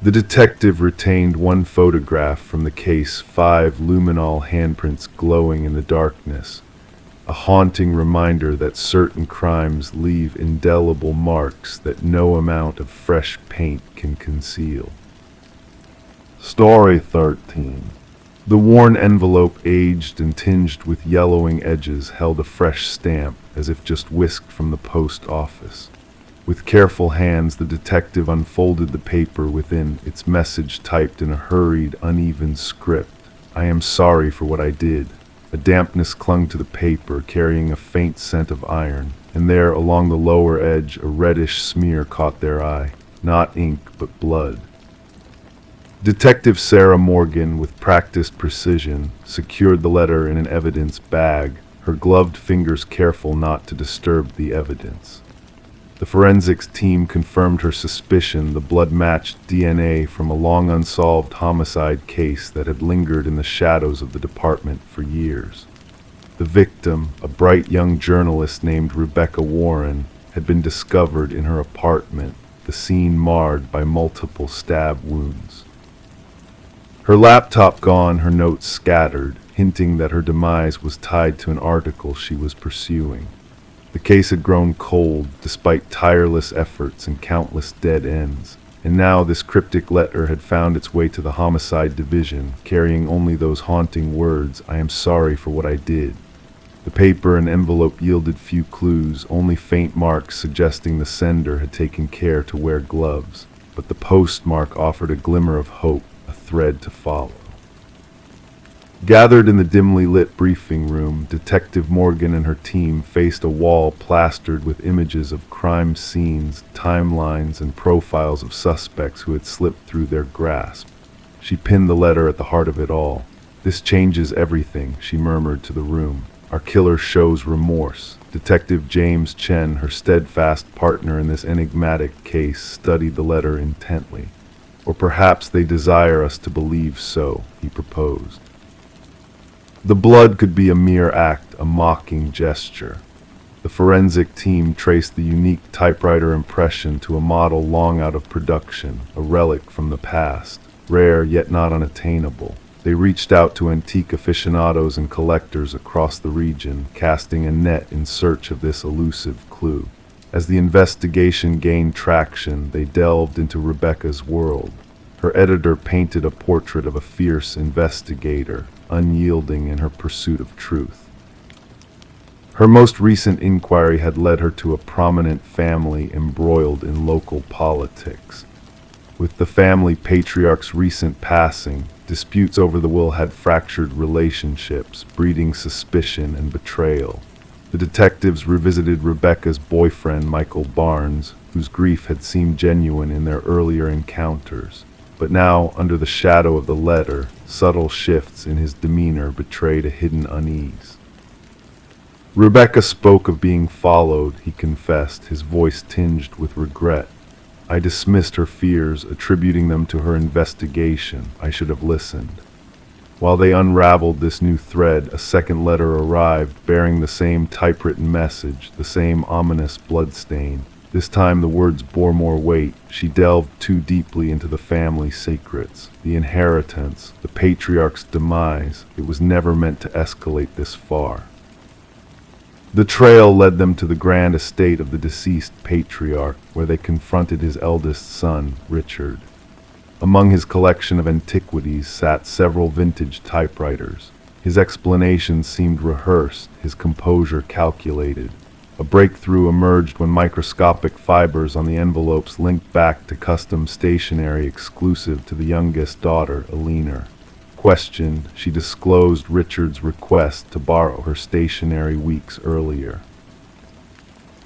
The detective retained one photograph from the case, 5 luminol handprints glowing in the darkness, a haunting reminder that certain crimes leave indelible marks that no amount of fresh paint can conceal. Story 13. The worn envelope, aged and tinged with yellowing edges, held a fresh stamp, as if just whisked from the post office. With careful hands, the detective unfolded the paper within, its message typed in a hurried, uneven script. I am sorry for what I did. A dampness clung to the paper, carrying a faint scent of iron, and there, along the lower edge, a reddish smear caught their eye. Not ink, but blood. Detective Sarah Morgan, with practiced precision, secured the letter in an evidence bag, her gloved fingers careful not to disturb the evidence. The forensics team confirmed her suspicion. The blood matched DNA from a long unsolved homicide case that had lingered in the shadows of the department for years. The victim, a bright young journalist named Rebecca Warren, had been discovered in her apartment, the scene marred by multiple stab wounds. Her laptop gone, her notes scattered, hinting that her demise was tied to an article she was pursuing. The case had grown cold, despite tireless efforts and countless dead ends, and now this cryptic letter had found its way to the homicide division, carrying only those haunting words, I am sorry for what I did. The paper and envelope yielded few clues, only faint marks suggesting the sender had taken care to wear gloves, but the postmark offered a glimmer of hope, a thread to follow. Gathered in the dimly lit briefing room, Detective Morgan and her team faced a wall plastered with images of crime scenes, timelines, and profiles of suspects who had slipped through their grasp. She pinned the letter at the heart of it all. This changes everything, she murmured to the room. Our killer shows remorse. Detective James Chen, her steadfast partner in this enigmatic case, studied the letter intently. Or perhaps they desire us to believe so, he proposed. The blood could be a mere act, a mocking gesture. The forensic team traced the unique typewriter impression to a model long out of production, a relic from the past, rare yet not unattainable. They reached out to antique aficionados and collectors across the region, casting a net in search of this elusive clue. As the investigation gained traction, they delved into Rebecca's world. Her editor painted a portrait of a fierce investigator, unyielding in her pursuit of truth. Her most recent inquiry had led her to a prominent family embroiled in local politics. With the family patriarch's recent passing, disputes over the will had fractured relationships, breeding suspicion and betrayal. The detectives revisited Rebecca's boyfriend, Michael Barnes, whose grief had seemed genuine in their earlier encounters. But now, under the shadow of the letter, subtle shifts in his demeanor betrayed a hidden unease. Rebecca spoke of being followed, he confessed, his voice tinged with regret. I dismissed her fears, attributing them to her investigation. I should have listened. While they unraveled this new thread, a second letter arrived, bearing the same typewritten message, the same ominous bloodstain. This time the words bore more weight. She delved too deeply into the family secrets, the inheritance, the patriarch's demise. It was never meant to escalate this far. The trail led them to the grand estate of the deceased patriarch, where they confronted his eldest son, Richard. Among his collection of antiquities sat several vintage typewriters. His explanations seemed rehearsed, his composure calculated. A breakthrough emerged when microscopic fibers on the envelopes linked back to custom stationery exclusive to the youngest daughter, Eleanor. Questioned, she disclosed Richard's request to borrow her stationery weeks earlier.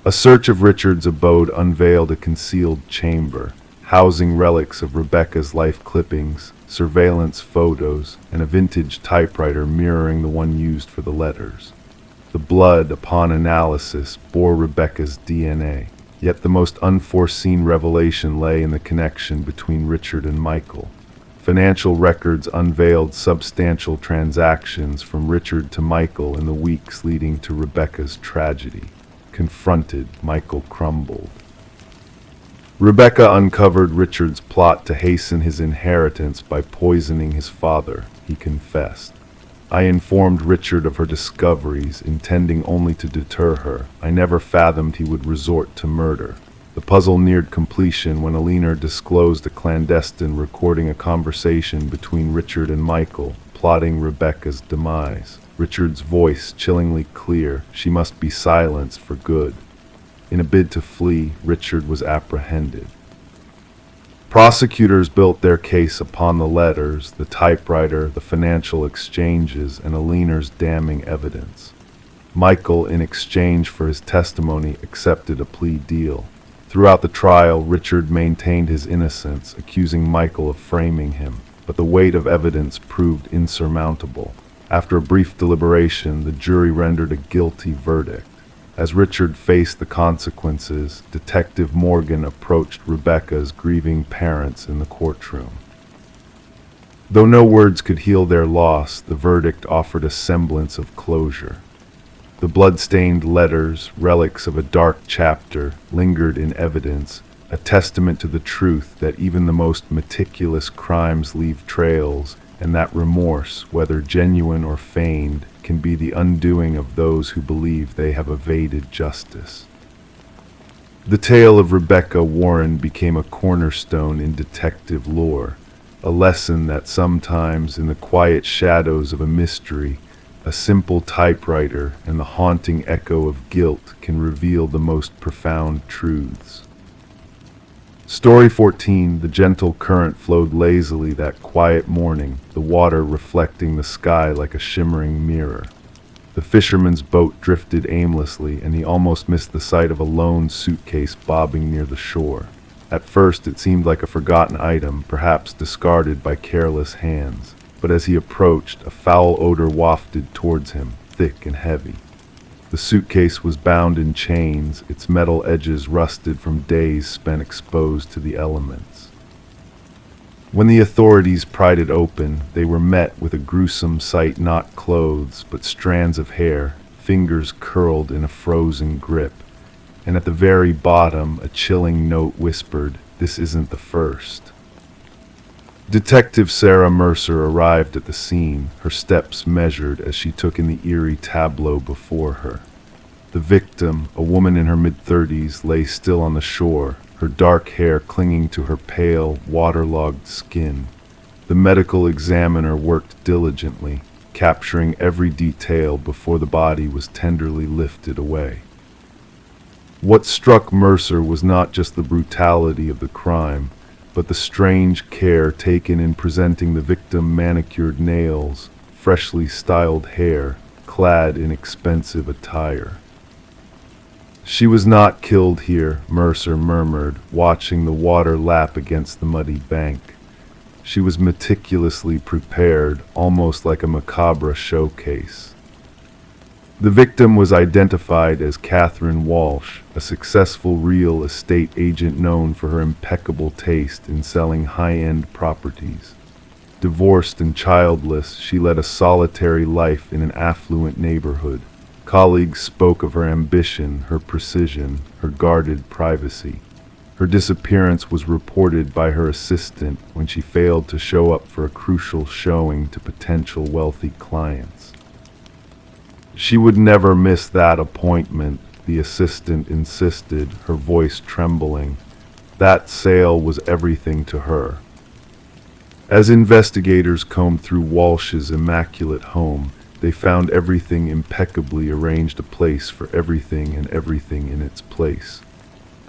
A search of Richard's abode unveiled a concealed chamber, housing relics of Rebecca's life clippings, surveillance photos, and a vintage typewriter mirroring the one used for the letters. The blood, upon analysis, bore Rebecca's DNA, yet the most unforeseen revelation lay in the connection between Richard and Michael. Financial records unveiled substantial transactions from Richard to Michael in the weeks leading to Rebecca's tragedy. Confronted, Michael crumbled. Rebecca uncovered Richard's plot to hasten his inheritance by poisoning his father, he confessed. I informed Richard of her discoveries, intending only to deter her. I never fathomed he would resort to murder. The puzzle neared completion when Eleanor disclosed a clandestine recording a conversation between Richard and Michael, plotting Rebecca's demise. Richard's voice chillingly clear, she must be silenced for good. In a bid to flee, Richard was apprehended. Prosecutors built their case upon the letters, the typewriter, the financial exchanges, and Eleanor's damning evidence. Michael, in exchange for his testimony, accepted a plea deal. Throughout the trial, Richard maintained his innocence, accusing Michael of framing him, but the weight of evidence proved insurmountable. After a brief deliberation, the jury rendered a guilty verdict. As Richard faced the consequences, Detective Morgan approached Rebecca's grieving parents in the courtroom. Though no words could heal their loss, the verdict offered a semblance of closure. The blood-stained letters, relics of a dark chapter, lingered in evidence, a testament to the truth that even the most meticulous crimes leave trails, and that remorse, whether genuine or feigned, can be the undoing of those who believe they have evaded justice. The tale of Rebecca Warren became a cornerstone in detective lore, a lesson that sometimes, in the quiet shadows of a mystery, a simple typewriter and the haunting echo of guilt can reveal the most profound truths. Story 14, the gentle current flowed lazily that quiet morning, the water reflecting the sky like a shimmering mirror. The fisherman's boat drifted aimlessly, and he almost missed the sight of a lone suitcase bobbing near the shore. At first it seemed like a forgotten item, perhaps discarded by careless hands, but as he approached, a foul odor wafted towards him, thick and heavy. The suitcase was bound in chains, its metal edges rusted from days spent exposed to the elements. When the authorities pried it open, they were met with a gruesome sight, not clothes, but strands of hair, fingers curled in a frozen grip. And at the very bottom, a chilling note whispered, "This isn't the first." Detective Sarah Mercer arrived at the scene, her steps measured as she took in the eerie tableau before her. The victim, a woman in her mid-30s, lay still on the shore, her dark hair clinging to her pale, waterlogged skin. The medical examiner worked diligently, capturing every detail before the body was tenderly lifted away. What struck Mercer was not just the brutality of the crime, but the strange care taken in presenting the victim manicured nails, freshly styled hair, clad in expensive attire. "She was not killed here," Mercer murmured, watching the water lap against the muddy bank. She was meticulously prepared, almost like a macabre showcase. The victim was identified as Catherine Walsh, a successful real estate agent known for her impeccable taste in selling high-end properties. Divorced and childless, she led a solitary life in an affluent neighborhood. Colleagues spoke of her ambition, her precision, her guarded privacy. Her disappearance was reported by her assistant when she failed to show up for a crucial showing to potential wealthy clients. She would never miss that appointment, the assistant insisted, her voice trembling. That sale was everything to her. As investigators combed through Walsh's immaculate home, they found everything impeccably arranged, a place for everything and everything in its place.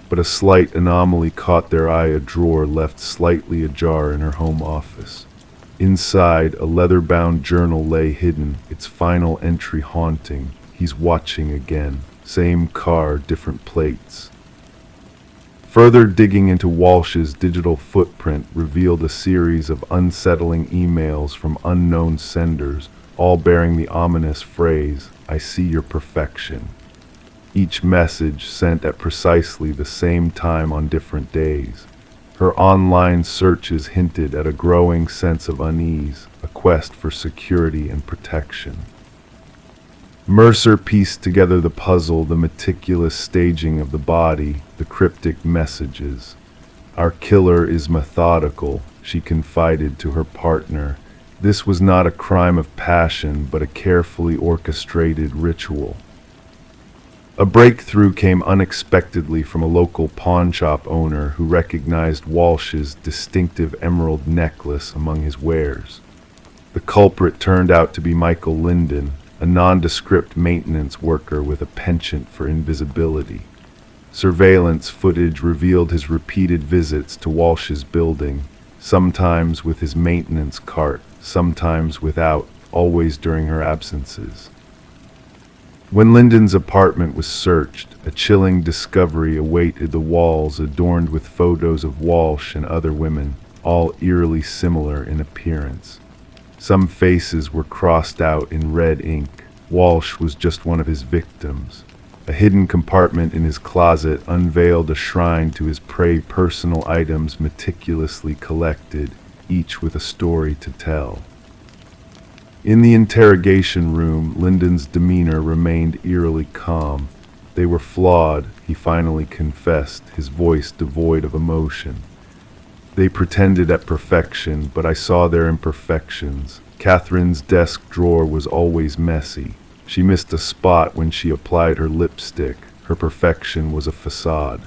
But a slight anomaly caught their eye, a drawer left slightly ajar in her home office. Inside, a leather-bound journal lay hidden, its final entry haunting. He's watching again. Same car, different plates. Further digging into Walsh's digital footprint revealed a series of unsettling emails from unknown senders, all bearing the ominous phrase, "I see your perfection." Each message sent at precisely the same time on different days. Her online searches hinted at a growing sense of unease, a quest for security and protection. Mercer pieced together the puzzle, the meticulous staging of the body, the cryptic messages. "Our killer is methodical," she confided to her partner. This was not a crime of passion, but a carefully orchestrated ritual. A breakthrough came unexpectedly from a local pawnshop owner who recognized Walsh's distinctive emerald necklace among his wares. The culprit turned out to be Michael Linden, a nondescript maintenance worker with a penchant for invisibility. Surveillance footage revealed his repeated visits to Walsh's building, sometimes with his maintenance cart, sometimes without, always during her absences. When Linden's apartment was searched, a chilling discovery awaited: the walls adorned with photos of Walsh and other women, all eerily similar in appearance. Some faces were crossed out in red ink. Walsh was just one of his victims. A hidden compartment in his closet unveiled a shrine to his prey, personal items meticulously collected, each with a story to tell. In the interrogation room, Linden's demeanor remained eerily calm. They were flawed, he finally confessed, his voice devoid of emotion. They pretended at perfection, but I saw their imperfections. Catherine's desk drawer was always messy. She missed a spot when she applied her lipstick. Her perfection was a facade.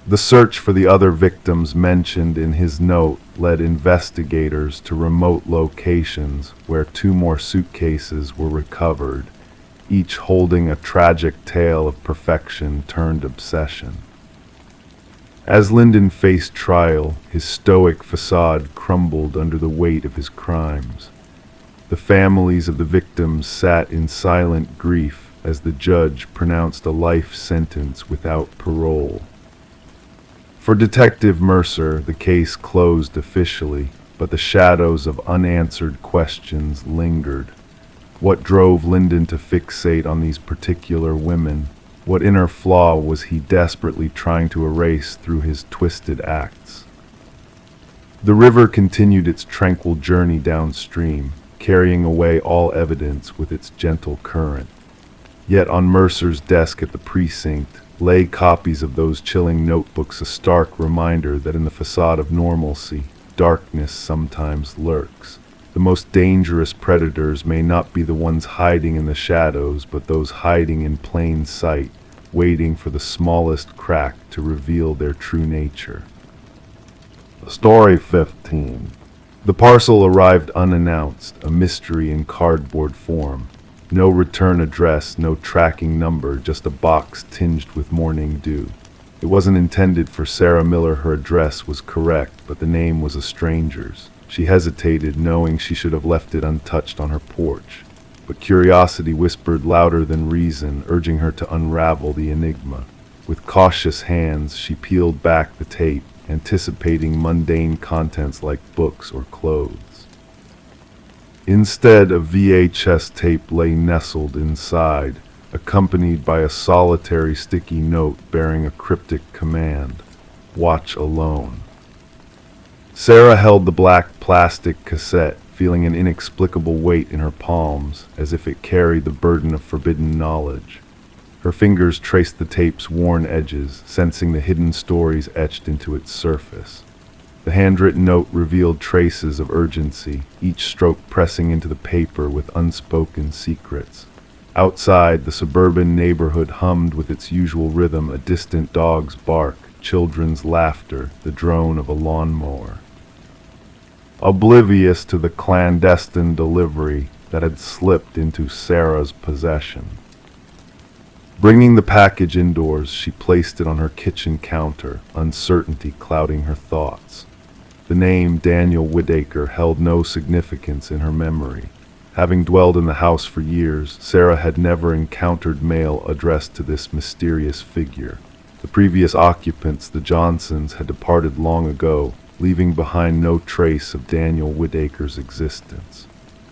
The search for the other victims mentioned in his note led investigators to remote locations where 2 more suitcases were recovered, each holding a tragic tale of perfection turned obsession. As Linden faced trial, his stoic facade crumbled under the weight of his crimes. The families of the victims sat in silent grief as the judge pronounced a life sentence without parole. For Detective Mercer, the case closed officially, but the shadows of unanswered questions lingered. What drove Linden to fixate on these particular women? What inner flaw was he desperately trying to erase through his twisted acts? The river continued its tranquil journey downstream, carrying away all evidence with its gentle current. Yet on Mercer's desk at the precinct lay copies of those chilling notebooks, a stark reminder that in the facade of normalcy, darkness sometimes lurks. The most dangerous predators may not be the ones hiding in the shadows, but those hiding in plain sight, waiting for the smallest crack to reveal their true nature. Story 15. The parcel arrived unannounced, a mystery in cardboard form. No return address, no tracking number, just a box tinged with morning dew. It wasn't intended for Sarah Miller. Her address was correct, but the name was a stranger's. She hesitated, knowing she should have left it untouched on her porch. But curiosity whispered louder than reason, urging her to unravel the enigma. With cautious hands, she peeled back the tape, anticipating mundane contents like books or clothes. Instead, a VHS tape lay nestled inside, accompanied by a solitary sticky note bearing a cryptic command: "Watch alone." Sarah held the black plastic cassette, feeling an inexplicable weight in her palms, as if it carried the burden of forbidden knowledge. Her fingers traced the tape's worn edges, sensing the hidden stories etched into its surface. The handwritten note revealed traces of urgency, each stroke pressing into the paper with unspoken secrets. Outside, the suburban neighborhood hummed with its usual rhythm: a distant dog's bark, children's laughter, the drone of a lawnmower. Oblivious to the clandestine delivery that had slipped into Sarah's possession. Bringing the package indoors, she placed it on her kitchen counter, uncertainty clouding her thoughts. The name Daniel Whitaker held no significance in her memory. Having dwelled in the house for years, Sarah had never encountered mail addressed to this mysterious figure. The previous occupants, the Johnsons, had departed long ago, leaving behind no trace of Daniel Whitaker's existence.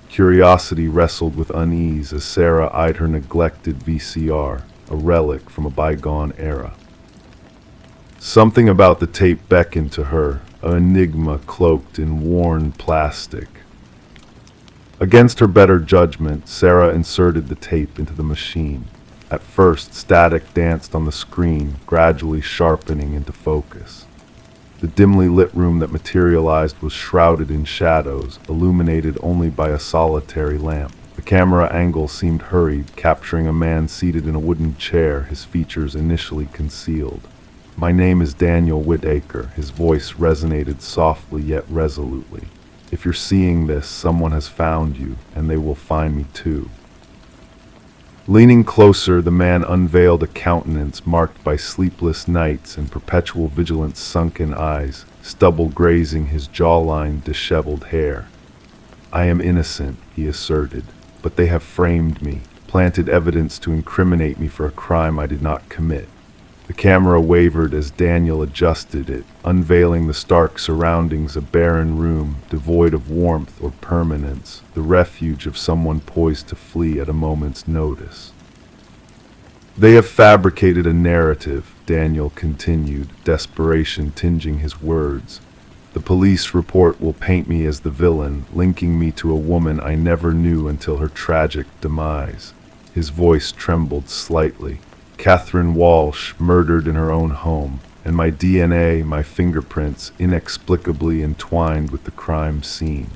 Curiosity wrestled with unease as Sarah eyed her neglected VCR, a relic from a bygone era. Something about the tape beckoned to her, an enigma cloaked in worn plastic. Against her better judgment, Sarah inserted the tape into the machine. At first, static danced on the screen, gradually sharpening into focus. The dimly lit room that materialized was shrouded in shadows, illuminated only by a solitary lamp. The camera angle seemed hurried, capturing a man seated in a wooden chair, his features initially concealed. "My name is Daniel Whitaker." His voice resonated softly yet resolutely. "If you're seeing this, someone has found you, and they will find me too." Leaning closer, the man unveiled a countenance marked by sleepless nights and perpetual vigilance, sunken eyes, stubble grazing his jawline, disheveled hair. "I am innocent," he asserted, "but they have framed me, planted evidence to incriminate me for a crime I did not commit." The camera wavered as Daniel adjusted it, unveiling the stark surroundings: a barren room, devoid of warmth or permanence, the refuge of someone poised to flee at a moment's notice. "They have fabricated a narrative," Daniel continued, desperation tinging his words. "The police report will paint me as the villain, linking me to a woman I never knew until her tragic demise." His voice trembled slightly. "Catherine Walsh, murdered in her own home, and my DNA, my fingerprints, inexplicably entwined with the crime scene."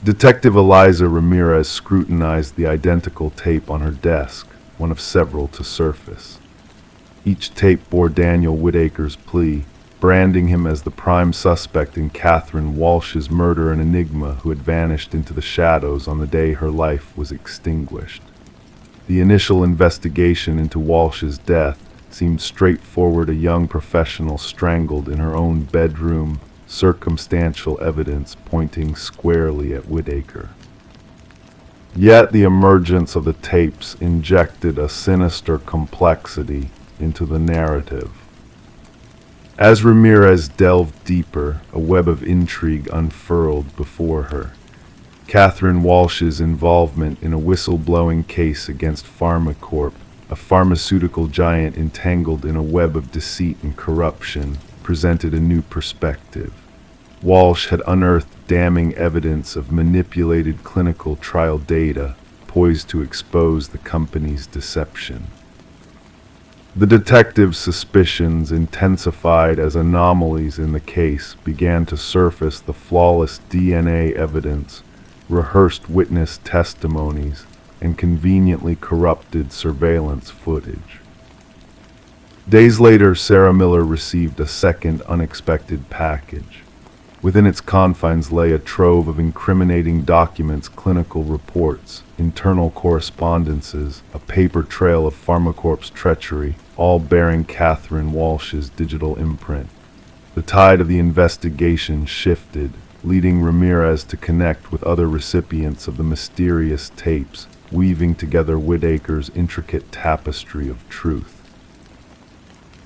Detective Eliza Ramirez scrutinized the identical tape on her desk, one of several to surface. Each tape bore Daniel Whitaker's plea, branding him as the prime suspect in Catherine Walsh's murder, an enigma who had vanished into the shadows on the day her life was extinguished. The initial investigation into Walsh's death seemed straightforward: a young professional strangled in her own bedroom, circumstantial evidence pointing squarely at Whitaker. Yet the emergence of the tapes injected a sinister complexity into the narrative. As Ramirez delved deeper, a web of intrigue unfurled before her. Catherine Walsh's involvement in a whistleblowing case against PharmaCorp, a pharmaceutical giant entangled in a web of deceit and corruption, presented a new perspective. Walsh had unearthed damning evidence of manipulated clinical trial data, poised to expose the company's deception. The detective's suspicions intensified as anomalies in the case began to surface: the flawless DNA evidence, rehearsed witness testimonies, and conveniently corrupted surveillance footage. Days later, Sarah Miller received a second unexpected package. Within its confines lay a trove of incriminating documents, clinical reports, internal correspondences, a paper trail of PharmaCorp's treachery, all bearing Catherine Walsh's digital imprint. The tide of the investigation shifted, leading Ramirez to connect with other recipients of the mysterious tapes, weaving together Whitaker's intricate tapestry of truth.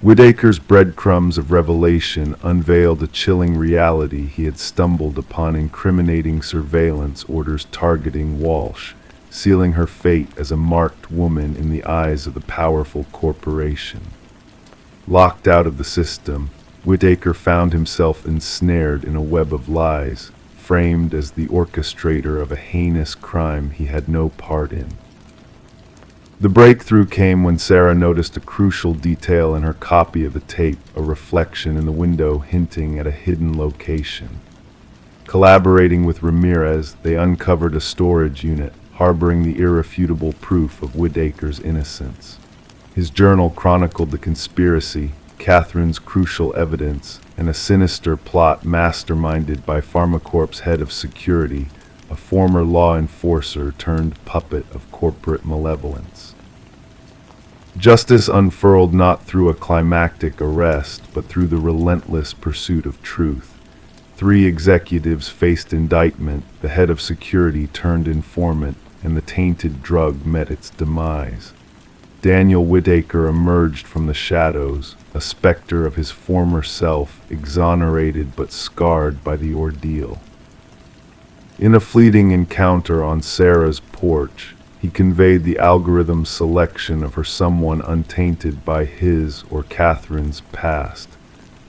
Whitaker's breadcrumbs of revelation unveiled a chilling reality: he had stumbled upon incriminating surveillance orders targeting Walsh, sealing her fate as a marked woman in the eyes of the powerful corporation. Locked out of the system, Whitaker found himself ensnared in a web of lies, framed as the orchestrator of a heinous crime he had no part in. The breakthrough came when Sarah noticed a crucial detail in her copy of the tape, a reflection in the window hinting at a hidden location. Collaborating with Ramirez, they uncovered a storage unit, harboring the irrefutable proof of Whitaker's innocence. His journal chronicled the conspiracy, Catherine's crucial evidence, and a sinister plot masterminded by PharmaCorp's head of security, a former law enforcer turned puppet of corporate malevolence. Justice unfurled not through a climactic arrest, but through the relentless pursuit of truth. 3 executives faced indictment, the head of security turned informant, and the tainted drug met its demise. Daniel Whitaker emerged from the shadows, a specter of his former self, exonerated but scarred by the ordeal. In a fleeting encounter on Sarah's porch, he conveyed the algorithm's selection of her someone untainted by his or Catherine's past,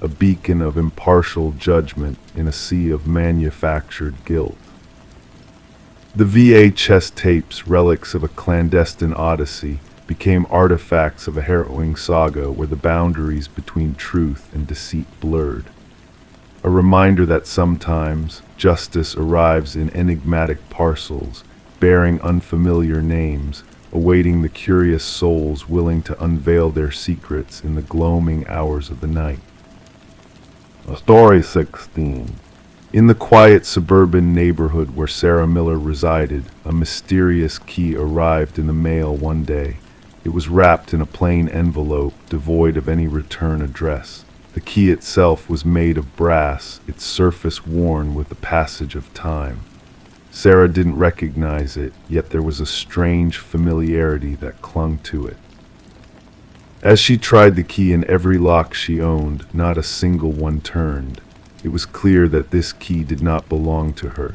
a beacon of impartial judgment in a sea of manufactured guilt. The VHS tapes, relics of a clandestine odyssey, became artifacts of a harrowing saga where the boundaries between truth and deceit blurred. A reminder that sometimes justice arrives in enigmatic parcels, bearing unfamiliar names, awaiting the curious souls willing to unveil their secrets in the gloaming hours of the night. Story 16. In the quiet suburban neighborhood where Sarah Miller resided, a mysterious key arrived in the mail one day. It was wrapped in a plain envelope, devoid of any return address. The key itself was made of brass, its surface worn with the passage of time. Sarah didn't recognize it, yet there was a strange familiarity that clung to it. As she tried the key in every lock she owned, not a single one turned. It was clear that this key did not belong to her.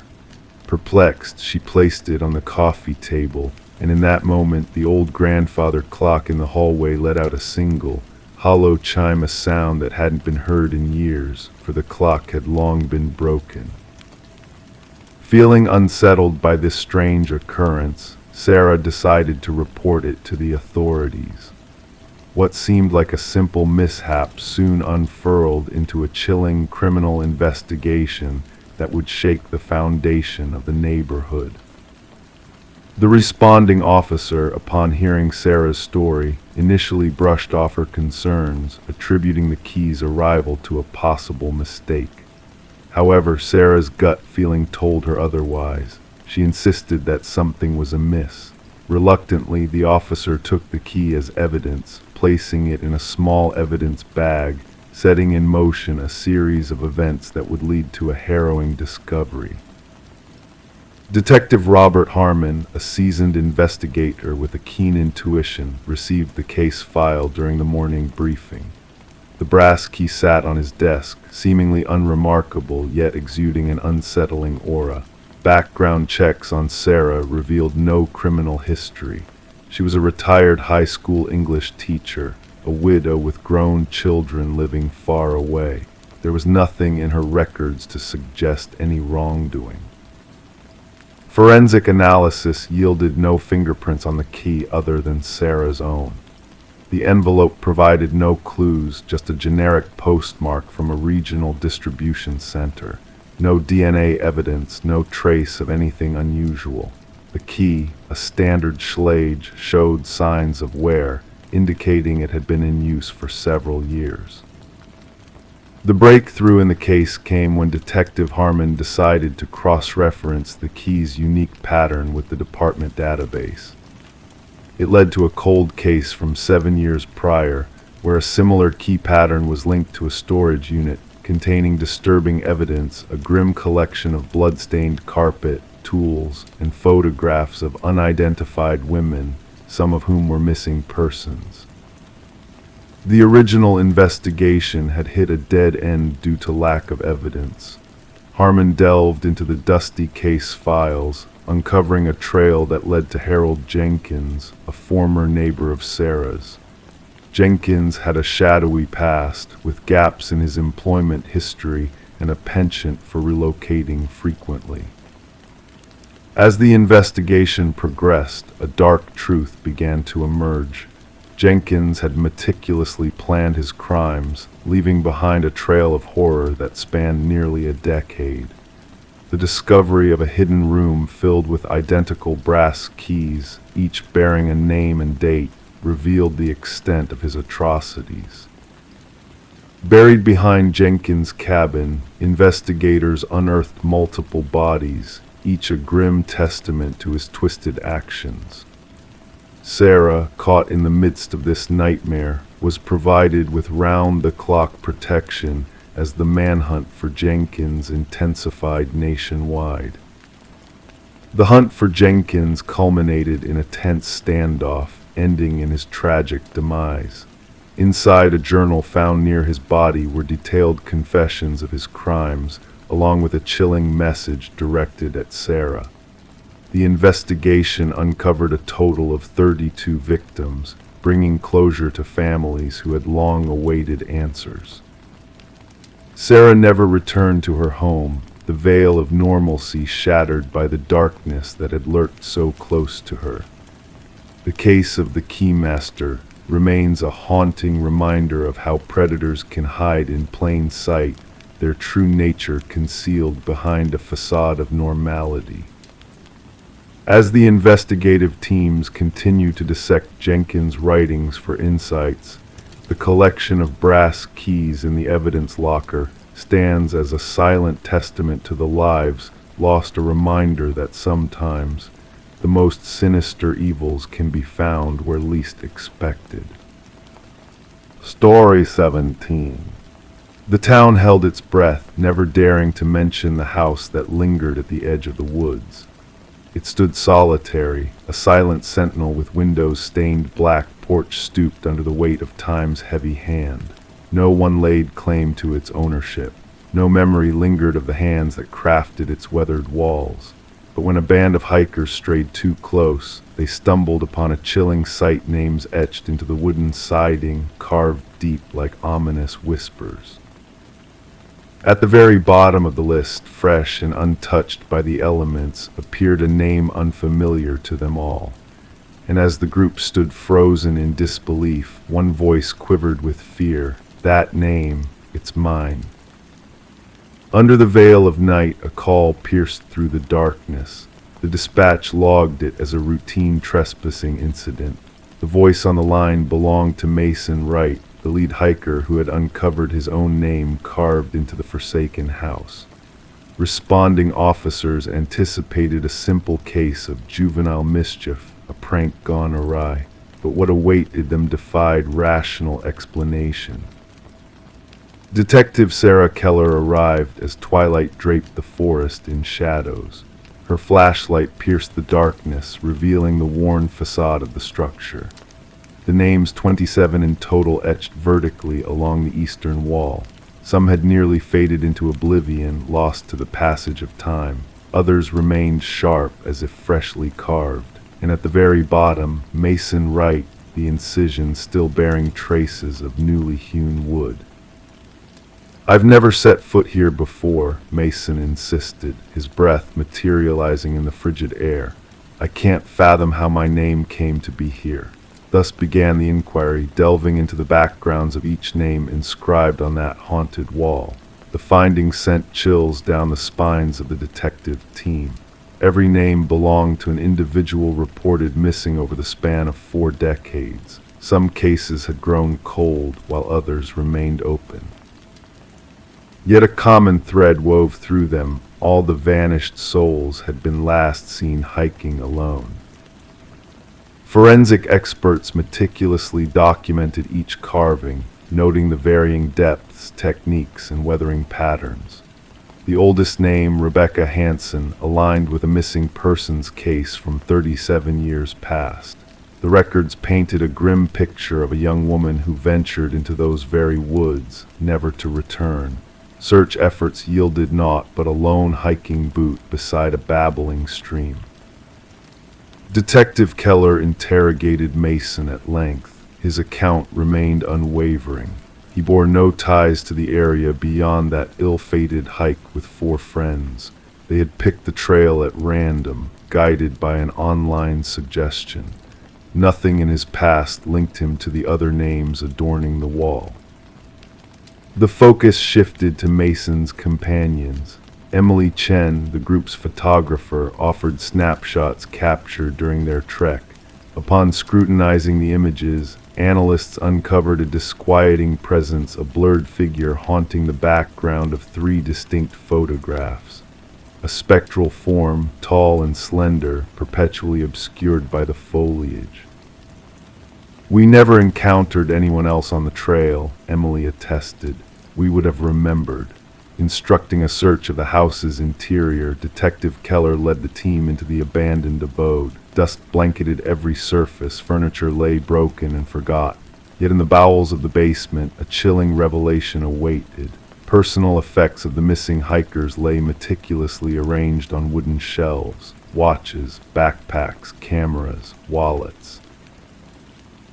Perplexed, she placed it on the coffee table, and in that moment the old grandfather clock in the hallway let out a single, hollow chime, a sound that hadn't been heard in years, for the clock had long been broken. Feeling unsettled by this strange occurrence, Sarah decided to report it to the authorities. What seemed like a simple mishap soon unfurled into a chilling criminal investigation that would shake the foundation of the neighborhood. The responding officer, upon hearing Sarah's story, initially brushed off her concerns, attributing the key's arrival to a possible mistake. However, Sarah's gut feeling told her otherwise. She insisted that something was amiss. Reluctantly, the officer took the key as evidence, placing it in a small evidence bag, setting in motion a series of events that would lead to a harrowing discovery. Detective Robert Harmon, a seasoned investigator with a keen intuition, received the case file during the morning briefing. The brass key sat on his desk, seemingly unremarkable yet exuding an unsettling aura. Background checks on Sarah revealed no criminal history. She was a retired high school English teacher, a widow with grown children living far away. There was nothing in her records to suggest any wrongdoing. Forensic analysis yielded no fingerprints on the key other than Sarah's own. The envelope provided no clues, just a generic postmark from a regional distribution center. No DNA evidence, no trace of anything unusual. The key, a standard Schlage, showed signs of wear, indicating it had been in use for several years. The breakthrough in the case came when Detective Harmon decided to cross-reference the key's unique pattern with the department database. It led to a cold case from 7 years prior, where a similar key pattern was linked to a storage unit containing disturbing evidence, a grim collection of blood-stained carpet, tools, and photographs of unidentified women, some of whom were missing persons. The original investigation had hit a dead end due to lack of evidence. Harmon delved into the dusty case files, uncovering a trail that led to Harold Jenkins, a former neighbor of Sarah's. Jenkins had a shadowy past, with gaps in his employment history and a penchant for relocating frequently. As the investigation progressed, a dark truth began to emerge. Jenkins had meticulously planned his crimes, leaving behind a trail of horror that spanned nearly a decade. The discovery of a hidden room filled with identical brass keys, each bearing a name and date, revealed the extent of his atrocities. Buried behind Jenkins' cabin, investigators unearthed multiple bodies, each a grim testament to his twisted actions. Sarah, caught in the midst of this nightmare, was provided with round-the-clock protection as the manhunt for Jenkins intensified nationwide. The hunt for Jenkins culminated in a tense standoff, ending in his tragic demise. Inside a journal found near his body were detailed confessions of his crimes, along with a chilling message directed at Sarah. The investigation uncovered a total of 32 victims, bringing closure to families who had long awaited answers. Sarah never returned to her home, the veil of normalcy shattered by the darkness that had lurked so close to her. The case of the Keymaster remains a haunting reminder of how predators can hide in plain sight, their true nature concealed behind a facade of normality. As the investigative teams continue to dissect Jenkins' writings for insights, the collection of brass keys in the evidence locker stands as a silent testament to the lives lost, a reminder that sometimes the most sinister evils can be found where least expected. Story 17. The town held its breath, never daring to mention the house that lingered at the edge of the woods. It stood solitary, a silent sentinel with windows stained black, porch stooped under the weight of time's heavy hand. No one laid claim to its ownership. No memory lingered of the hands that crafted its weathered walls. But when a band of hikers strayed too close, they stumbled upon a chilling sight, names etched into the wooden siding, carved deep like ominous whispers. At the very bottom of the list, fresh and untouched by the elements, appeared a name unfamiliar to them all. And as the group stood frozen in disbelief, one voice quivered with fear. That name, it's mine. Under the veil of night, a call pierced through the darkness. The dispatch logged it as a routine trespassing incident. The voice on the line belonged to Mason Wright, the lead hiker who had uncovered his own name carved into the forsaken house. Responding officers anticipated a simple case of juvenile mischief, a prank gone awry, but what awaited them defied rational explanation. Detective Sarah Keller arrived as twilight draped the forest in shadows. Her flashlight pierced the darkness, revealing the worn facade of the structure. The names 27 in total etched vertically along the eastern wall. Some had nearly faded into oblivion, lost to the passage of time. Others remained sharp as if freshly carved. And at the very bottom, Mason Wright, the incision still bearing traces of newly hewn wood. "I've never set foot here before," Mason insisted, his breath materializing in the frigid air. "I can't fathom how my name came to be here." Thus began the inquiry, delving into the backgrounds of each name inscribed on that haunted wall. The findings sent chills down the spines of the detective team. Every name belonged to an individual reported missing over the span of 4 decades. Some cases had grown cold, while others remained open. Yet a common thread wove through them. All the vanished souls had been last seen hiking alone. Forensic experts meticulously documented each carving, noting the varying depths, techniques, and weathering patterns. The oldest name, Rebecca Hansen, aligned with a missing persons case from 37 years past. The records painted a grim picture of a young woman who ventured into those very woods, never to return. Search efforts yielded naught but a lone hiking boot beside a babbling stream. Detective Keller interrogated Mason at length, His account remained unwavering. He bore no ties to the area beyond that ill-fated hike with 4 friends. They had picked the trail at random, guided by an online suggestion. Nothing in his past linked him to the other names adorning the wall. The focus shifted to Mason's companions. Emily Chen, the group's photographer, offered snapshots captured during their trek. Upon scrutinizing the images, analysts uncovered a disquieting presence, a blurred figure haunting the background of 3 distinct photographs. A spectral form, tall and slender, perpetually obscured by the foliage. "We never encountered anyone else on the trail," Emily attested. "We would have remembered." Instructing a search of the house's interior, Detective Keller led the team into the abandoned abode. Dust blanketed every surface, furniture lay broken and forgot. Yet in the bowels of the basement, a chilling revelation awaited. Personal effects of the missing hikers lay meticulously arranged on wooden shelves. Watches, backpacks, cameras, wallets.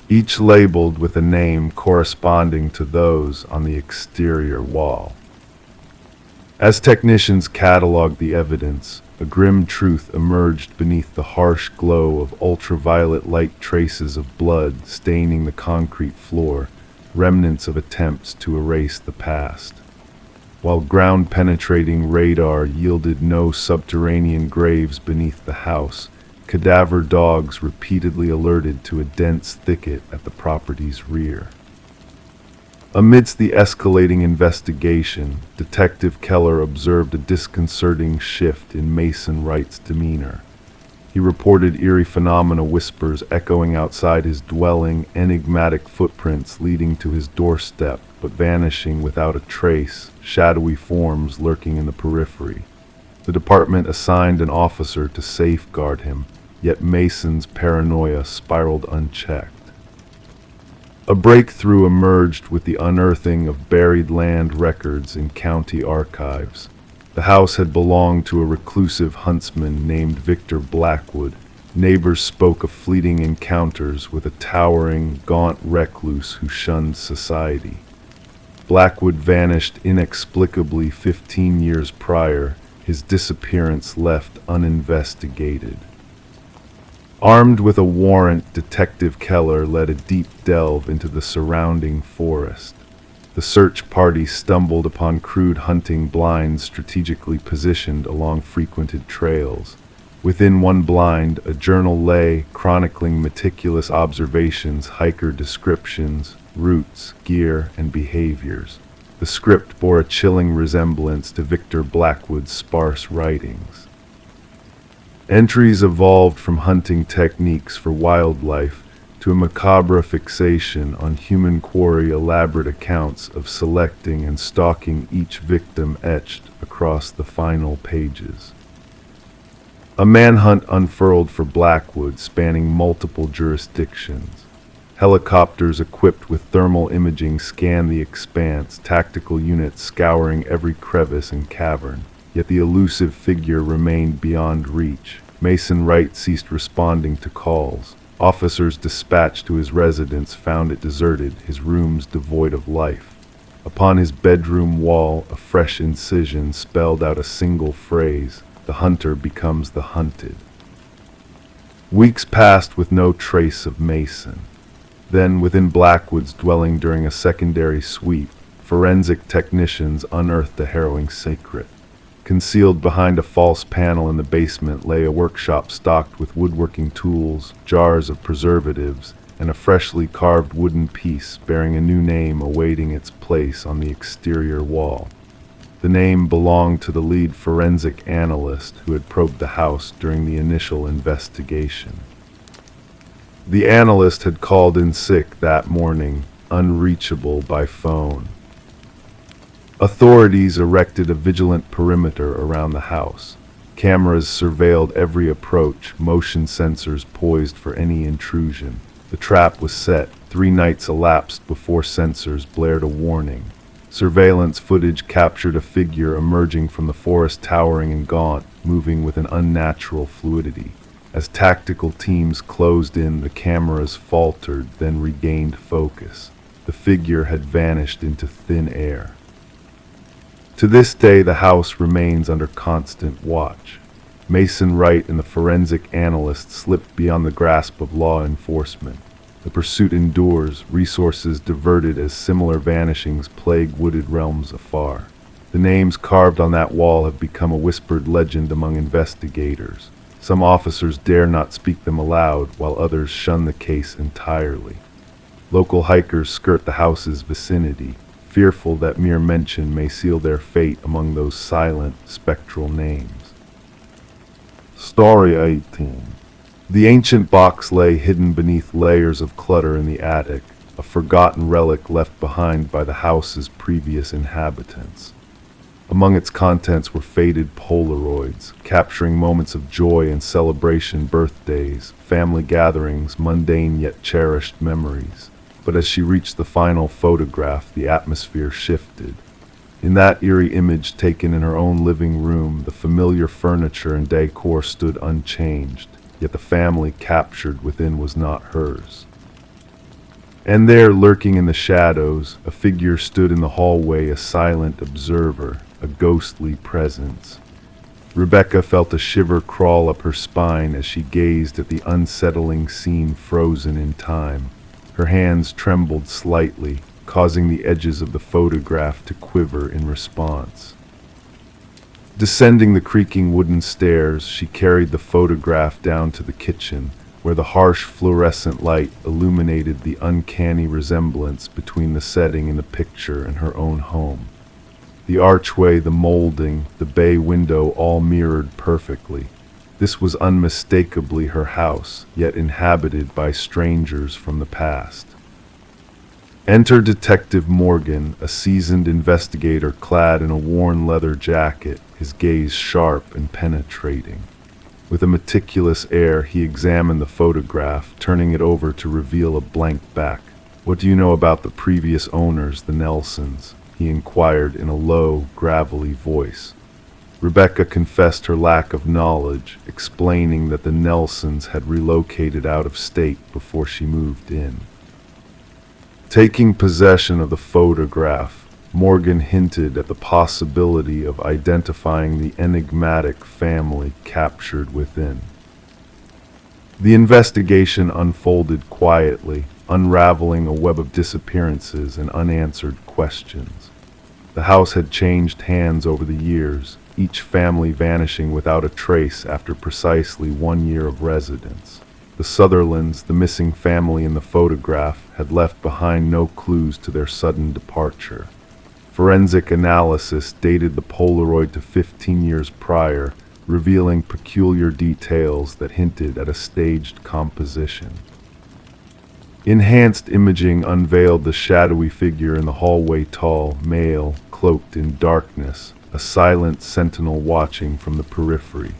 Each labeled with a name corresponding to those on the exterior wall. As technicians cataloged the evidence, a grim truth emerged beneath the harsh glow of ultraviolet light. Traces of blood staining the concrete floor, remnants of attempts to erase the past. While ground-penetrating radar yielded no subterranean graves beneath the house, cadaver dogs repeatedly alerted to a dense thicket at the property's rear. Amidst the escalating investigation, Detective Keller observed a disconcerting shift in Mason Wright's demeanor. He reported eerie phenomena, whispers echoing outside his dwelling, enigmatic footprints leading to his doorstep but vanishing without a trace, shadowy forms lurking in the periphery. The department assigned an officer to safeguard him, yet Mason's paranoia spiraled unchecked. A breakthrough emerged with the unearthing of buried land records in county archives. The house had belonged to a reclusive huntsman named Victor Blackwood. Neighbors spoke of fleeting encounters with a towering, gaunt recluse who shunned society. Blackwood vanished inexplicably 15 years prior, his disappearance left uninvestigated. Armed with a warrant, Detective Keller led a deep delve into the surrounding forest. The search party stumbled upon crude hunting blinds strategically positioned along frequented trails. Within one blind, a journal lay, chronicling meticulous observations, hiker descriptions, routes, gear, and behaviors. The script bore a chilling resemblance to Victor Blackwood's sparse writings. Entries evolved from hunting techniques for wildlife to a macabre fixation on human quarry, elaborate accounts of selecting and stalking each victim etched across the final pages. A manhunt unfurled for Blackwood, spanning multiple jurisdictions. Helicopters equipped with thermal imaging scanned the expanse, tactical units scouring every crevice and cavern. Yet the elusive figure remained beyond reach. Mason Wright ceased responding to calls. Officers dispatched to his residence found it deserted, his rooms devoid of life. Upon his bedroom wall, a fresh incision spelled out a single phrase: "The hunter becomes the hunted." Weeks passed with no trace of Mason. Then, within Blackwood's dwelling during a secondary sweep, forensic technicians unearthed a harrowing secret. Concealed behind a false panel in the basement lay a workshop stocked with woodworking tools, jars of preservatives, and a freshly carved wooden piece bearing a new name awaiting its place on the exterior wall. The name belonged to the lead forensic analyst who had probed the house during the initial investigation. The analyst had called in sick that morning, unreachable by phone. Authorities erected a vigilant perimeter around the house. Cameras surveilled every approach, motion sensors poised for any intrusion. The trap was set. 3 nights elapsed before sensors blared a warning. Surveillance footage captured a figure emerging from the forest, towering and gaunt, moving with an unnatural fluidity. As tactical teams closed in, the cameras faltered, then regained focus. The figure had vanished into thin air. To this day, the house remains under constant watch. Mason Wright and the forensic analyst slipped beyond the grasp of law enforcement. The pursuit endures, resources diverted as similar vanishings plague wooded realms afar. The names carved on that wall have become a whispered legend among investigators. Some officers dare not speak them aloud, while others shun the case entirely. Local hikers skirt the house's vicinity, fearful that mere mention may seal their fate among those silent, spectral names. Story 18. The ancient box lay hidden beneath layers of clutter in the attic, a forgotten relic left behind by the house's previous inhabitants. Among its contents were faded Polaroids, capturing moments of joy and celebration, birthdays, family gatherings, mundane yet cherished memories. But as she reached the final photograph, the atmosphere shifted. In that eerie image taken in her own living room, the familiar furniture and decor stood unchanged, yet the family captured within was not hers. And there, lurking in the shadows, a figure stood in the hallway, a silent observer, a ghostly presence. Rebecca felt a shiver crawl up her spine as she gazed at the unsettling scene frozen in time. Her hands trembled slightly, causing the edges of the photograph to quiver in response. Descending the creaking wooden stairs, she carried the photograph down to the kitchen, where the harsh fluorescent light illuminated the uncanny resemblance between the setting in the picture and her own home. The archway, the molding, the bay window all mirrored perfectly. This was unmistakably her house, yet inhabited by strangers from the past. Enter Detective Morgan, a seasoned investigator clad in a worn leather jacket, his gaze sharp and penetrating. With a meticulous air, he examined the photograph, turning it over to reveal a blank back. "What do you know about the previous owners, the Nelsons?" he inquired in a low, gravelly voice. Rebecca confessed her lack of knowledge, explaining that the Nelsons had relocated out of state before she moved in. Taking possession of the photograph, Morgan hinted at the possibility of identifying the enigmatic family captured within. The investigation unfolded quietly, unraveling a web of disappearances and unanswered questions. The house had changed hands over the years, each family vanishing without a trace after precisely 1 year of residence. The Sutherlands, the missing family in the photograph, had left behind no clues to their sudden departure. Forensic analysis dated the Polaroid to 15 years prior, revealing peculiar details that hinted at a staged composition. Enhanced imaging unveiled the shadowy figure in the hallway, tall, male, cloaked in darkness, a silent sentinel watching from the periphery.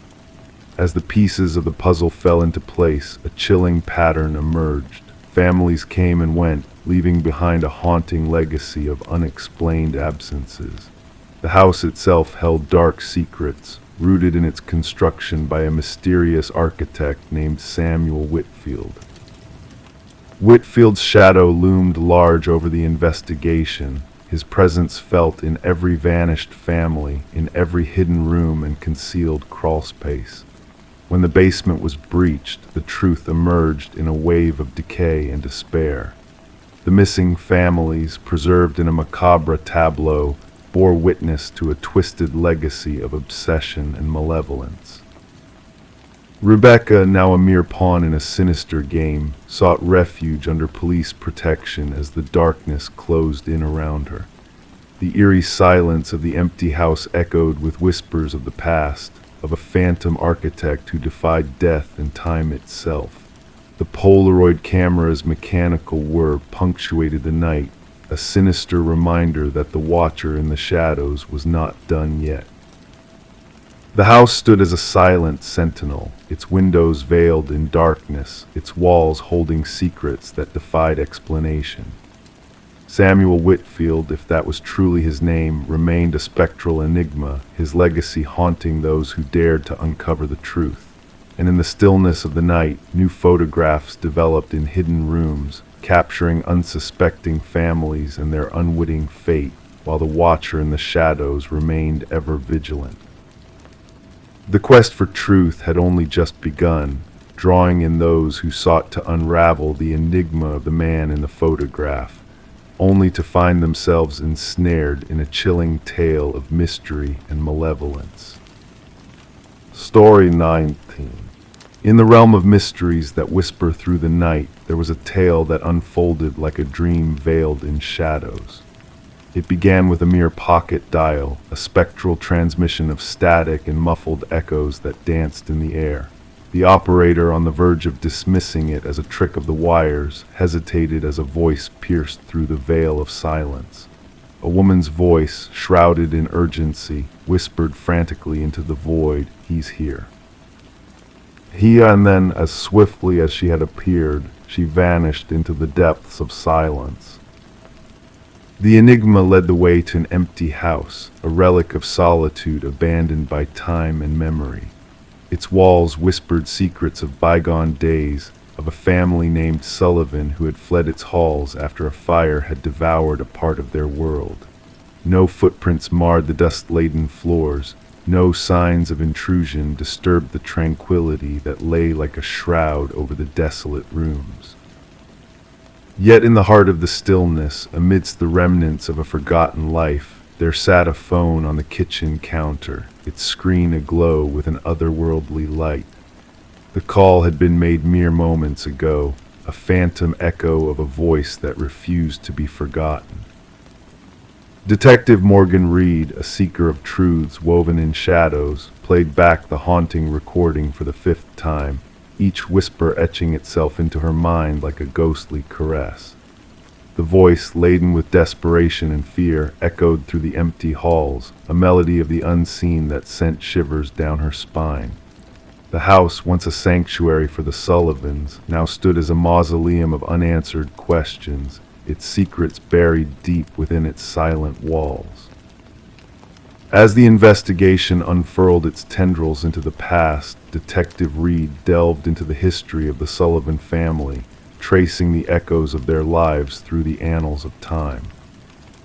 As the pieces of the puzzle fell into place, a chilling pattern emerged. Families came and went, leaving behind a haunting legacy of unexplained absences. The house itself held dark secrets, rooted in its construction by a mysterious architect named Samuel Whitfield. Whitfield's shadow loomed large over the investigation, his presence felt in every vanished family, in every hidden room and concealed crawlspace. When the basement was breached, the truth emerged in a wave of decay and despair. The missing families, preserved in a macabre tableau, bore witness to a twisted legacy of obsession and malevolence. Rebecca, now a mere pawn in a sinister game, sought refuge under police protection as the darkness closed in around her. The eerie silence of the empty house echoed with whispers of the past, of a phantom architect who defied death and time itself. The Polaroid camera's mechanical whir punctuated the night, a sinister reminder that the watcher in the shadows was not done yet. The house stood as a silent sentinel, its windows veiled in darkness, its walls holding secrets that defied explanation. Samuel Whitfield, if that was truly his name, remained a spectral enigma, his legacy haunting those who dared to uncover the truth. and in the stillness of the night, new photographs developed in hidden rooms, capturing unsuspecting families and their unwitting fate, while the watcher in the shadows remained ever vigilant. The quest for truth had only just begun, drawing in those who sought to unravel the enigma of the man in the photograph, only to find themselves ensnared in a chilling tale of mystery and malevolence. Story 19. In the realm of mysteries that whisper through the night, there was a tale that unfolded like a dream veiled in shadows. It began with a mere pocket dial, a spectral transmission of static and muffled echoes that danced in the air. The operator, on the verge of dismissing it as a trick of the wires, hesitated as a voice pierced through the veil of silence. A woman's voice, shrouded in urgency, whispered frantically into the void, "He's here." And then, as swiftly as she had appeared, she vanished into the depths of silence. The enigma led the way to an empty house, a relic of solitude abandoned by time and memory. Its walls whispered secrets of bygone days, of a family named Sullivan who had fled its halls after a fire had devoured a part of their world. No footprints marred the dust-laden floors. No signs of intrusion disturbed the tranquility that lay like a shroud over the desolate rooms. Yet in the heart of the stillness, amidst the remnants of a forgotten life, there sat a phone on the kitchen counter, its screen aglow with an otherworldly light. The call had been made mere moments ago, a phantom echo of a voice that refused to be forgotten. Detective Morgan Reed, a seeker of truths woven in shadows, played back the haunting recording for the 5th time, each whisper etching itself into her mind like a ghostly caress. The voice, laden with desperation and fear, echoed through the empty halls, a melody of the unseen that sent shivers down her spine. The house, once a sanctuary for the Sullivans, now stood as a mausoleum of unanswered questions, its secrets buried deep within its silent walls. As the investigation unfurled its tendrils into the past, Detective Reed delved into the history of the Sullivan family, tracing the echoes of their lives through the annals of time.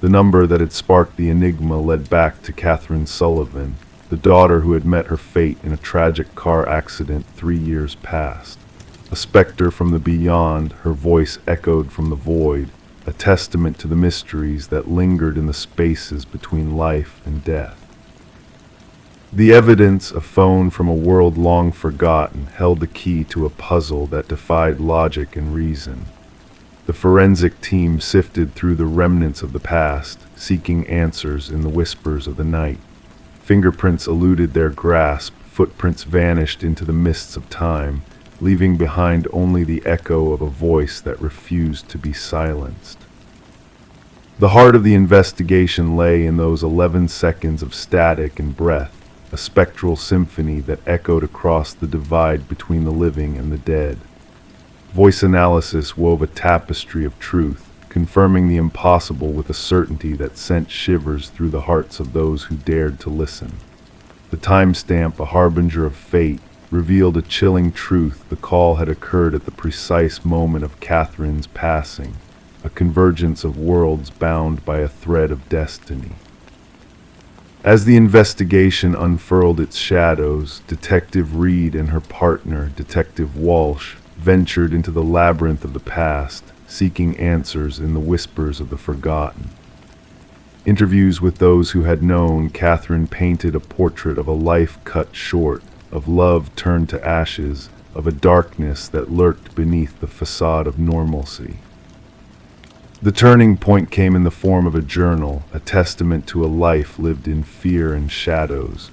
The number that had sparked the enigma led back to Catherine Sullivan, the daughter who had met her fate in a tragic car accident 3 years past. A specter from the beyond, her voice echoed from the void, a testament to the mysteries that lingered in the spaces between life and death. The evidence, a phone from a world long forgotten, held the key to a puzzle that defied logic and reason. The forensic team sifted through the remnants of the past, seeking answers in the whispers of the night. Fingerprints eluded their grasp, footprints vanished into the mists of time, leaving behind only the echo of a voice that refused to be silenced. The heart of the investigation lay in those 11 seconds of static and breath, a spectral symphony that echoed across the divide between the living and the dead. Voice analysis wove a tapestry of truth, confirming the impossible with a certainty that sent shivers through the hearts of those who dared to listen. The timestamp, a harbinger of fate, revealed a chilling truth. The call had occurred at the precise moment of Catherine's passing, a convergence of worlds bound by a thread of destiny. As the investigation unfurled its shadows, Detective Reed and her partner, Detective Walsh, ventured into the labyrinth of the past, seeking answers in the whispers of the forgotten. Interviews with those who had known Catherine painted a portrait of a life cut short, of love turned to ashes, of a darkness that lurked beneath the facade of normalcy. The turning point came in the form of a journal, a testament to a life lived in fear and shadows.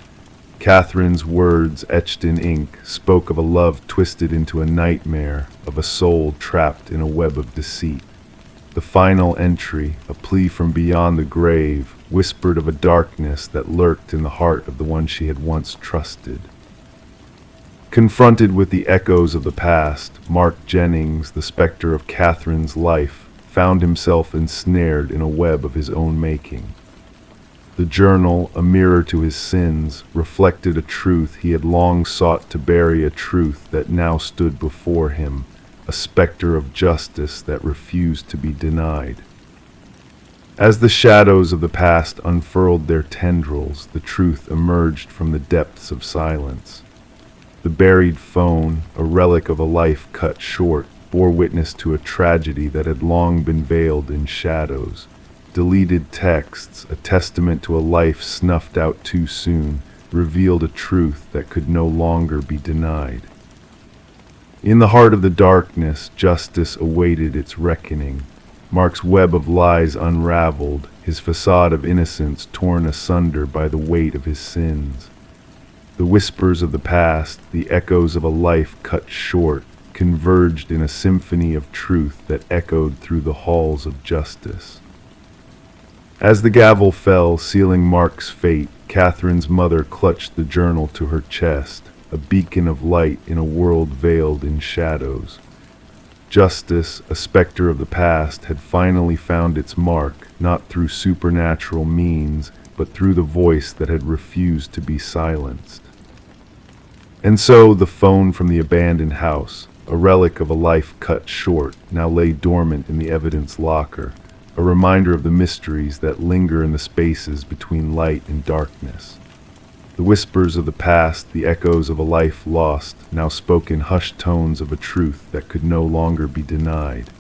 Catherine's words, etched in ink, spoke of a love twisted into a nightmare, of a soul trapped in a web of deceit. The final entry, a plea from beyond the grave, whispered of a darkness that lurked in the heart of the one she had once trusted. Confronted with the echoes of the past, Mark Jennings, the specter of Catherine's life, found himself ensnared in a web of his own making. The journal, a mirror to his sins, reflected a truth he had long sought to bury, a truth that now stood before him, a specter of justice that refused to be denied. As the shadows of the past unfurled their tendrils, the truth emerged from the depths of silence. The buried phone, a relic of a life cut short, bore witness to a tragedy that had long been veiled in shadows. Deleted texts, a testament to a life snuffed out too soon, revealed a truth that could no longer be denied. In the heart of the darkness, justice awaited its reckoning. Mark's web of lies unraveled, his facade of innocence torn asunder by the weight of his sins. The whispers of the past, the echoes of a life cut short, converged in a symphony of truth that echoed through the halls of justice. As the gavel fell, sealing Mark's fate, Catherine's mother clutched the journal to her chest, a beacon of light in a world veiled in shadows. Justice, a specter of the past, had finally found its mark, not through supernatural means, but through the voice that had refused to be silenced. And so the phone from the abandoned house, a relic of a life cut short, now lay dormant in the evidence locker, a reminder of the mysteries that linger in the spaces between light and darkness. The whispers of the past, the echoes of a life lost, now spoke in hushed tones of a truth that could no longer be denied.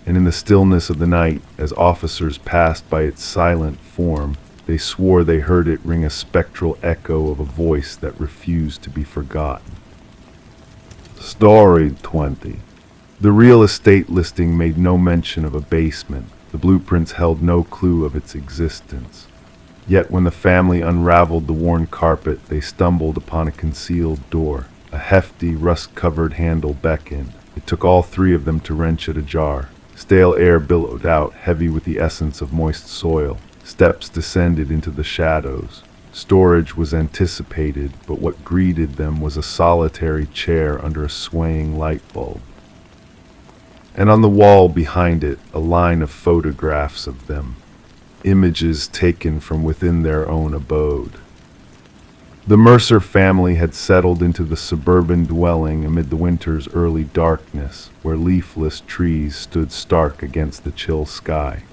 And in the stillness of the night, as officers passed by its silent form, they swore they heard it ring a spectral echo of a voice that refused to be forgotten. Story 20. The real estate listing made no mention of a basement. The blueprints held no clue of its existence. Yet when the family unraveled the worn carpet, they stumbled upon a concealed door. A hefty, rust-covered handle beckoned. It took all three of them to wrench it ajar. Stale air billowed out, heavy with the essence of moist soil. Steps descended into the shadows. Storage was anticipated, but what greeted them was a solitary chair under a swaying light bulb. And on the wall behind it, a line of photographs of them. Images taken from within their own abode. The Mercer family had settled into the suburban dwelling amid the winter's early darkness, where leafless trees stood stark against the chill sky.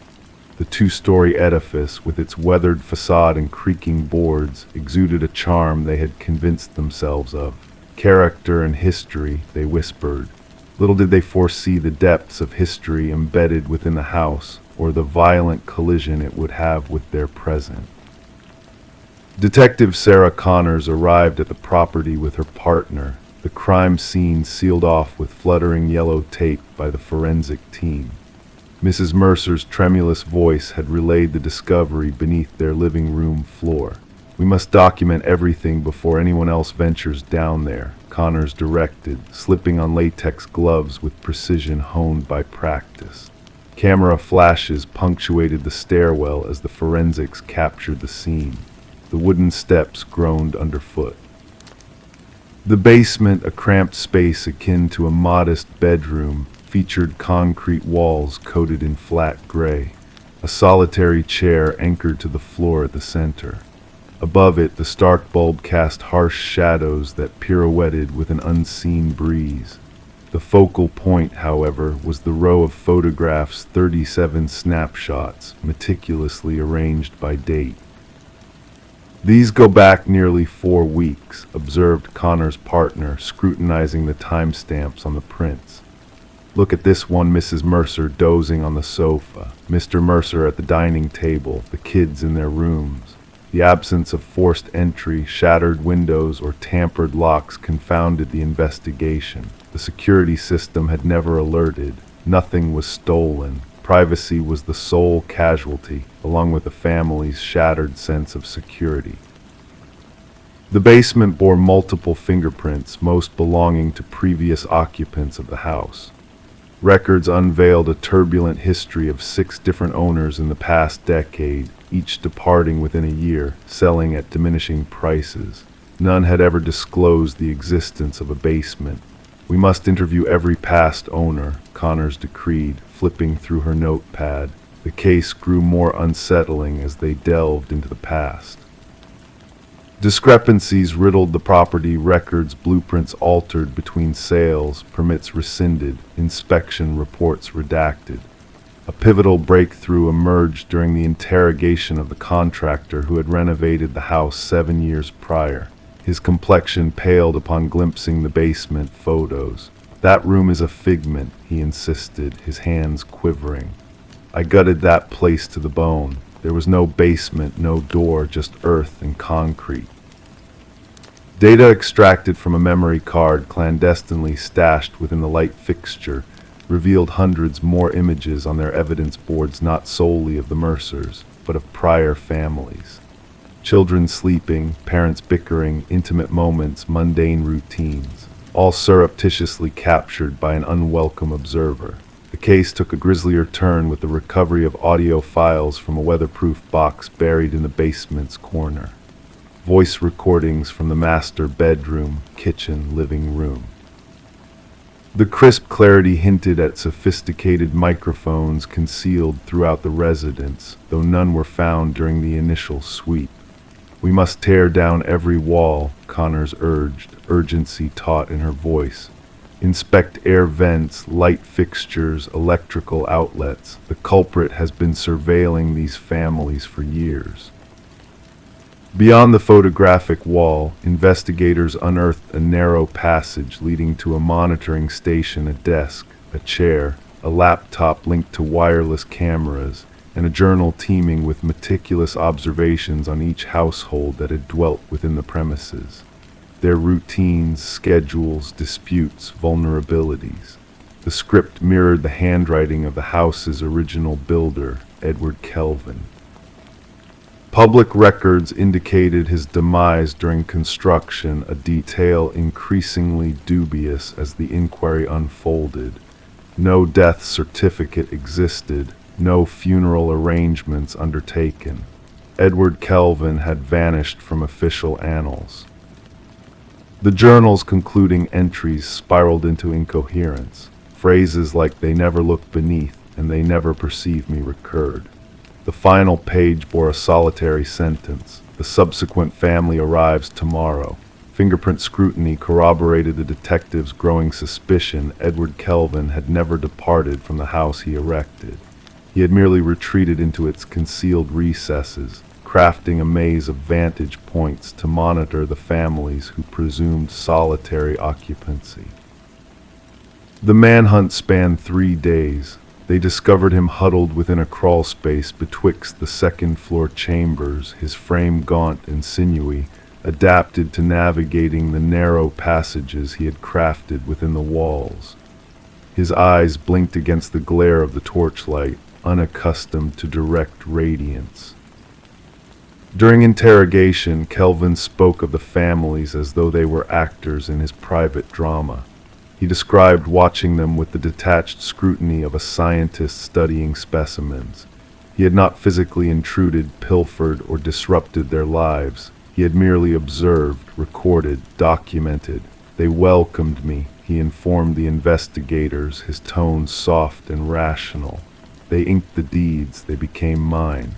The two-story edifice, with its weathered facade and creaking boards, exuded a charm they had convinced themselves of. Character and history, they whispered. Little did they foresee the depths of history embedded within the house, or the violent collision it would have with their present. Detective Sarah Connors arrived at the property with her partner, the crime scene sealed off with fluttering yellow tape by the forensic team. Mrs. Mercer's tremulous voice had relayed the discovery beneath their living room floor. "We must document everything before anyone else ventures down there," Connors directed, slipping on latex gloves with precision honed by practice. Camera flashes punctuated the stairwell as the forensics captured the scene. The wooden steps groaned underfoot. The basement, a cramped space akin to a modest bedroom, featured concrete walls coated in flat gray. A solitary chair anchored to the floor at the center. Above it, the stark bulb cast harsh shadows that pirouetted with an unseen breeze. The focal point, however, was the row of photographs, 37 snapshots, meticulously arranged by date. "These go back nearly 4 weeks," observed Connor's partner, scrutinizing the timestamps on the prints. "Look at this one, Mrs. Mercer dozing on the sofa, Mr. Mercer at the dining table, the kids in their rooms." The absence of forced entry, shattered windows, or tampered locks confounded the investigation. The security system had never alerted. Nothing was stolen. Privacy was the sole casualty, along with the family's shattered sense of security. The basement bore multiple fingerprints, most belonging to previous occupants of the house. Records unveiled a turbulent history of 6 different owners in the past decade, each departing within a year, selling at diminishing prices. None had ever disclosed the existence of a basement. "We must interview every past owner," Connors decreed, flipping through her notepad. The case grew more unsettling as they delved into the past. Discrepancies riddled the property, records, blueprints altered between sales, permits rescinded, inspection reports redacted. A pivotal breakthrough emerged during the interrogation of the contractor who had renovated the house 7 years prior. His complexion paled upon glimpsing the basement photos. "That room is a figment," he insisted, his hands quivering. "I gutted that place to the bone. There was no basement, no door, just earth and concrete." Data extracted from a memory card clandestinely stashed within the light fixture revealed hundreds more images on their evidence boards, not solely of the Mercers, but of prior families. Children sleeping, parents bickering, intimate moments, mundane routines, all surreptitiously captured by an unwelcome observer. The case took a grislier turn with the recovery of audio files from a weatherproof box buried in the basement's corner. Voice recordings from the master bedroom, kitchen, living room. The crisp clarity hinted at sophisticated microphones concealed throughout the residence, though none were found during the initial sweep. "We must tear down every wall," Connors urged, urgency taut in her voice. "Inspect air vents, light fixtures, electrical outlets. The culprit has been surveilling these families for years." Beyond the photographic wall, investigators unearthed a narrow passage leading to a monitoring station, a desk, a chair, a laptop linked to wireless cameras, and a journal teeming with meticulous observations on each household that had dwelt within the premises. Their routines, schedules, disputes, vulnerabilities. The script mirrored the handwriting of the house's original builder, Edward Kelvin. Public records indicated his demise during construction, a detail increasingly dubious as the inquiry unfolded. No death certificate existed, no funeral arrangements undertaken. Edward Kelvin had vanished from official annals. The journal's concluding entries spiraled into incoherence. Phrases like "they never looked beneath" and "they never perceived me" recurred. The final page bore a solitary sentence: "The subsequent family arrives tomorrow." Fingerprint scrutiny corroborated the detective's growing suspicion Edward Kelvin had never departed from the house he erected. He had merely retreated into its concealed recesses, crafting a maze of vantage points to monitor the families who presumed solitary occupancy. The manhunt spanned 3 days. They discovered him huddled within a crawl space betwixt the second-floor chambers, his frame gaunt and sinewy, adapted to navigating the narrow passages he had crafted within the walls. His eyes blinked against the glare of the torchlight, unaccustomed to direct radiance. During interrogation, Kelvin spoke of the families as though they were actors in his private drama. He described watching them with the detached scrutiny of a scientist studying specimens. He had not physically intruded, pilfered, or disrupted their lives. He had merely observed, recorded, documented. "They welcomed me," he informed the investigators, his tone soft and rational. "They inked the deeds, they became mine."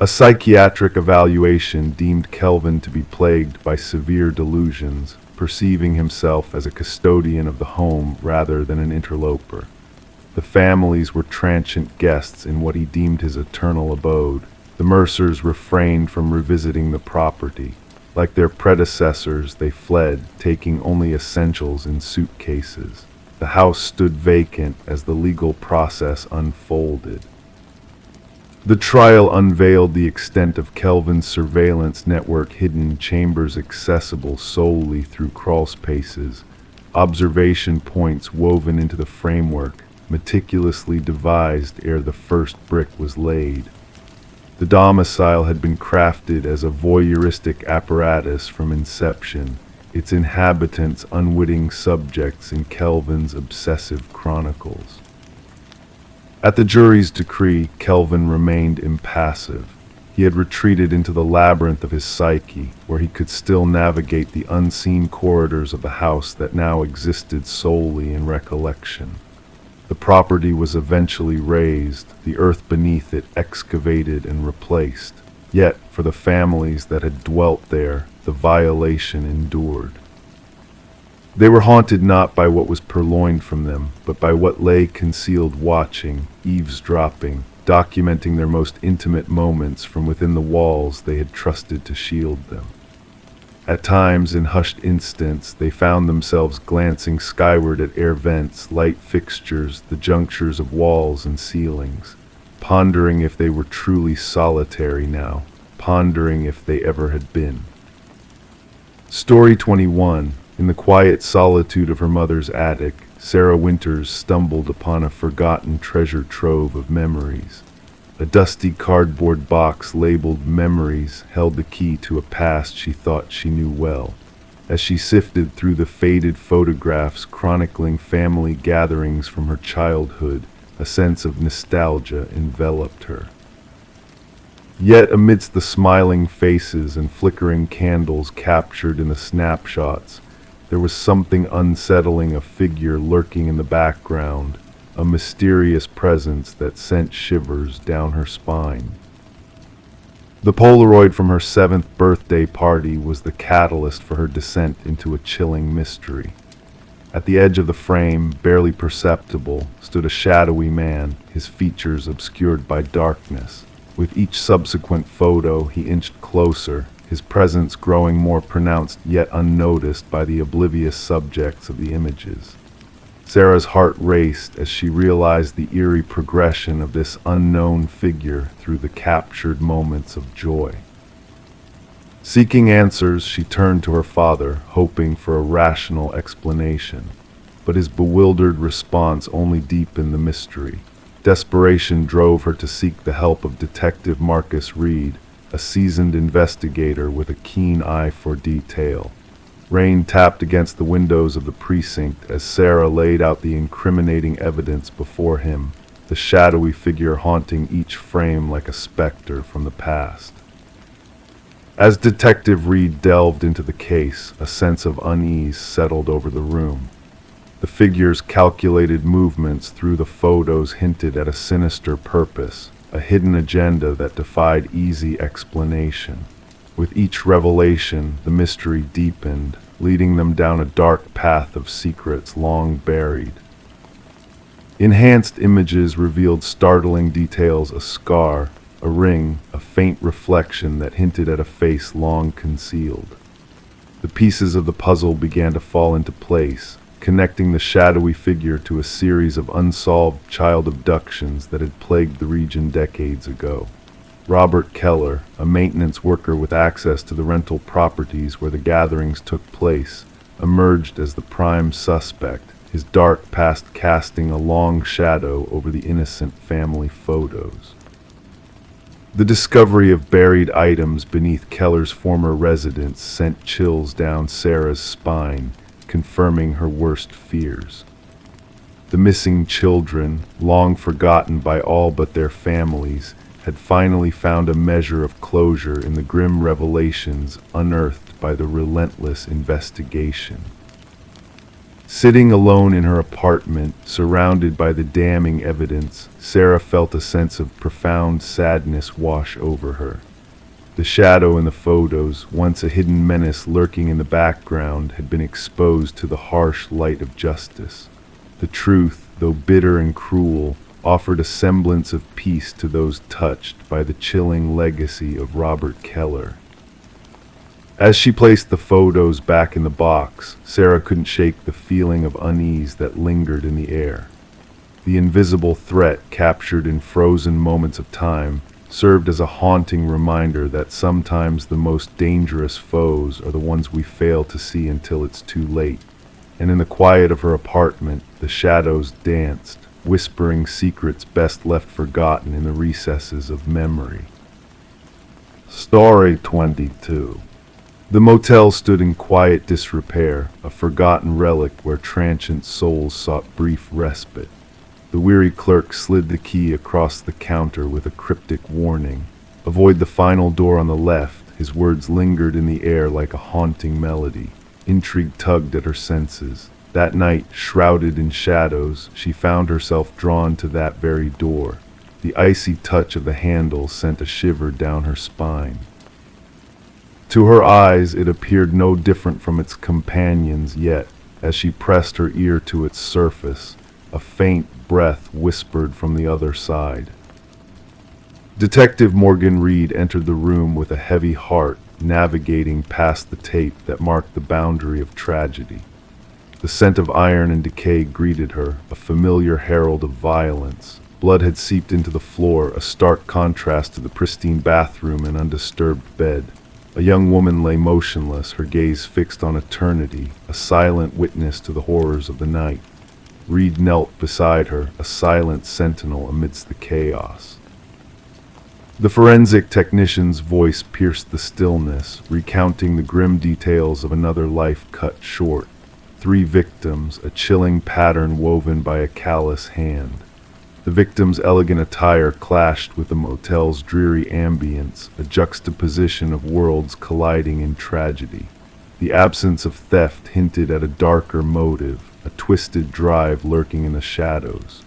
A psychiatric evaluation deemed Kelvin to be plagued by severe delusions, perceiving himself as a custodian of the home rather than an interloper. The families were transient guests in what he deemed his eternal abode. The Mercers refrained from revisiting the property. Like their predecessors, they fled, taking only essentials in suitcases. The house stood vacant as the legal process unfolded. The trial unveiled the extent of Kelvin's surveillance network, hidden chambers accessible solely through crawl spaces, observation points woven into the framework, meticulously devised ere the first brick was laid. The domicile had been crafted as a voyeuristic apparatus from inception, its inhabitants unwitting subjects in Kelvin's obsessive chronicles. At the jury's decree, Kelvin remained impassive. He had retreated into the labyrinth of his psyche, where he could still navigate the unseen corridors of the house that now existed solely in recollection. The property was eventually razed, the earth beneath it excavated and replaced. Yet, for the families that had dwelt there, the violation endured. They were haunted not by what was purloined from them, but by what lay concealed watching, eavesdropping, documenting their most intimate moments from within the walls they had trusted to shield them. At times, in hushed instants, they found themselves glancing skyward at air vents, light fixtures, the junctures of walls and ceilings, pondering if they were truly solitary now, pondering if they ever had been. Story 21. In the quiet solitude of her mother's attic, Sarah Winters stumbled upon a forgotten treasure trove of memories. A dusty cardboard box labeled Memories held the key to a past she thought she knew well. As she sifted through the faded photographs chronicling family gatherings from her childhood, a sense of nostalgia enveloped her. Yet amidst the smiling faces and flickering candles captured in the snapshots, there was something unsettling, a figure lurking in the background, a mysterious presence that sent shivers down her spine. The Polaroid from her 7th birthday party was the catalyst for her descent into a chilling mystery. At the edge of the frame, barely perceptible, stood a shadowy man, his features obscured by darkness. With each subsequent photo, he inched closer, his presence growing more pronounced yet unnoticed by the oblivious subjects of the images. Sarah's heart raced as she realized the eerie progression of this unknown figure through the captured moments of joy. Seeking answers, she turned to her father, hoping for a rational explanation, but his bewildered response only deepened the mystery. Desperation drove her to seek the help of Detective Marcus Reed, a seasoned investigator with a keen eye for detail. Rain tapped against the windows of the precinct as Sarah laid out the incriminating evidence before him, the shadowy figure haunting each frame like a specter from the past. As Detective Reed delved into the case, a sense of unease settled over the room. The figure's calculated movements through the photos hinted at a sinister purpose, a hidden agenda that defied easy explanation. With each revelation, the mystery deepened, leading them down a dark path of secrets long buried. Enhanced images revealed startling details: a scar, a ring, a faint reflection that hinted at a face long concealed. The pieces of the puzzle began to fall into place, connecting the shadowy figure to a series of unsolved child abductions that had plagued the region decades ago. Robert Keller, a maintenance worker with access to the rental properties where the gatherings took place, emerged as the prime suspect, his dark past casting a long shadow over the innocent family photos. The discovery of buried items beneath Keller's former residence sent chills down Sarah's spine, confirming her worst fears. The missing children, long forgotten by all but their families, had finally found a measure of closure in the grim revelations unearthed by the relentless investigation. Sitting alone in her apartment, surrounded by the damning evidence, Sarah felt a sense of profound sadness wash over her. The shadow in the photos, once a hidden menace lurking in the background, had been exposed to the harsh light of justice. The truth, though bitter and cruel, offered a semblance of peace to those touched by the chilling legacy of Robert Keller. As she placed the photos back in the box, Sarah couldn't shake the feeling of unease that lingered in the air. The invisible threat captured in frozen moments of time served as a haunting reminder that sometimes the most dangerous foes are the ones we fail to see until it's too late. And in the quiet of her apartment, the shadows danced, whispering secrets best left forgotten in the recesses of memory. Story 22. The motel stood in quiet disrepair, a forgotten relic where transient souls sought brief respite. The weary clerk slid the key across the counter with a cryptic warning. Avoid the final door on the left. His words lingered in the air like a haunting melody. Intrigue tugged at her senses. That night, shrouded in shadows, she found herself drawn to that very door. The icy touch of the handle sent a shiver down her spine. To her eyes, it appeared no different from its companions, yet, as she pressed her ear to its surface, a faint breath whispered from the other side. Detective Morgan Reed entered the room with a heavy heart, navigating past the tape that marked the boundary of tragedy. The scent of iron and decay greeted her, a familiar herald of violence. Blood had seeped into the floor, a stark contrast to the pristine bathroom and undisturbed bed. A young woman lay motionless, her gaze fixed on eternity, a silent witness to the horrors of the night. Reed knelt beside her, a silent sentinel amidst the chaos. The forensic technician's voice pierced the stillness, recounting the grim details of another life cut short. 3 victims, a chilling pattern woven by a callous hand. The victim's elegant attire clashed with the motel's dreary ambience, a juxtaposition of worlds colliding in tragedy. The absence of theft hinted at a darker motive, a twisted drive lurking in the shadows.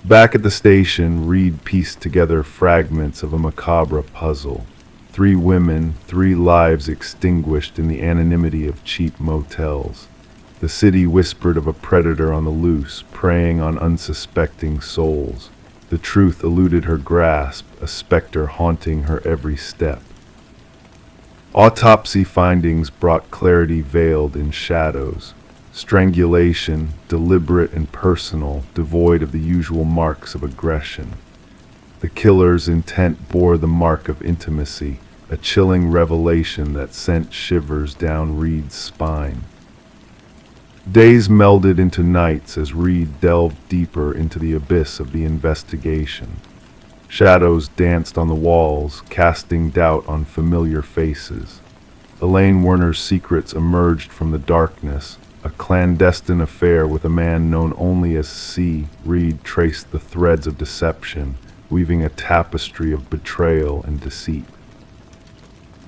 Back at the station, Reed pieced together fragments of a macabre puzzle. 3 women, 3 lives extinguished in the anonymity of cheap motels. The city whispered of a predator on the loose, preying on unsuspecting souls. The truth eluded her grasp, a specter haunting her every step. Autopsy findings brought clarity veiled in shadows. Strangulation, deliberate and personal, devoid of the usual marks of aggression. The killer's intent bore the mark of intimacy, a chilling revelation that sent shivers down Reed's spine. Days melded into nights as Reed delved deeper into the abyss of the investigation. Shadows danced on the walls, casting doubt on familiar faces. Elaine Werner's secrets emerged from the darkness. A clandestine affair with a man known only as C. Reed traced the threads of deception, weaving a tapestry of betrayal and deceit.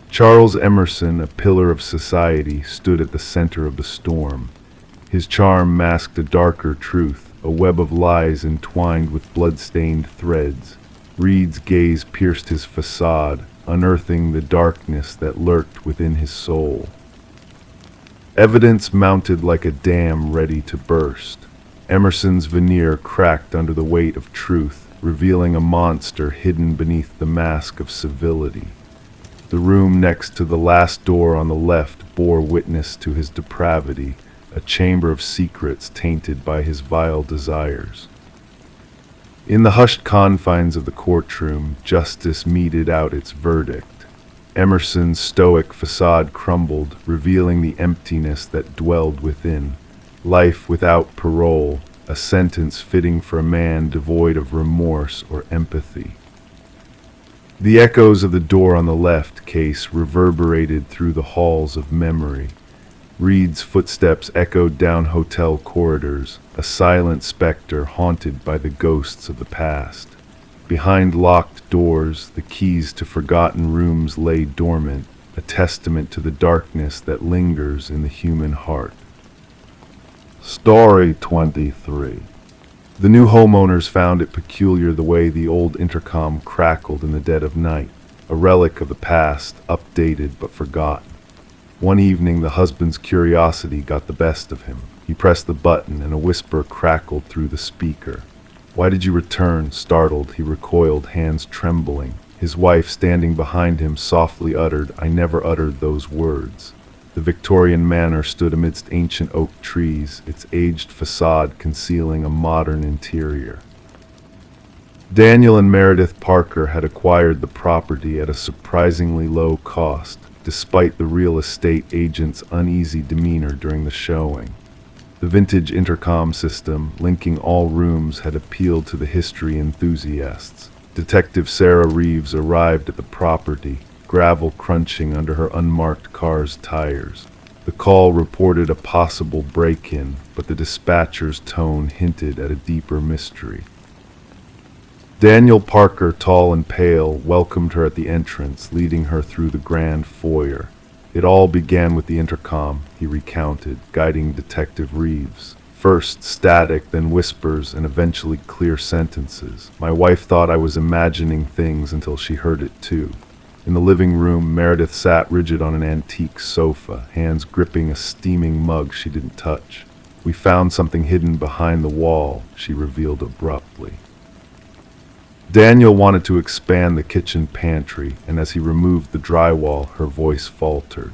Charles Emerson, a pillar of society, stood at the center of the storm. His charm masked a darker truth, a web of lies entwined with blood-stained threads. Reed's gaze pierced his facade, unearthing the darkness that lurked within his soul. Evidence mounted like a dam ready to burst. Emerson's veneer cracked under the weight of truth, revealing a monster hidden beneath the mask of civility. The room next to the last door on the left bore witness to his depravity, a chamber of secrets tainted by his vile desires. In the hushed confines of the courtroom, justice meted out its verdict. Emerson's stoic facade crumbled, revealing the emptiness that dwelled within. Life without parole, a sentence fitting for a man devoid of remorse or empathy. The echoes of the door on the left case reverberated through the halls of memory. Reed's footsteps echoed down hotel corridors, a silent specter haunted by the ghosts of the past. Behind locked doors, the keys to forgotten rooms lay dormant, a testament to the darkness that lingers in the human heart. Story 23. The new homeowners found it peculiar the way the old intercom crackled in the dead of night, a relic of the past, updated but forgotten. One evening, the husband's curiosity got the best of him. He pressed the button and a whisper crackled through the speaker. "Why did you return?" Startled, he recoiled, hands trembling. His wife, standing behind him, softly uttered, "I never uttered those words." The Victorian manor stood amidst ancient oak trees, its aged facade concealing a modern interior. Daniel and Meredith Parker had acquired the property at a surprisingly low cost, despite the real estate agent's uneasy demeanor during the showing. The vintage intercom system, linking all rooms, had appealed to the history enthusiasts. Detective Sarah Reeves arrived at the property, gravel crunching under her unmarked car's tires. The call reported a possible break-in, but the dispatcher's tone hinted at a deeper mystery. Daniel Parker, tall and pale, welcomed her at the entrance, leading her through the grand foyer. It all began with the intercom, he recounted, guiding Detective Reeves. First static, then whispers, and eventually clear sentences. My wife thought I was imagining things until she heard it too. In the living room, Meredith sat rigid on an antique sofa, hands gripping a steaming mug she didn't touch. We found something hidden behind the wall, she revealed abruptly. Daniel wanted to expand the kitchen pantry, and as he removed the drywall, her voice faltered.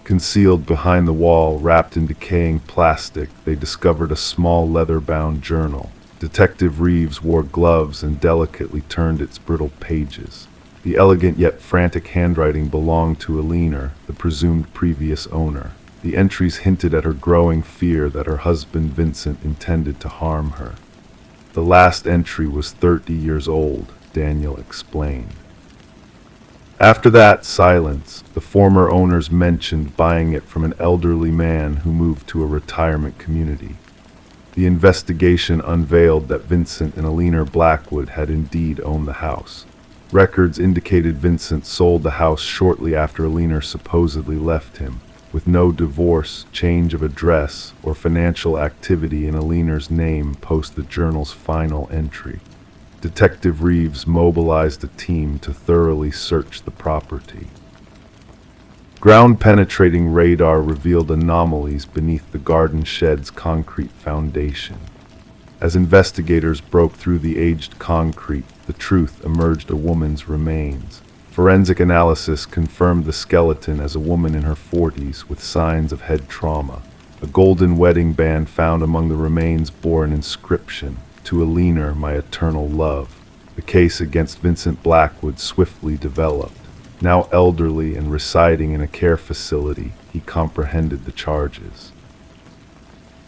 Concealed behind the wall, wrapped in decaying plastic, they discovered a small leather-bound journal. Detective Reeves wore gloves and delicately turned its brittle pages. The elegant yet frantic handwriting belonged to Alina, the presumed previous owner. The entries hinted at her growing fear that her husband Vincent intended to harm her. The last entry was 30 years old, Daniel explained. After that, silence. The former owners mentioned buying it from an elderly man who moved to a retirement community. The investigation unveiled that Vincent and Alina Blackwood had indeed owned the house. Records indicated Vincent sold the house shortly after Alina supposedly left him, with no divorce, change of address, or financial activity in Alina's name post the journal's final entry. Detective Reeves mobilized a team to thoroughly search the property. Ground-penetrating radar revealed anomalies beneath the garden shed's concrete foundation. As investigators broke through the aged concrete, the truth emerged: a woman's remains. Forensic analysis confirmed the skeleton as a woman in her 40s with signs of head trauma. A golden wedding band found among the remains bore an inscription, "To Alina, my eternal love." The case against Vincent Blackwood swiftly developed. Now elderly and residing in a care facility, he comprehended the charges.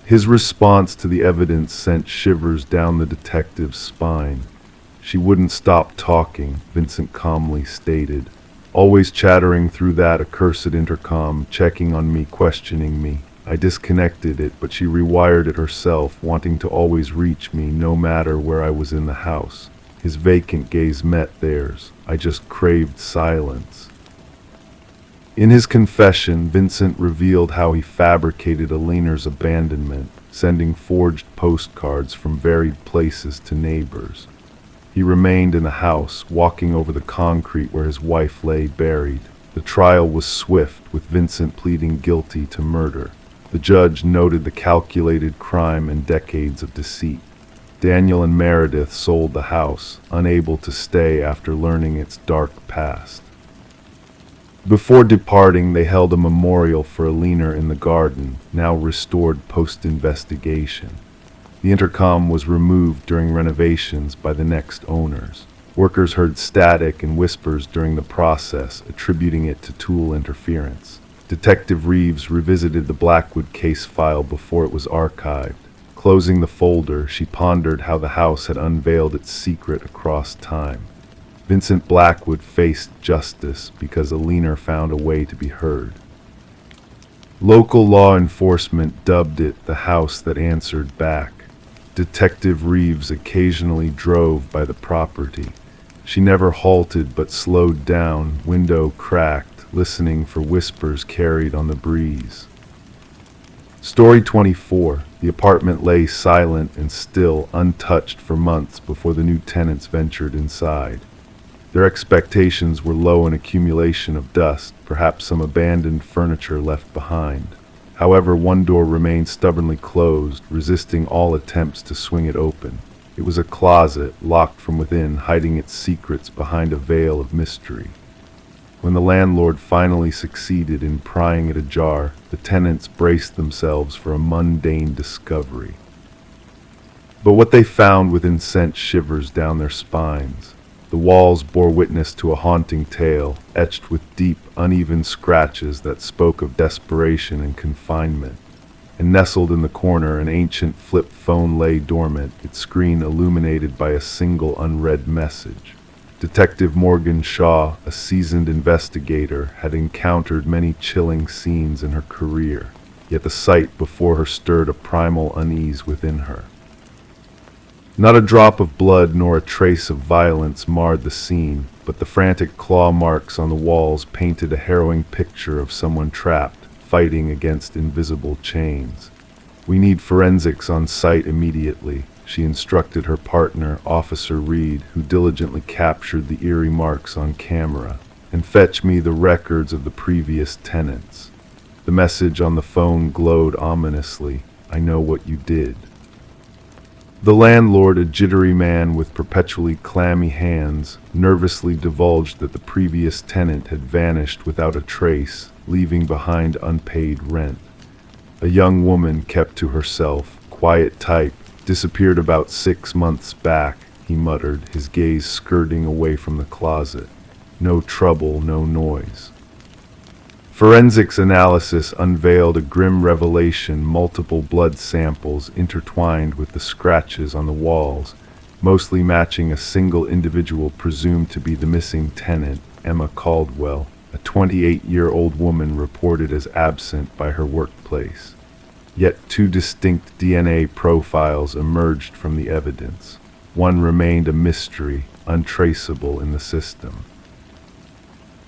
His response to the evidence sent shivers down the detective's spine. "She wouldn't stop talking," Vincent calmly stated. "Always chattering through that accursed intercom, checking on me, questioning me. I disconnected it, but she rewired it herself, wanting to always reach me, no matter where I was in the house." His vacant gaze met theirs. "I just craved silence." In his confession, Vincent revealed how he fabricated Alina's abandonment, sending forged postcards from varied places to neighbors. He remained in the house, walking over the concrete where his wife lay buried. The trial was swift, with Vincent pleading guilty to murder. The judge noted the calculated crime and decades of deceit. Daniel and Meredith sold the house, unable to stay after learning its dark past. Before departing, they held a memorial for Alina in the garden, now restored post-investigation. The intercom was removed during renovations by the next owners. Workers heard static and whispers during the process, attributing it to tool interference. Detective Reeves revisited the Blackwood case file before it was archived. Closing the folder, she pondered how the house had unveiled its secret across time. Vincent Blackwood faced justice because Alina found a way to be heard. Local law enforcement dubbed it the house that answered back. Detective Reeves occasionally drove by the property. She never halted but slowed down, window cracked, listening for whispers carried on the breeze. Story 24. The apartment lay silent and still, untouched for months before the new tenants ventured inside. Their expectations were low, an accumulation of dust, perhaps some abandoned furniture left behind. However, one door remained stubbornly closed, resisting all attempts to swing it open. It was a closet, locked from within, hiding its secrets behind a veil of mystery. When the landlord finally succeeded in prying it ajar, the tenants braced themselves for a mundane discovery. But what they found within sent shivers down their spines. The walls bore witness to a haunting tale, etched with deep, uneven scratches that spoke of desperation and confinement. And nestled in the corner, an ancient flip phone lay dormant, its screen illuminated by a single unread message. Detective Morgan Shaw, a seasoned investigator, had encountered many chilling scenes in her career, yet the sight before her stirred a primal unease within her. Not a drop of blood nor a trace of violence marred the scene, but the frantic claw marks on the walls painted a harrowing picture of someone trapped, fighting against invisible chains. "We need forensics on site immediately," she instructed her partner, Officer Reed, who diligently captured the eerie marks on camera. "And fetch me the records of the previous tenants." The message on the phone glowed ominously. "I know what you did." The landlord, a jittery man with perpetually clammy hands, nervously divulged that the previous tenant had vanished without a trace, leaving behind unpaid rent. A young woman kept to herself, quiet type, disappeared about 6 months back, he muttered, his gaze skirting away from the closet. No trouble, no noise. Forensics analysis unveiled a grim revelation: multiple blood samples intertwined with the scratches on the walls, mostly matching a single individual presumed to be the missing tenant, Emma Caldwell, a 28-year-old woman reported as absent by her workplace. Yet 2 distinct DNA profiles emerged from the evidence. One remained a mystery, untraceable in the system.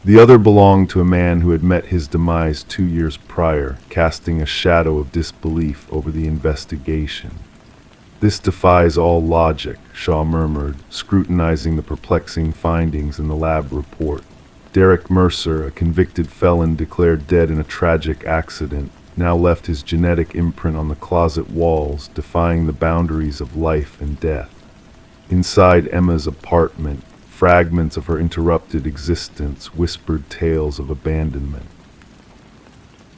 The other belonged to a man who had met his demise 2 years prior, casting a shadow of disbelief over the investigation. "This defies all logic," Shaw murmured, scrutinizing the perplexing findings in the lab report. Derek Mercer, a convicted felon declared dead in a tragic accident, now left his genetic imprint on the closet walls, defying the boundaries of life and death. Inside Emma's apartment, fragments of her interrupted existence whispered tales of abandonment.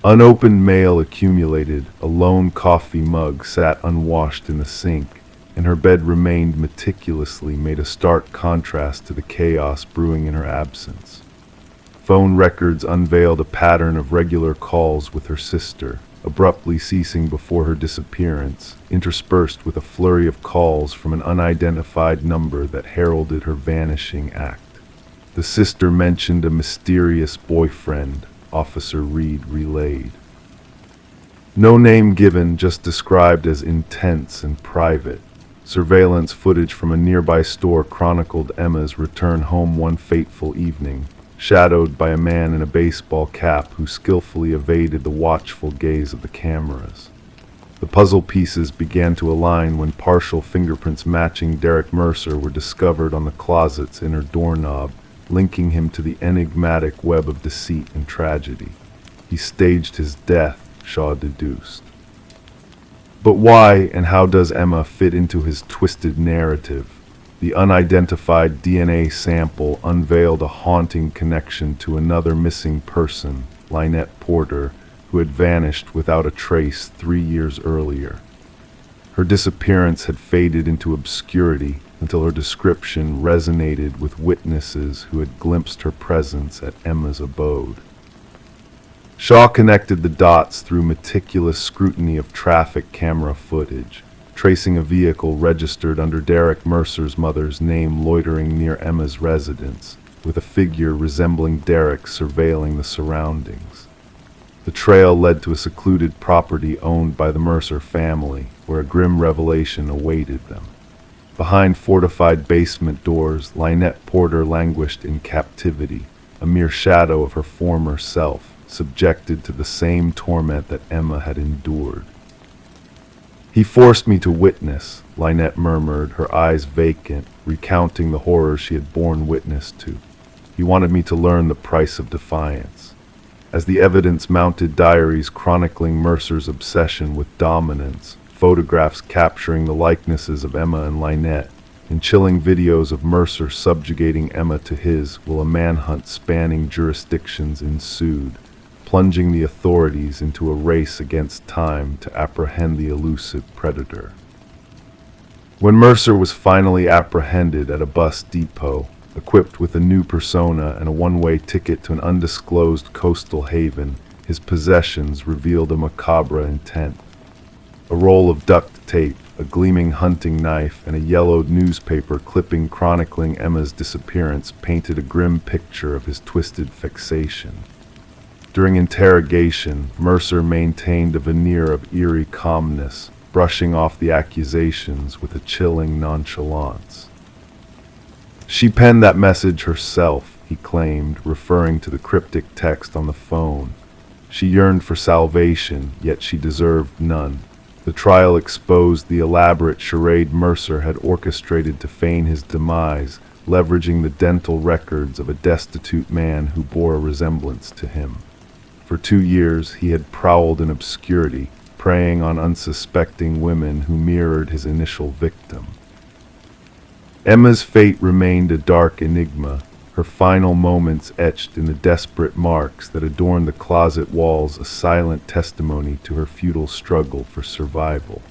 Unopened mail accumulated, a lone coffee mug sat unwashed in the sink, and her bed remained meticulously, made a stark contrast to the chaos brewing in her absence. Phone records unveiled a pattern of regular calls with her sister, abruptly ceasing before her disappearance, interspersed with a flurry of calls from an unidentified number that heralded her vanishing act. The sister mentioned a mysterious boyfriend, Officer Reed relayed. No name given, just described as intense and private. Surveillance footage from a nearby store chronicled Emma's return home one fateful evening, shadowed by a man in a baseball cap who skillfully evaded the watchful gaze of the cameras. The puzzle pieces began to align when partial fingerprints matching Derek Mercer were discovered on the closet's inner doorknob, linking him to the enigmatic web of deceit and tragedy. He staged his death, Shaw deduced. But why and how does Emma fit into his twisted narrative? The unidentified DNA sample unveiled a haunting connection to another missing person, Lynette Porter, who had vanished without a trace 3 years earlier. Her disappearance had faded into obscurity until her description resonated with witnesses who had glimpsed her presence at Emma's abode. Shaw connected the dots through meticulous scrutiny of traffic camera footage, tracing a vehicle registered under Derek Mercer's mother's name loitering near Emma's residence, with a figure resembling Derek surveilling the surroundings. The trail led to a secluded property owned by the Mercer family, where a grim revelation awaited them. Behind fortified basement doors, Lynette Porter languished in captivity, a mere shadow of her former self, subjected to the same torment that Emma had endured. "He forced me to witness," Lynette murmured, her eyes vacant, recounting the horrors she had borne witness to. "He wanted me to learn the price of defiance." As the evidence mounted diaries chronicling Mercer's obsession with dominance, photographs capturing the likenesses of Emma and Lynette, and chilling videos of Mercer subjugating Emma to his will, a manhunt spanning jurisdictions ensued, plunging the authorities into a race against time to apprehend the elusive predator. When Mercer was finally apprehended at a bus depot, equipped with a new persona and a one-way ticket to an undisclosed coastal haven, his possessions revealed a macabre intent. A roll of duct tape, a gleaming hunting knife, and a yellowed newspaper clipping chronicling Emma's disappearance painted a grim picture of his twisted fixation. During interrogation, Mercer maintained a veneer of eerie calmness, brushing off the accusations with a chilling nonchalance. She penned that message herself, he claimed, referring to the cryptic text on the phone. She yearned for salvation, yet she deserved none. The trial exposed the elaborate charade Mercer had orchestrated to feign his demise, leveraging the dental records of a destitute man who bore a resemblance to him. For 2 years he had prowled in obscurity, preying on unsuspecting women who mirrored his initial victim. Emma's fate remained a dark enigma, her final moments etched in the desperate marks that adorned the closet walls a silent testimony to her futile struggle for survival.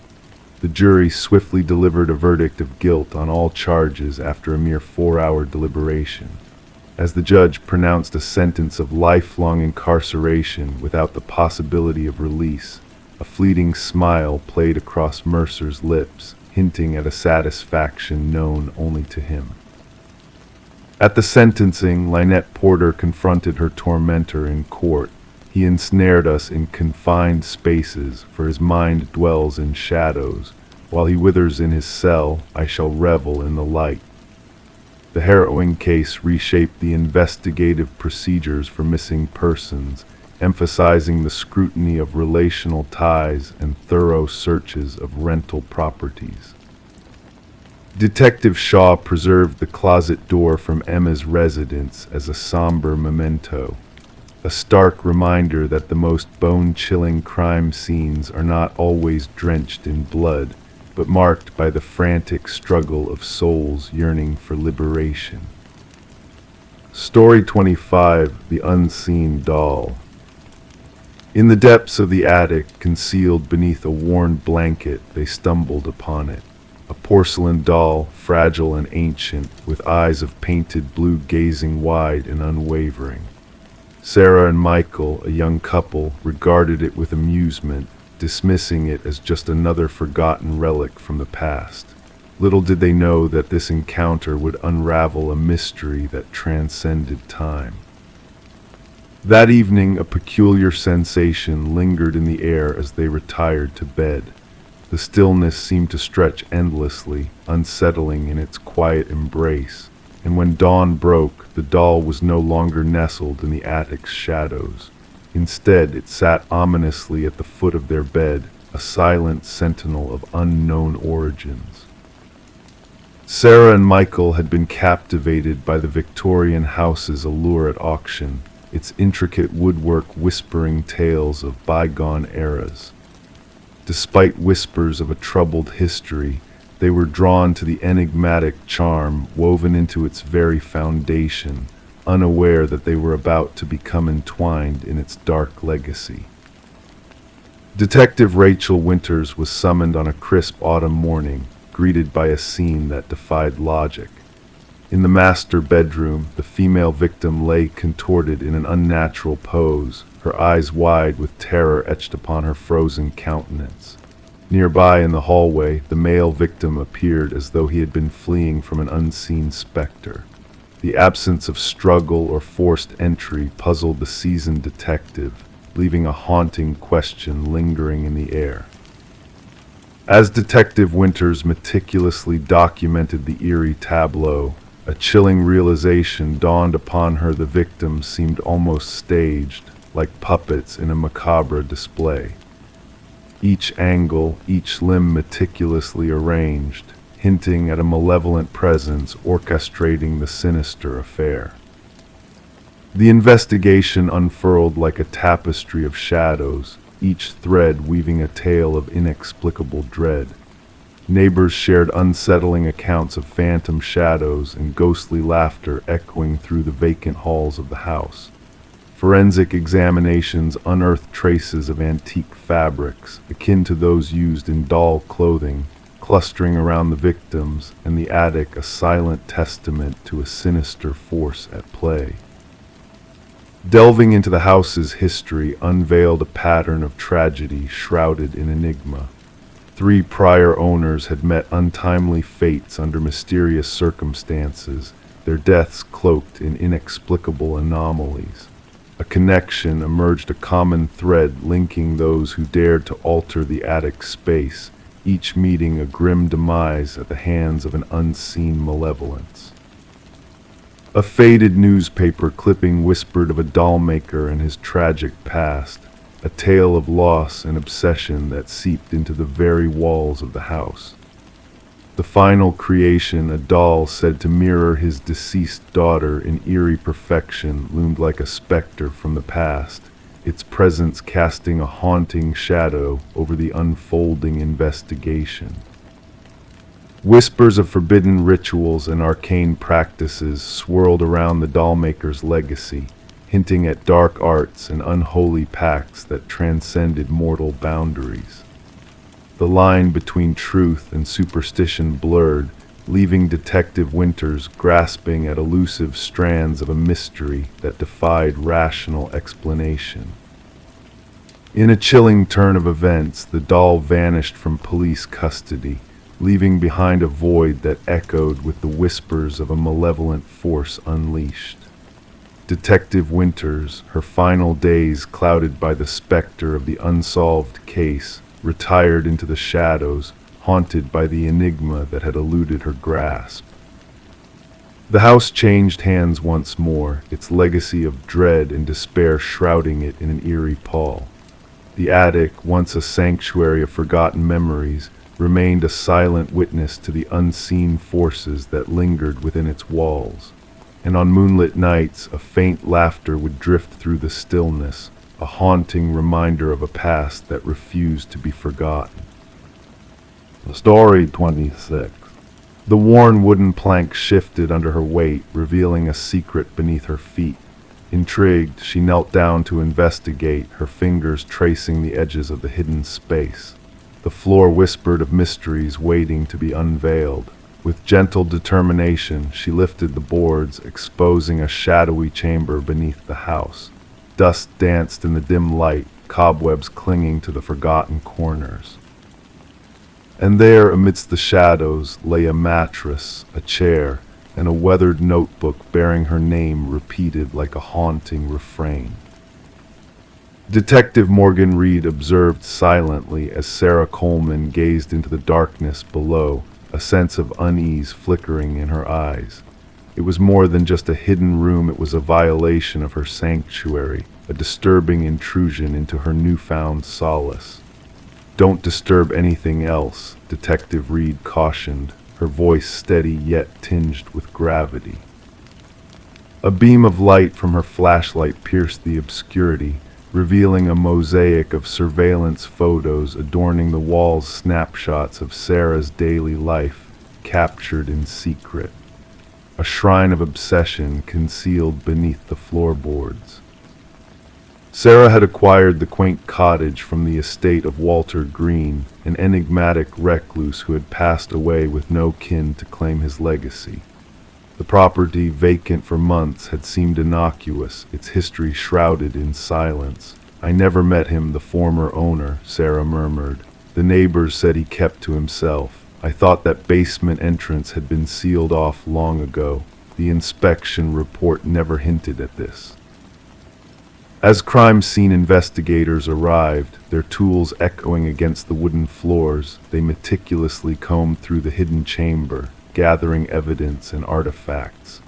The jury swiftly delivered a verdict of guilt on all charges after a mere 4-hour deliberation. As the judge pronounced a sentence of lifelong incarceration without the possibility of release, a fleeting smile played across Mercer's lips, hinting at a satisfaction known only to him. At the sentencing, Lynette Porter confronted her tormentor in court. He ensnared us in confined spaces, for his mind dwells in shadows. While he withers in his cell, I shall revel in the light. The harrowing case reshaped the investigative procedures for missing persons, emphasizing the scrutiny of relational ties and thorough searches of rental properties. Detective Shaw preserved the closet door from Emma's residence as a somber memento, a stark reminder that the most bone-chilling crime scenes are not always drenched in blood, but marked by the frantic struggle of souls yearning for liberation. Story 25: The Unseen Doll. In the depths of the attic, concealed beneath a worn blanket, they stumbled upon it. A porcelain doll, fragile and ancient, with eyes of painted blue gazing wide and unwavering. Sarah and Michael, a young couple, regarded it with amusement, dismissing it as just another forgotten relic from the past. Little did they know that this encounter would unravel a mystery that transcended time. That evening, a peculiar sensation lingered in the air as they retired to bed. The stillness seemed to stretch endlessly, unsettling in its quiet embrace, and when dawn broke, the doll was no longer nestled in the attic's shadows. Instead, it sat ominously at the foot of their bed, a silent sentinel of unknown origins. Sarah and Michael had been captivated by the Victorian house's allure at auction, its intricate woodwork whispering tales of bygone eras. Despite whispers of a troubled history, they were drawn to the enigmatic charm woven into its very foundation, unaware that they were about to become entwined in its dark legacy. Detective Rachel Winters was summoned on a crisp autumn morning, greeted by a scene that defied logic. In the master bedroom, the female victim lay contorted in an unnatural pose, her eyes wide with terror etched upon her frozen countenance. Nearby in the hallway, the male victim appeared as though he had been fleeing from an unseen specter. The absence of struggle or forced entry puzzled the seasoned detective, leaving a haunting question lingering in the air. As Detective Winters meticulously documented the eerie tableau, a chilling realization dawned upon her. The victims seemed almost staged, like puppets in a macabre display. Each angle, each limb meticulously arranged, hinting at a malevolent presence orchestrating the sinister affair. The investigation unfurled like a tapestry of shadows, each thread weaving a tale of inexplicable dread. Neighbors shared unsettling accounts of phantom shadows and ghostly laughter echoing through the vacant halls of the house. Forensic examinations unearthed traces of antique fabrics, akin to those used in doll clothing, clustering around the victims, and the attic a silent testament to a sinister force at play. Delving into the house's history unveiled a pattern of tragedy shrouded in enigma. 3 prior owners had met untimely fates under mysterious circumstances, their deaths cloaked in inexplicable anomalies. A connection emerged, a common thread linking those who dared to alter the attic space, each meeting a grim demise at the hands of an unseen malevolence. A faded newspaper clipping whispered of a doll maker and his tragic past, a tale of loss and obsession that seeped into the very walls of the house. The final creation, a doll said to mirror his deceased daughter in eerie perfection, loomed like a specter from the past, its presence casting a haunting shadow over the unfolding investigation. Whispers of forbidden rituals and arcane practices swirled around the dollmaker's legacy, hinting at dark arts and unholy pacts that transcended mortal boundaries. The line between truth and superstition blurred, leaving Detective Winters grasping at elusive strands of a mystery that defied rational explanation. In a chilling turn of events, the doll vanished from police custody, leaving behind a void that echoed with the whispers of a malevolent force unleashed. Detective Winters, her final days clouded by the specter of the unsolved case, retired into the shadows, haunted by the enigma that had eluded her grasp. The house changed hands once more, its legacy of dread and despair shrouding it in an eerie pall. The attic, once a sanctuary of forgotten memories, remained a silent witness to the unseen forces that lingered within its walls. And on moonlit nights, a faint laughter would drift through the stillness, a haunting reminder of a past that refused to be forgotten. Story 26. The worn wooden plank shifted under her weight, revealing a secret beneath her feet. Intrigued, she knelt down to investigate, her fingers tracing the edges of the hidden space. The floor whispered of mysteries waiting to be unveiled. With gentle determination, she lifted the boards, exposing a shadowy chamber beneath the house. Dust danced in the dim light, cobwebs clinging to the forgotten corners. And there, amidst the shadows, lay a mattress, a chair, and a weathered notebook bearing her name repeated like a haunting refrain. Detective Morgan Reed observed silently as Sarah Coleman gazed into the darkness below, a sense of unease flickering in her eyes. It was more than just a hidden room, it was a violation of her sanctuary, a disturbing intrusion into her newfound solace. "Don't disturb anything else," Detective Reed cautioned, her voice steady yet tinged with gravity. A beam of light from her flashlight pierced the obscurity, revealing a mosaic of surveillance photos adorning the walls, snapshots of Sarah's daily life, captured in secret. A shrine of obsession concealed beneath the floorboards. Sarah had acquired the quaint cottage from the estate of Walter Green, an enigmatic recluse who had passed away with no kin to claim his legacy. The property, vacant for months, had seemed innocuous, its history shrouded in silence. "I never met him, the former owner," Sarah murmured. "The neighbors said he kept to himself. I thought that basement entrance had been sealed off long ago. The inspection report never hinted at this." As crime scene investigators arrived, their tools echoing against the wooden floors, they meticulously combed through the hidden chamber, gathering evidence and artifacts.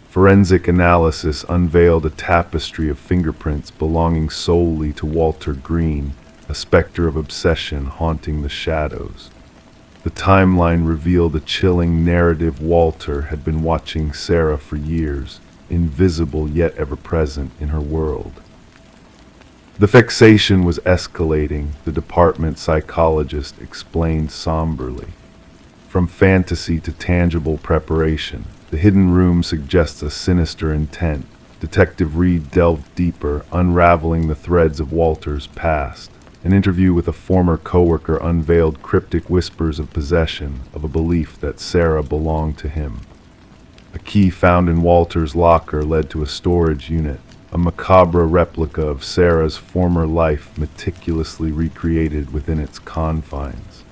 Forensic analysis unveiled a tapestry of fingerprints belonging solely to Walter Green, a specter of obsession haunting the shadows. The timeline revealed a chilling narrative. Walter had been watching Sarah for years, invisible yet ever present in her world. The fixation was escalating, the department psychologist explained somberly. From fantasy to tangible preparation, the hidden room suggests a sinister intent. Detective Reed delved deeper, unraveling the threads of Walter's past. An interview with a former coworker unveiled cryptic whispers of possession, of a belief that Sarah belonged to him. A key found in Walter's locker led to a storage unit, a macabre replica of Sarah's former life meticulously recreated within its confines.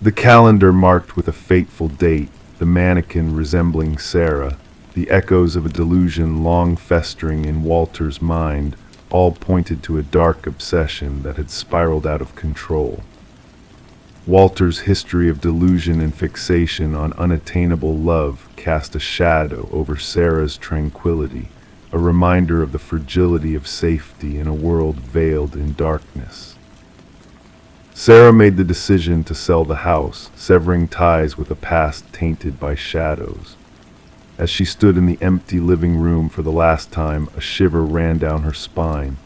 The calendar marked with a fateful date, the mannequin resembling Sarah, the echoes of a delusion long festering in Walter's mind, all pointed to a dark obsession that had spiraled out of control. Walter's history of delusion and fixation on unattainable love cast a shadow over Sarah's tranquility, a reminder of the fragility of safety in a world veiled in darkness. Sarah made the decision to sell the house, severing ties with a past tainted by shadows. As she stood in the empty living room for the last time, a shiver ran down her spine.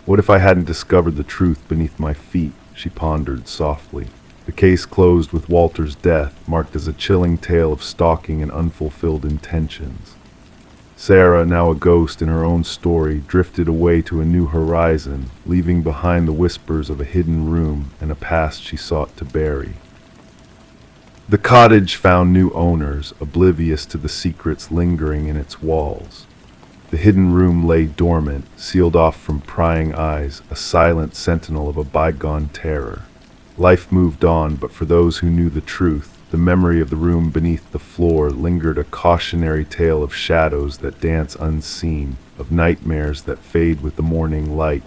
What if I hadn't discovered the truth beneath my feet? She pondered softly. The case closed with Walter's death, marked as a chilling tale of stalking and unfulfilled intentions. Sarah, now a ghost in her own story, drifted away to a new horizon, leaving behind the whispers of a hidden room and a past she sought to bury. The cottage found new owners, oblivious to the secrets lingering in its walls. The hidden room lay dormant, sealed off from prying eyes, a silent sentinel of a bygone terror. Life moved on, but for those who knew the truth, the memory of the room beneath the floor lingered, a cautionary tale of shadows that dance unseen, of nightmares that fade with the morning light,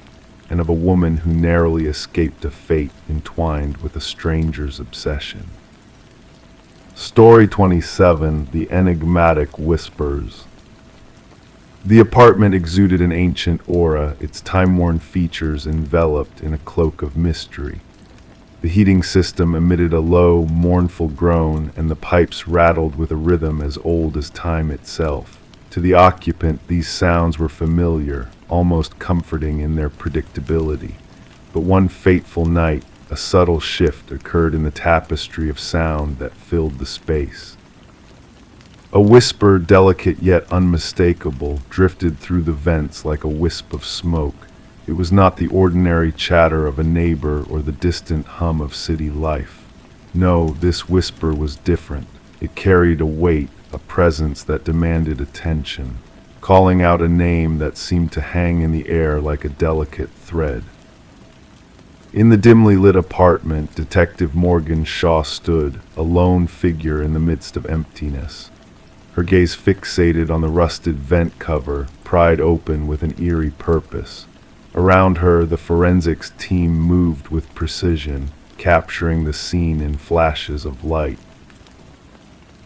and of a woman who narrowly escaped a fate entwined with a stranger's obsession. Story 27, The Enigmatic Whispers. The apartment exuded an ancient aura, its time-worn features enveloped in a cloak of mystery. The heating system emitted a low, mournful groan, and the pipes rattled with a rhythm as old as time itself. To the occupant, these sounds were familiar, almost comforting in their predictability. But one fateful night, a subtle shift occurred in the tapestry of sound that filled the space. A whisper, delicate yet unmistakable, drifted through the vents like a wisp of smoke. It was not the ordinary chatter of a neighbor or the distant hum of city life. No, this whisper was different. It carried a weight, a presence that demanded attention, calling out a name that seemed to hang in the air like a delicate thread. In the dimly lit apartment, Detective Morgan Shaw stood, a lone figure in the midst of emptiness. Her gaze fixated on the rusted vent cover, pried open with an eerie purpose. Around her, the forensics team moved with precision, capturing the scene in flashes of light.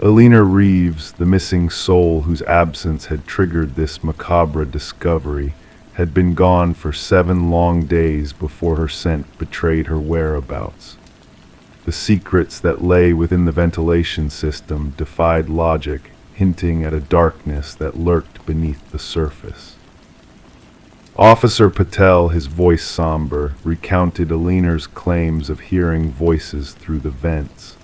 Alina Reeves, the missing soul whose absence had triggered this macabre discovery, had been gone for 7 long days before her scent betrayed her whereabouts. The secrets that lay within the ventilation system defied logic, hinting at a darkness that lurked beneath the surface. Officer Patel, his voice somber, recounted Alina's claims of hearing voices through the vents.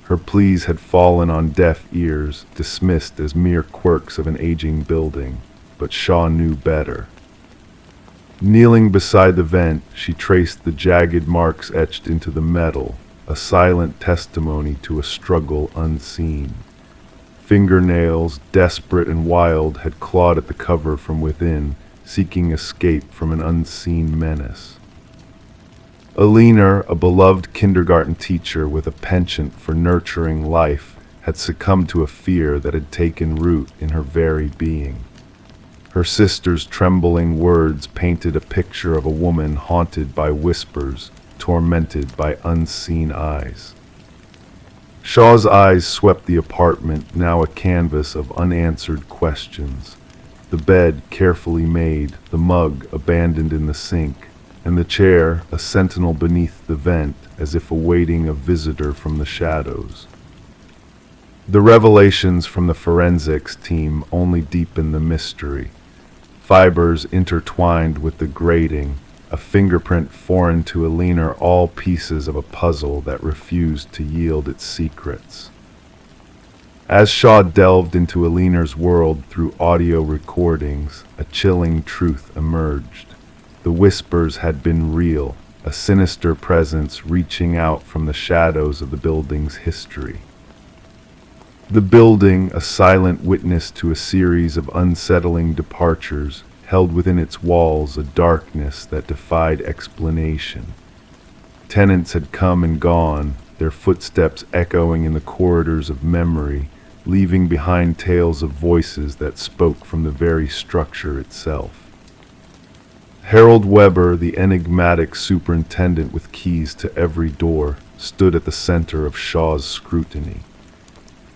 Her pleas had fallen on deaf ears, dismissed as mere quirks of an aging building, but Shaw knew better. Kneeling beside the vent, she traced the jagged marks etched into the metal, a silent testimony to a struggle unseen. Fingernails, desperate and wild, had clawed at the cover from within, seeking escape from an unseen menace. Alina, a beloved kindergarten teacher with a penchant for nurturing life, had succumbed to a fear that had taken root in her very being. Her sister's trembling words painted a picture of a woman haunted by whispers, tormented by unseen eyes. Shaw's eyes swept the apartment, now a canvas of unanswered questions. The bed carefully made, the mug abandoned in the sink, and the chair a sentinel beneath the vent, as if awaiting a visitor from the shadows. The revelations from the forensics team only deepened the mystery. Fibers intertwined with the grating, a fingerprint foreign to Alina, all pieces of a puzzle that refused to yield its secrets. As Shaw delved into Alina's world through audio recordings, a chilling truth emerged. The whispers had been real, a sinister presence reaching out from the shadows of the building's history. The building, a silent witness to a series of unsettling departures, held within its walls a darkness that defied explanation. Tenants had come and gone, their footsteps echoing in the corridors of memory, leaving behind tales of voices that spoke from the very structure itself. Harold Weber, the enigmatic superintendent with keys to every door, stood at the center of Shaw's scrutiny.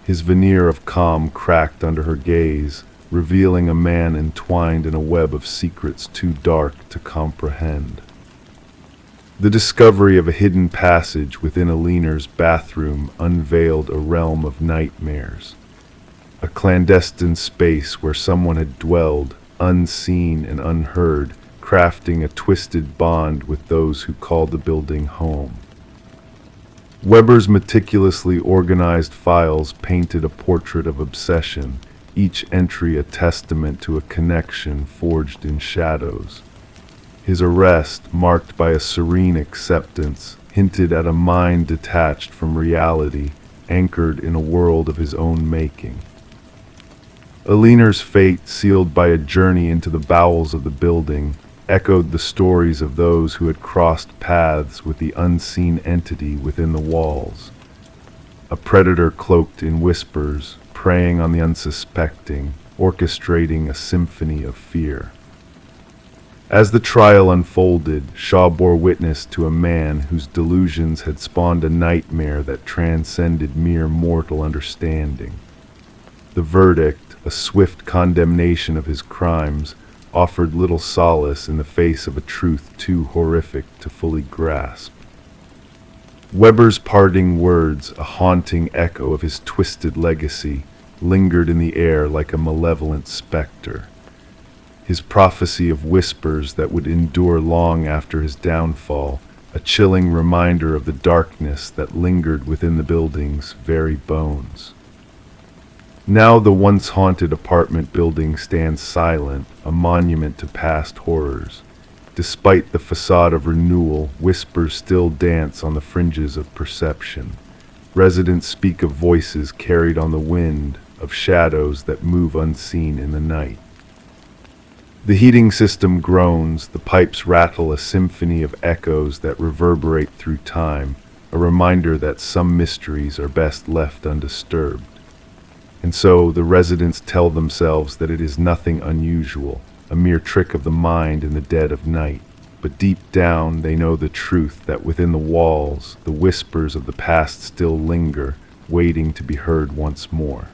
His veneer of calm cracked under her gaze, revealing a man entwined in a web of secrets too dark to comprehend. The discovery of a hidden passage within Aliner's bathroom unveiled a realm of nightmares, a clandestine space where someone had dwelled, unseen and unheard, crafting a twisted bond with those who called the building home. Weber's meticulously organized files painted a portrait of obsession, each entry a testament to a connection forged in shadows. His arrest, marked by a serene acceptance, hinted at a mind detached from reality, anchored in a world of his own making. Aliner's fate, sealed by a journey into the bowels of the building, echoed the stories of those who had crossed paths with the unseen entity within the walls. A predator cloaked in whispers, preying on the unsuspecting, orchestrating a symphony of fear. As the trial unfolded, Shaw bore witness to a man whose delusions had spawned a nightmare that transcended mere mortal understanding. The verdict, a swift condemnation of his crimes, offered little solace in the face of a truth too horrific to fully grasp. Weber's parting words, a haunting echo of his twisted legacy, lingered in the air like a malevolent specter. His prophecy of whispers that would endure long after his downfall, a chilling reminder of the darkness that lingered within the building's very bones. Now the once haunted apartment building stands silent, a monument to past horrors. Despite the facade of renewal, whispers still dance on the fringes of perception. Residents speak of voices carried on the wind, of shadows that move unseen in the night. The heating system groans, the pipes rattle a symphony of echoes that reverberate through time, a reminder that some mysteries are best left undisturbed. And so the residents tell themselves that it is nothing unusual, a mere trick of the mind in the dead of night. But deep down they know the truth that within the walls, the whispers of the past still linger, waiting to be heard once more.